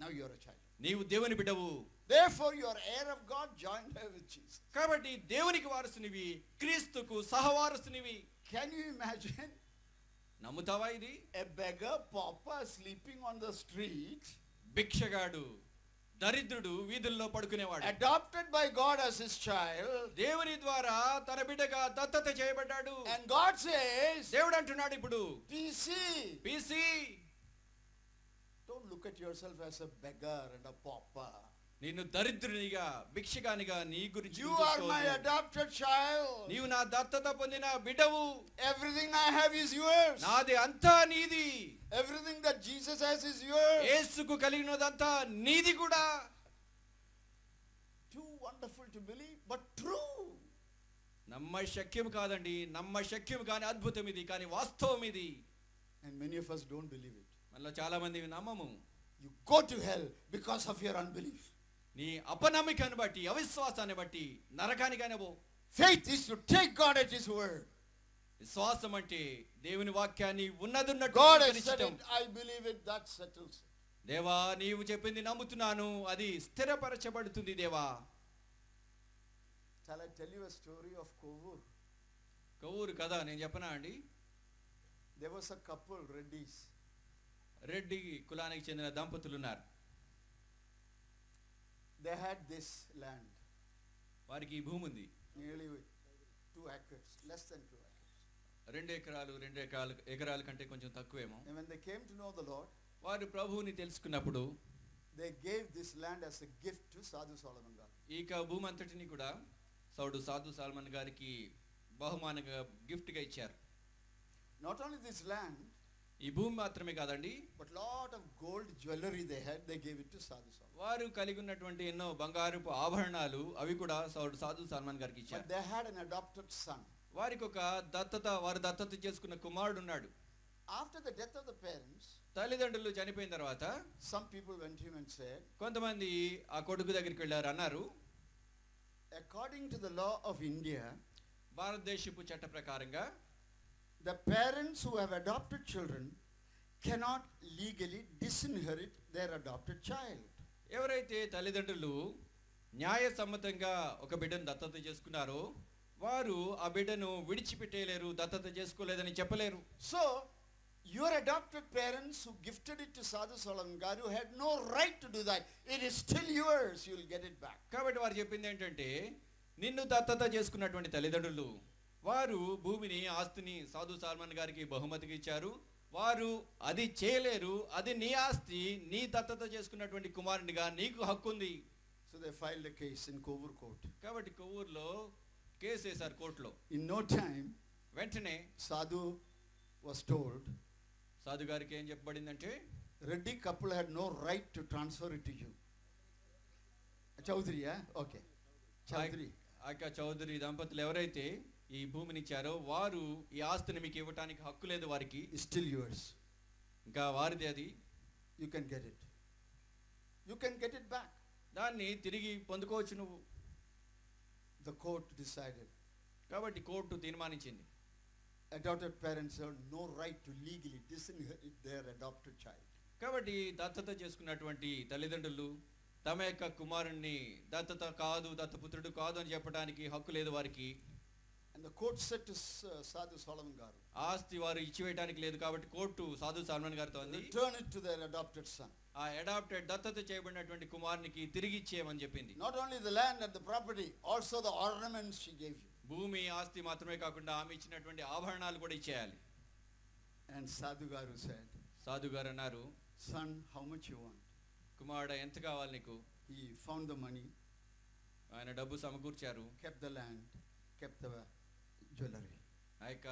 Now you are a child. నీవు దేవుని బిడ్డవు. Therefore you are heir of God, joined here with Jesus. కాబట్టి దేవునికి వారసునివి, క్రీస్తుకు సహవారసునివి. Can you imagine నమ్ముతావా ఇది? a beggar, pauper sleeping on the street, భిక్షగాడు, దరిద్రుడు వీధుల్లో పడుకునేవాడు, adopted by God as his child, దేవుని ద్వారా తన బిడ్డగా దత్తత చేయబడ్డాడు. and God says, దేవుడు అంటున్నాడు ఇప్పుడు, PC, PC don't look at yourself as a beggar and a pauper. నిన్ను దరిద్రునిగా, భిక్షగానిగా నీ గురించి You are my adopted child. నీవు నా దత్తత పొందిన బిడ్డవు. Everything I have is yours. నాది అంతా నీది. Everything that Jesus has is yours. యేసుకు కలిగినదంతా నీది కూడా. Too wonderful to believe, but true. నమ్మ శక్యం కాదండి, నమ్మ శక్యం కాని అద్భుతం ఇది, కానీ వాస్తవం ఇది. And many of us don't believe it. మనలో చాలా మంది నమ్మము. You go to hell because of your unbelief. నీ అపనమ్మికను బట్టి, అవిశ్వాసాన్ని బట్టి నరకానికైనా పో. Faith is to take God at his word. విశ్వాసం అంటే దేవుని వాక్యాన్ని ఉన్నదున్నట్టు God has said స్వీకరించటం. it, I believe it, that settles it. దేవా నీవు చెప్పింది నమ్ముతున్నాను, అది స్థిరపరచబడుతుంది దేవా. Shall I tell you a story of Kovur? కౌరు కదా నేను చెప్పనా అండి? There was a couple, Reddys. Reddy కులానికి చెందిన దంపతులు ఉన్నారు. They had this land, వారికి ఈ భూమి ఉంది, nearly 2 acres, less than 2 acres. 2 ఎకరాల కంటే కొంచెం తక్కువేమో. And when they came to know the Lord, వారు ప్రభువుని తెలుసుకున్నప్పుడు they gave this land as a gift to Sadhu Solomon God. ఈ భూమి అంతటిని కూడా సాధు సాల్మన్ గారికి బహుమానంగా గిఫ్ట్గా ఇచ్చారు. Not only this land, ఈ భూమి మాత్రమే కాదండి, but lot of gold jewelry they had, they gave it to Sadhu Solomon. వారు కలిగి ఉన్నటువంటి ఎన్నో బంగారపు ఆభరణాలు అవి కూడా సాధు సాల్మన్ గారికి But ఇచ్చారు. they had an adopted son. వారికి ఒక వారు దత్తత చేసుకున్న కుమారుడు ఉన్నాడు. After the death of the parents, తల్లిదండ్రులు చనిపోయిన తర్వాత some people went to him and said, కొంతమంది ఆ కొడుకు దగ్గరికి వెళ్ళారు, అన్నారు, according to the law of India, భారతదేశపు చట్ట ప్రకారంగా the parents who have adopted children cannot legally disinherit their adopted child. ఎవరైతే తల్లిదండ్రులు న్యాయసమ్మతంగా ఒక బిడ్డను దత్తత చేసుకున్నారో వారు ఆ బిడ్డను విడిచిపెట్టలేరు, దత్తత చేసుకోలేదని చెప్పలేరు. So, your adopted parents who gifted it to Sadhu Solomon Garu had no right to do that. It is still yours. You will get it back. కాబట్టి వారు చెప్పింది ఏంటంటే, నిన్ను దత్తత చేసుకున్నటువంటి తల్లిదండ్రులు వారు భూమిని, ఆస్తిని సాధు సాల్మన్ గారికి బహుమతికి ఇచ్చారు. వారు అది చేయలేరు, అది నీ ఆస్తి, నీ దత్తత చేసుకున్నటువంటి కుమారునిగా నీకు హక్కు ఉంది. So they filed a case in Kovur court. కాబట్టి కొవ్వూరులో కేసు వేశారు కోర్టులో. In no time, వెంటనే Sadhu was told, సాధు గారికి ఏం చెప్పబడిందంటే, Reddy couple had no right to transfer it to you. Chaudhary, yeah? Okay. Chaudhary. ఆ యొక్క చౌదరి దంపతులు ఎవరైతే ఈ భూమిని ఇచ్చారో వారు ఈ ఆస్తిని మీకు ఇవ్వడానికి హక్కు లేదు వారికి. It's still yours. ఇంకా వారిది అది. You can get it. You can get it back. దాన్ని తిరిగి పొందుకోవచ్చు నువ్వు. The court decided. కాబట్టి court తీర్మానించింది, Adopted parents have no right to legally disinherit their adopted child. కాబట్టి దత్తత చేసుకున్నటువంటి తల్లిదండ్రులు తమ యొక్క కుమారుణ్ణి దత్తత కాదు, దత్తపుత్రుడు కాదు అని చెప్పడానికి హక్కు లేదు వారికి. And the court said to Sadhu Solomon Garu, ఆస్తి వారు ఇచ్చివేయడానికి లేదు కాబట్టి కోర్టు సాధు సాల్మన్ గారితో అంది, return it to their adopted son. ఆ అడాప్టెడ్ దత్తత చేయబడినటువంటి కుమారునికి తిరిగి ఇచ్చేయమని చెప్పింది. Not only the land and the property, also the ornaments she gave you. భూమి, ఆస్తి మాత్రమే కాకుండా ఆమె ఇచ్చినటువంటి ఆభరణాలు కూడా ఇచ్చేయాలి. And Sadhu Garu said, సాధు గారు అన్నారు, son, how much you want? కుమారుడా ఎంత కావాలి నీకు? He found the money, ఆయన డబ్బు సమకూర్చారు, kept the land, kept the jewelry. ఆ యొక్క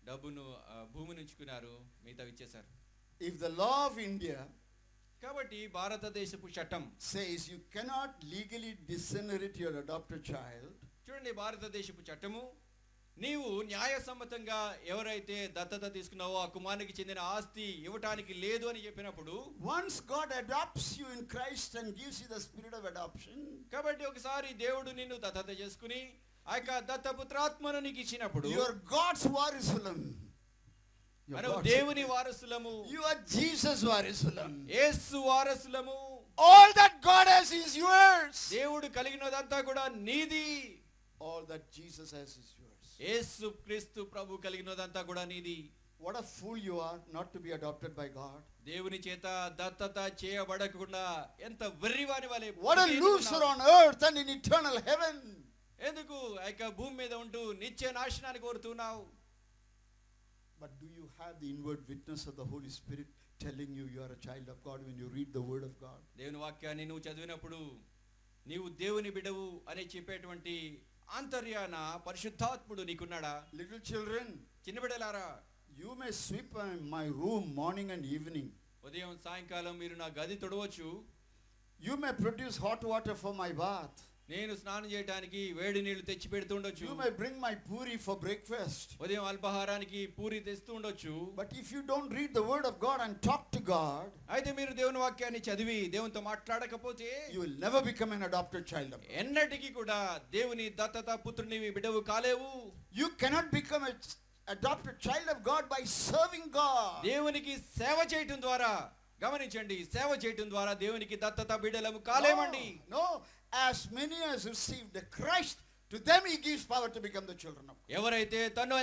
డబ్బును భూమిని ఉంచుకున్నారు, మిగతా ఇచ్చేశారు. If the law of India కాబట్టి భారతదేశపు చట్టం says you cannot legally disinherit your adopted child, చూడండి, భారతదేశపు చట్టము నీవు న్యాయసమ్మతంగా ఎవరైతే దత్తత తీసుకున్నావో ఆ కుమారునికి చెందిన ఆస్తి ఇవ్వటానికి లేదు అని చెప్పినప్పుడు, once God adopts you in Christ and gives you the spirit of adoption, కాబట్టి ఒకసారి దేవుడు నిన్ను దత్తత చేసుకుని ఆ యొక్క దత్తపుత్రాత్మను నీకు ఇచ్చినప్పుడు you are God's varisulam. మనం దేవుని వారసులము, You are Jesus varisulam. Yesu వారసులము. All that God has is yours. దేవుడు కలిగినదంతా కూడా నీది. All that Jesus has is yours. యేసు క్రీస్తు ప్రభు కలిగినదంతా కూడా నీది. What a fool you are not to be adopted by God. దేవుని చేత దత్తత చేయబడకుండా ఎంత వెర్రివాని వలె. What a loser on earth and in eternal heaven. ఎందుకు ఆ యొక్క భూమి మీద ఉంటూ నిత్య నాశనాన్ని కోరుతున్నావు? But do you have the inward witness of the Holy Spirit telling you you are a child of God when you read the word of God? దేవుని వాక్యాన్ని నువ్వు చదివినప్పుడు నీవు దేవుని బిడ్డవు అని చెప్పేటువంటి ఆంతర్యాన పరిశుద్ధాత్ముడు నీకున్నాడా? Little children, చిన్న బిడ్డలారా, you may sweep my room morning and evening. ఉదయం సాయంకాలం మీరు నా గది తొడవచ్చు. You may produce hot water for my bath. నేను స్నానం చేయడానికి వేడి నీళ్లు తెచ్చి పెడుతుండొచ్చు. You may bring my puri for breakfast. ఉదయం అల్పాహారానికి పూరి తెస్తూ ఉండొచ్చు. But if you don't read the word of God and talk to God, అయితే మీరు దేవుని వాక్యాన్ని చదివి దేవునితో మాట్లాడకపోతే you will never become an adopted child of God. ఎన్నటికీ కూడా దేవుని దత్తత పుత్రునివి బిడ్డవు కాలేవు. You cannot become an adopted child of God by serving God. దేవునికి సేవ చేయటం ద్వారా, గమనించండి, సేవ చేయటం ద్వారా దేవునికి దత్తత బిడ్డలము కాలేమండి. No, as many as received the Christ, to them he gives power to become the children of God. ఎవరైతే తన్ను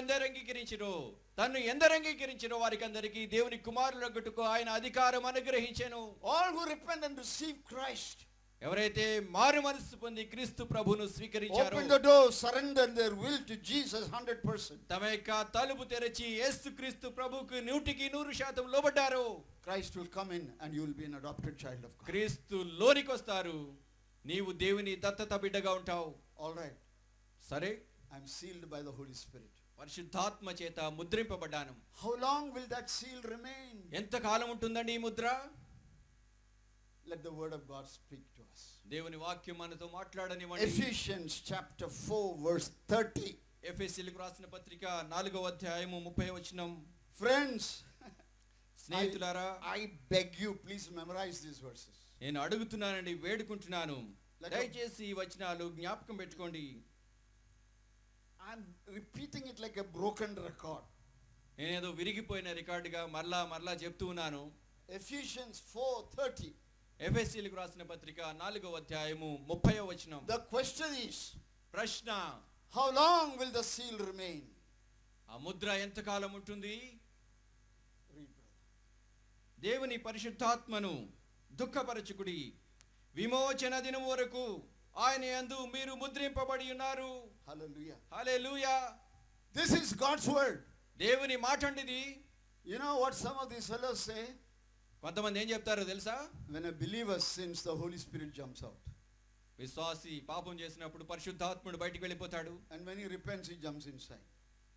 ఎందరు అంగీకరించిరో వారికి అందరికీ దేవుని కుమారులగుటకు ఆయన అధికారం అనుగ్రహించెను. All who repent and receive Christ, ఎవరైతే మారు మనస్సు పొంది క్రీస్తు ప్రభువును స్వీకరించారో, open the door, surrender their will to Jesus 100%. తమ యొక్క తలుపు తెరచి యేసు క్రీస్తు ప్రభువుకు 100% లోబడ్డారు. Christ will come in and you will be an adopted child of God. క్రీస్తు లోనికి వస్తారు, నీవు దేవుని దత్తత బిడ్డగా ఉంటావు. All right, సరే, I am sealed by the Holy Spirit. పరిశుద్ధాత్మ చేత ముద్రింపబడ్డాను. How long will that seal remain? ఎంత కాలం ఉంటుందండి ఈ Mudra? Let the word of God speak to us. దేవుని వాక్యం మనతో మాట్లాడనివ్వండి. Ephesians chapter 4 verse 30. ఎఫెసీయులకు రాసిన పత్రిక 4వ అధ్యాయము 30వ వచనం. Friends, స్నేహితులారా, I beg you, please memorize these verses. నేను అడుగుతున్నానండి, వేడుకుంటున్నాను, దయచేసి ఈ వచనాలు జ్ఞాపకం పెట్టుకోండి. I'm repeating it like a broken record. నేనేదో విరిగిపోయిన రికార్డుగా మరలా చెప్తూ ఉన్నాను. Ephesians 4:30. ఎఫెసీయులకు రాసిన పత్రిక 4వ అధ్యాయము 30వ వచనం. The question is, ప్రశ్న, how long will the seal remain? ఆ ముద్ర ఎంతకాలం ఉంటుంది? Read, brother. దేవుని పరిశుద్ధాత్మను దుఃఖపరచుకుడి, విమోచన దినం వరకు ఆయన యందు మీరు ముద్రింపబడి ఉన్నారు. Hallelujah. Hallelujah. This is God's word. దేవుని మాట అండిది. You know what some of these fellows say? కొంతమంది ఏం చెప్తారో తెలుసా? When a believer sins, the Holy Spirit jumps out. విశ్వాసి పాపం చేసినప్పుడు పరిశుద్ధాత్ముడు బయటికి వెళ్ళిపోతాడు. And when he repents, he jumps inside.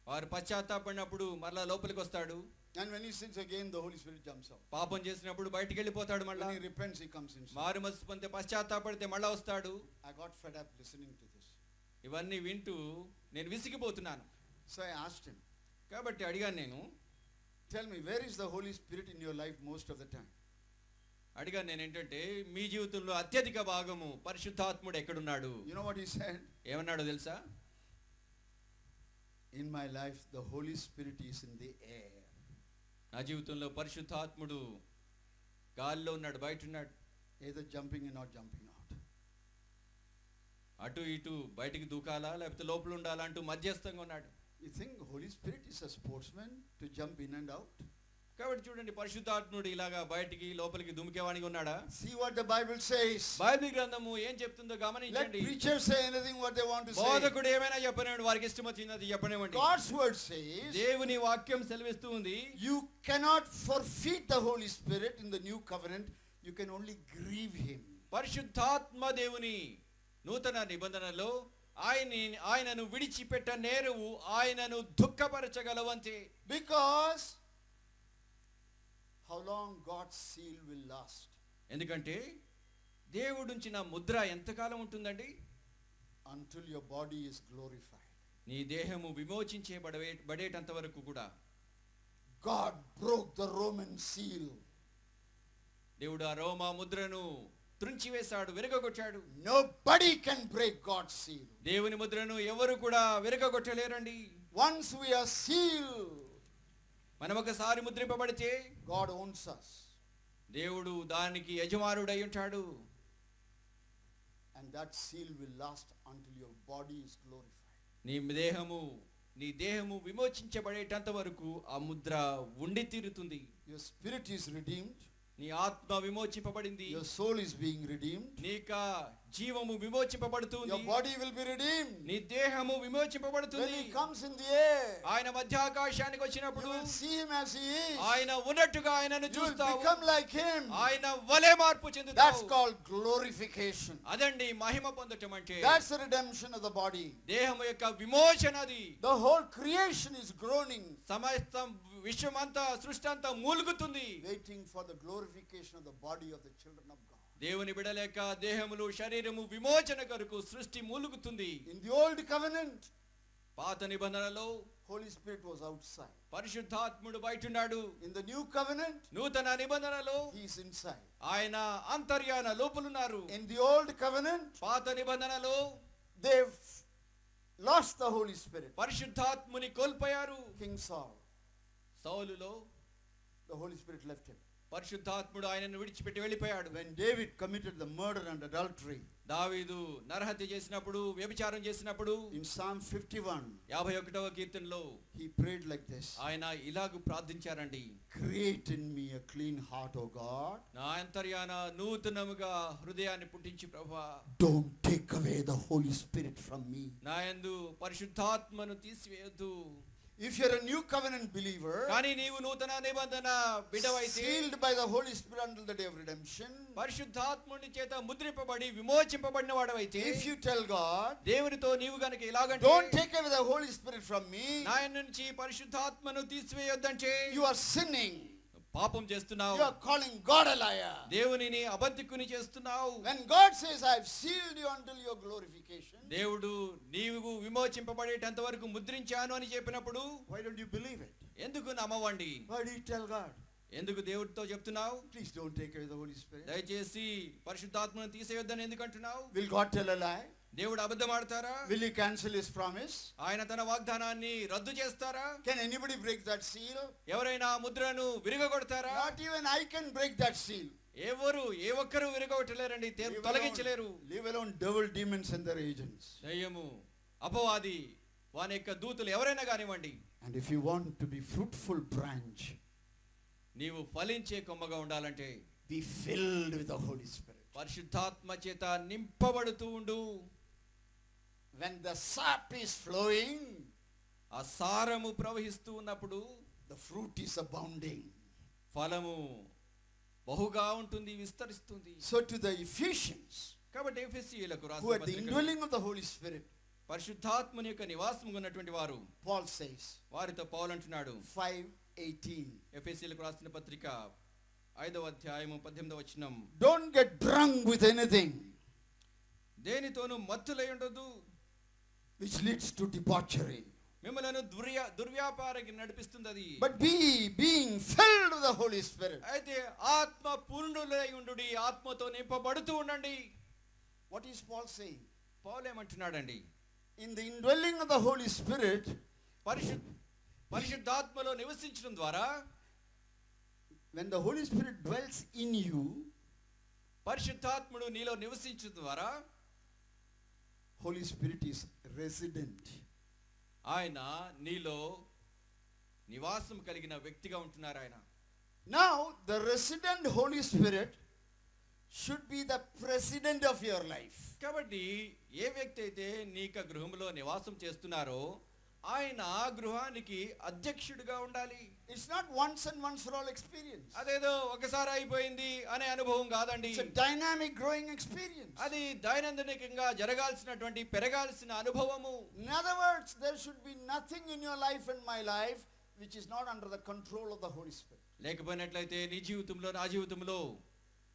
వారు పశ్చాత్తాపడినప్పుడు మరలా లోపలికి వస్తాడు. And when he sins again, the Holy Spirit jumps out. పాపం చేసినప్పుడు బయటికి వెళ్ళిపోతాడు. మళ్ళా When he repents, he comes inside. మారు మనసు పొంది పశ్చాత్తాపడితే మళ్ళా వస్తాడు. I got fed up listening to this. ఇవన్నీ వింటూ నేను విసిగిపోతున్నాను. So I asked him, కాబట్టి అడిగాను నేను, tell me, where is the Holy Spirit in your life most of the time? అడిగాను నేను ఏంటంటే, మీ జీవితంలో అత్యధిక భాగము పరిశుద్ధాత్ముడు ఎక్కడున్నాడు? You know what he said? ఏమన్నాడో తెలుసా? In my life, the Holy Spirit is in the air. నా జీవితంలో పరిశుద్ధాత్ముడు గాలిలో ఉన్నాడు, బయట ఉన్నాడు. Either jumping or not jumping out. అటు ఇటు బయటికి దూకాలా లేకపోతే లోపల ఉండాలా అంటూ మధ్యస్థంగా ఉన్నాడు. You think Holy Spirit is a sportsman to jump in and out? కాబట్టి చూడండి, పరిశుద్ధాత్ముడు ఇలాగా బయటికి లోపలికి దుమికేవానికి ఉన్నాడా? See what the Bible says. Bible గ్రంథము ఏం చెప్తుందో Let గమనించండి. preachers say anything what they want to say. బోధకుడు ఏమైనా చెప్పనివ్వండి, వారికి ఇష్టం వచ్చింది చెప్పనివ్వండి. God's word says, దేవుని వాక్యం సెలవిస్తూ ఉంది, you cannot forfeit the Holy Spirit in the new covenant. You can only grieve him. పరిశుద్ధాత్మ దేవుని నూతన నిబంధనలో ఆయనను విడిచిపెట్ట నేరువు, ఆయనను దుఃఖపరచగలవంతే. Because how long God's seal will last? ఎందుకంటే దేవుడుంచిన ముద్ర ఎంతకాలం ఉంటుందండి? Until your body is glorified. నీ దేహము విమోచించబడేటంత వరకు కూడా. God broke the Roman seal. దేవుడు ఆ రోమా ముద్రను త్రుంచివేశాడు, విరగొట్టాడు. Nobody can break God's seal. దేవుని ముద్రను ఎవరు కూడా విరగొట్టలేరండి. Once we are sealed, మనం ఒకసారి ముద్రింపబడితే God owns us. దేవుడు దానికి యజమానుడై ఉంటాడు. And that seal will last until your body is glorified. నీ దేహము విమోచించబడేటంత వరకు ఆ ముద్ర ఉండి తీరుతుంది. Your spirit is redeemed. నీ ఆత్మ విమోచింపబడింది. Your soul is being redeemed. నీక జీవము విమోచింపబడుతుంది. Your body will be redeemed. నీ దేహము విమోచింపబడుతుంది. When he comes in the air, ఆయన మధ్యాకాశానికి you వచ్చినప్పుడు will see him as he is. ఆయన ఉన్నట్టుగా ఆయనను You will చూస్తావు. become like him. ఆయన వలె మార్పు That's చెందుతావు. called glorification. అదండి మహిమ పొందటం అంటే. That's the redemption of the body. దేహము యొక్క విమోచనది. The whole creation is groaning, సమస్తం విశ్వమంతా సృష్టి అంతా మూలుగుతుంది, waiting for the glorification of the body of the children of God. దేవుని బిడలేక దేహములు శరీరము విమోచన కొరకు సృష్టి మూలుగుతుంది. In the old covenant, పాత నిబంధనలో Holy Spirit was outside. పరిశుద్ధాత్ముడు బయటున్నాడు. In the new covenant, నూతన నిబంధనలో he is inside. ఆయన అంతర్యాన లోపలున్నారు. In the old covenant, పాత నిబంధనలో they've lost the Holy Spirit. పరిశుద్ధాత్ముని కోల్పోయారు. King Saul, సౌలులో the Holy Spirit left him. పరిశుద్ధాత్ముడు ఆయనను విడిచిపెట్టి వెళ్ళిపోయాడు. When David committed the murder and adultery, దావీదు నరహత్య చేసినప్పుడు, వ్యభిచారం చేసినప్పుడు, in Psalm 51, 51వ కీర్తనలో he prayed like this. ఆయన ఇలాగ ప్రార్థించారండి, Create in me a clean heart, O God. నా అంతర్యాన నూతనముగా హృదయాన్ని పుట్టించి ప్రభువా, Don't take away the Holy Spirit from me. నా యందు పరిశుద్ధాత్మను తీసివేయొద్దు. If you're a new covenant believer, కానీ నీవు నూతన నిబంధన బిడ్డవైతే, sealed by the Holy Spirit until the day of redemption, పరిశుద్ధాత్ముని చేత ముద్రింపబడి విమోచింపబడిన వాడవైతే, if you tell God, దేవునితో నీవు గనుక ఇలాగంటే, don't take away the Holy Spirit from me, నా నుంచి పరిశుద్ధాత్మను తీసివేయొద్దంటే, you are sinning. పాపం చేస్తున్నావు. You are calling God a liar. దేవునిని అబద్ధికుని చేస్తున్నావు. When God says, I have sealed you until your glorification, దేవుడు నీవు విమోచింపబడేటంత వరకు ముద్రించాను అని చెప్పినప్పుడు, why don't you believe it? ఎందుకు నమ్మవండి? Why do you tell God? ఎందుకు దేవుడితో చెప్తున్నావు? Please don't take away the Holy Spirit. దయచేసి పరిశుద్ధాత్మను తీసేయొద్దని ఎందుకు అంటున్నావు? Will God tell a lie? దేవుడు అబద్ధం ఆడతారా? Will he cancel his promise? ఆయన తన వాగ్దానాన్ని రద్దు చేస్తారా? Can anybody break that seal? ఎవరైనా ముద్రను విరగొడతారా? Not even I can break that seal. ఎవరు ఏ ఒక్కరు విరగొట్టలేరండి, తొలగించలేరు. Leave alone devil, demons and their agents. దయ్యము, అపవాది, వాని యొక్క దూతలు ఎవరైనా కానివ్వండి. And if you want to be fruitful branch, నీవు ఫలించే కొమ్మగా ఉండాలంటే be filled with the Holy Spirit. పరిశుద్ధాత్మ చేత నింపబడుతూ ఉండు. When the sap is flowing, ఆ సారము ప్రవహిస్తూ ఉన్నప్పుడు the fruit is abounding. ఫలము బహుగా ఉంటుంది, విస్తరిస్తుంది. So to the Ephesians, కాబట్టి ఎఫెసీయులకు who రాసిన had the పత్రికలో indwelling of the Holy Spirit, పరిశుద్ధాత్మని యొక్క నివాసముగా ఉన్నటువంటి వారు, Paul says, వారితో పౌలు అంటున్నాడు 5:18, ఎఫెసీయులకు రాసిన పత్రిక 5వ అధ్యాయము 18వ వచనం, don't get drunk with anything దేనితోనూ మత్తులై ఉండదు, which leads to debauchery, మిమ్మలను దుర్వ్యాపారానికి నడిపిస్తుంది అది. but being filled with the Holy Spirit. అయితే ఆత్మ పూర్ణులై ఉండుడి, ఆత్మతో నింపబడుతూ ఉండండి. What is Paul saying? Paul ఏమంటున్నాడండి? In the indwelling of the Holy Spirit, పరిశుద్ధాత్మలో నివసించడం ద్వారా, when the Holy Spirit dwells in you, పరిశుద్ధాత్ముడు నీలో నివసించడం ద్వారా, Holy Spirit is resident. ఆయన నీలో నివాసం కలిగిన వ్యక్తిగా ఉంటున్నారు ఆయన. Now the resident Holy Spirit should be the president of your life. కాబట్టి ఏ వ్యక్తి అయితే నీక గృహంలో నివాసం చేస్తున్నారో ఆయన ఆ గృహానికి అధ్యక్షుడిగా ఉండాలి. It's not once and once for all experience. అదేదో ఒకసారి అయిపోయింది అనే అనుభవం కాదండి. It's a dynamic growing experience. అది దైనందినంగా జరగాల్సినటువంటి పెరగాల్సిన అనుభవము. In other words, there should be nothing in your life and my life which is not under the control of the Holy Spirit. లేకపోయినట్లయితే నీ జీవితంలో నా జీవితంలో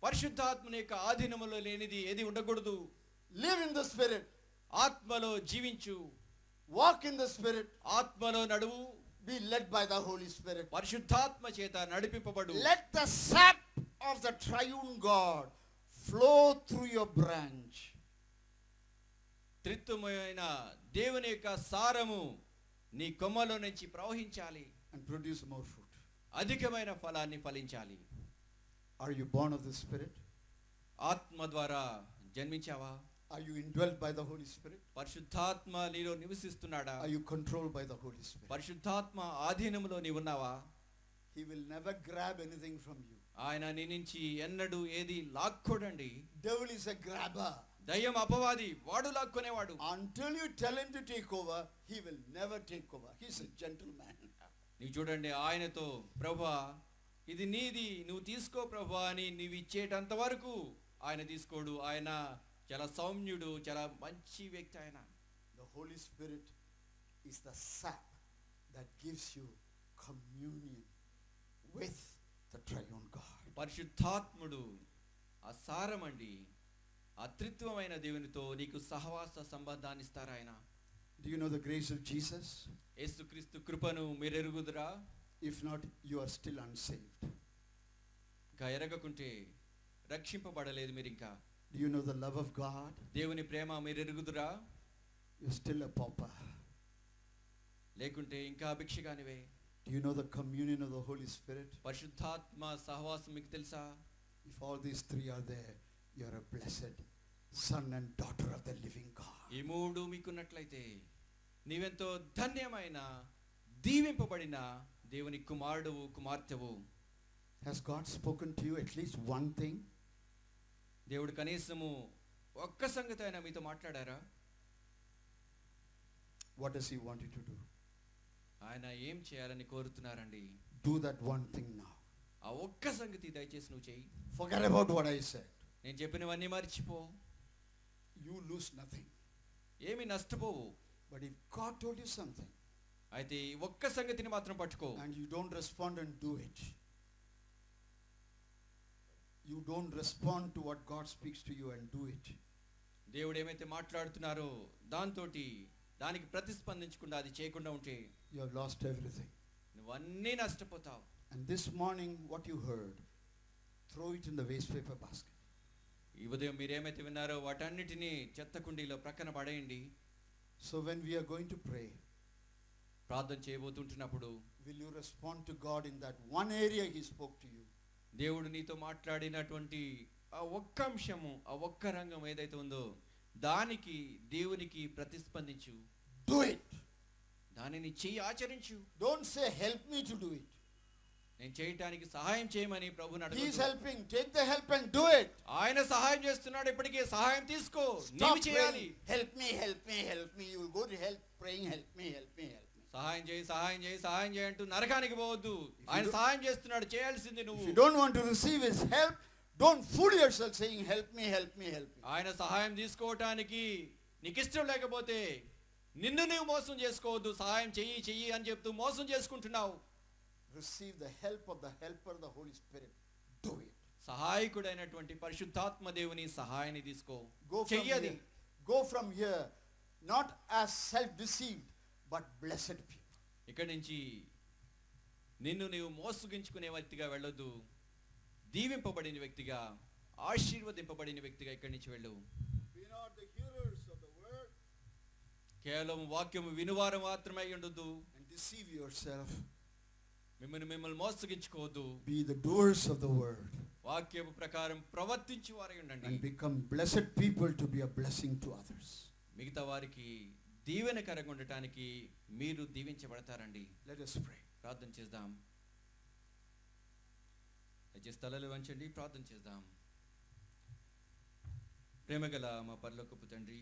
పరిశుద్ధాత్మని యొక్క ఆధీనములో లేనిది ఏది ఉండకూడదు. Live in the Spirit. ఆత్మలో జీవించు. Walk in the Spirit. ఆత్మలో నడువు. Be led by the Holy Spirit. పరిశుద్ధాత్మ చేత నడిపింపబడు. Let the sap of the triune God flow through your branch. త్రిత్వమైన దేవుని యొక్క సారము నీ కొమ్మలో నుంచి ప్రవహించాలి. And produce more fruit. అధికమైన ఫలాన్ని ఫలించాలి. Are you born of the Spirit? ఆత్మ ద్వారా జన్మించావా? Are you indwelt by the Holy Spirit? పరిశుద్ధాత్మ నీలో నివసిస్తున్నాడా? Are you controlled by the Holy Spirit? పరిశుద్ధాత్మ ఆధీనములో నీవు ఉన్నావా? He will never grab anything from you. ఆయన నీ నుంచి ఎన్నడూ ఏది లాక్కోడండి. Devil is a grabber. దయ్యం అపవాది, వాడు లాక్కునేవాడు. Until you tell him to take over, he will never take over. He's a gentleman. నీవు చూడండి, ఆయనతో ప్రభువా ఇది నీది, నువ్వు తీసుకో ప్రభువా అని నీవు ఇచ్చేటంత వరకు ఆయన తీసుకోడు. ఆయన చాలా సౌమ్యుడు, చాలా మంచి వ్యక్తి ఆయన. The Holy Spirit is the sap that gives you communion with the triune God. పరిశుద్ధాత్ముడు ఆ సారమండి, ఆ త్రిత్వమైన దేవునితో నీకు సహవాస సంబంధాన్ని ఇస్తారు ఆయన. Do you know the grace of Jesus? యేసుక్రీస్తు కృపను మీరు ఎరుగుదురా? If not, you are still unsaved. ఇంకా ఎరగకుంటే రక్షింపబడలేదు మీరు ఇంకా. Do you know the love of God? దేవుని ప్రేమ మీరు ఎరుగుదురా? You're still a pauper. లేకుంటే ఇంకా భిక్షగానివే. Do you know the communion of the Holy Spirit? పరిశుద్ధాత్మ సహవాసం మీకు తెలుసా? If all these three are there, you're a blessed son and daughter of the living God. ఈ మూడు మీకున్నట్లయితే నీవెంతో ధన్యమైన దీవింపబడిన దేవుని కుమారుడు కుమార్తెవు. Has God spoken to you at least one thing? దేవుడు కనీసము ఒక్క సంగతి అయినా మీతో మాట్లాడారా? What does he want you to do? ఆయన ఏం చేయాలని కోరుతున్నారండి? Do that one thing now. ఆ ఒక్క సంగతి దయచేసి నువ్వు చెయ్యి. Forget about what I said. నేను చెప్పినవన్నీ మర్చిపో. You lose nothing. ఏమి నష్టపోవు. But if God told you something, అయితే ఈ ఒక్క సంగతిని మాత్రం పట్టుకో. and you don't respond and do it, you don't respond to what God speaks to you and do it, దేవుడు ఏమైతే మాట్లాడుతున్నారో దానికి ప్రతిస్పందించకుండా అది చేయకుండా ఉంటే you have lost everything. నువ్వన్నీ నష్టపోతావు. And this morning what you heard, throw it in the waste paper basket. ఈ ఉదయం మీరేమైతే విన్నారో వాటన్నిటినీ చెత్త కుండీలో ప్రక్కన పడేయండి. So when we are going to pray, ప్రార్థన చేయబోతుంటున్నప్పుడు will you respond to God in that one area he spoke to you? దేవుడు నీతో మాట్లాడినటువంటి ఆ ఒక్క అంశము, ఆ ఒక్క రంగం ఏదైతే ఉందో దానికి దేవునికి ప్రతిస్పందించు. Do it. దానిని చెయ్యి, ఆచరించు. Don't say, help me to do it. నేను చేయటానికి సహాయం చేయమని ప్రభువుని He is అడగొద్దు. helping. Take the help and do it. ఆయన సహాయం చేస్తున్నాడు, ఇప్పటికే సహాయం తీసుకో, Stop నీవు చేయాలి. praying, help me, help me, help me. You will go to hell praying, help me, help me, help me. సహాయం చేయి, సహాయం చేయి, సహాయం చేయి అంటూ నరకానికి పోవద్దు. ఆయన సహాయం చేస్తున్నాడు, చేయాల్సింది If నువ్వు. you don't want to receive his help, don't fool yourself saying, help me, help me, help me. ఆయన సహాయం తీసుకోవటానికి నీకు ఇష్టం లేకపోతే నిన్ను నీవు మోసం చేసుకోవద్దు. సహాయం చెయ్యి చెయ్యి అని చెప్తూ మోసం చేసుకుంటున్నావు. Receive the help of the helper, the Holy Spirit. Do it. సహాయకుడైనటువంటి పరిశుద్ధాత్మ దేవుని సహాయాన్ని తీసుకో, Go from చెయ్యది. here. Go from here, not as self-deceived, but blessed people. ఇక్కడి నుంచి నిన్ను నీవు మోసగించుకునే వ్యక్తిగా వెళ్ళొద్దు. దీవింపబడిన వ్యక్తిగా, ఆశీర్వదింపబడిన వ్యక్తిగా ఇక్కడి నుంచి వెళ్ళు. Be not the hearers of the word కేవలం వాక్యము వినువారు మాత్రమే ఉండొద్దు. and deceive yourself. మిమ్మల్ని మోసగించుకోవద్దు. Be the doers of the word వాక్యము ప్రకారం ప్రవర్తించు వారై ఉండండి. and become blessed people to be a blessing to others. మిగతా వారికి దీవెనకరంగా ఉండటానికి మీరు దీవించబడతారండి. Let us pray. ప్రార్థన చేద్దాం. దయచేసి తలలు వంచండి, ప్రార్థన చేద్దాం. ప్రేమగల మా పరలోకపు తండ్రి,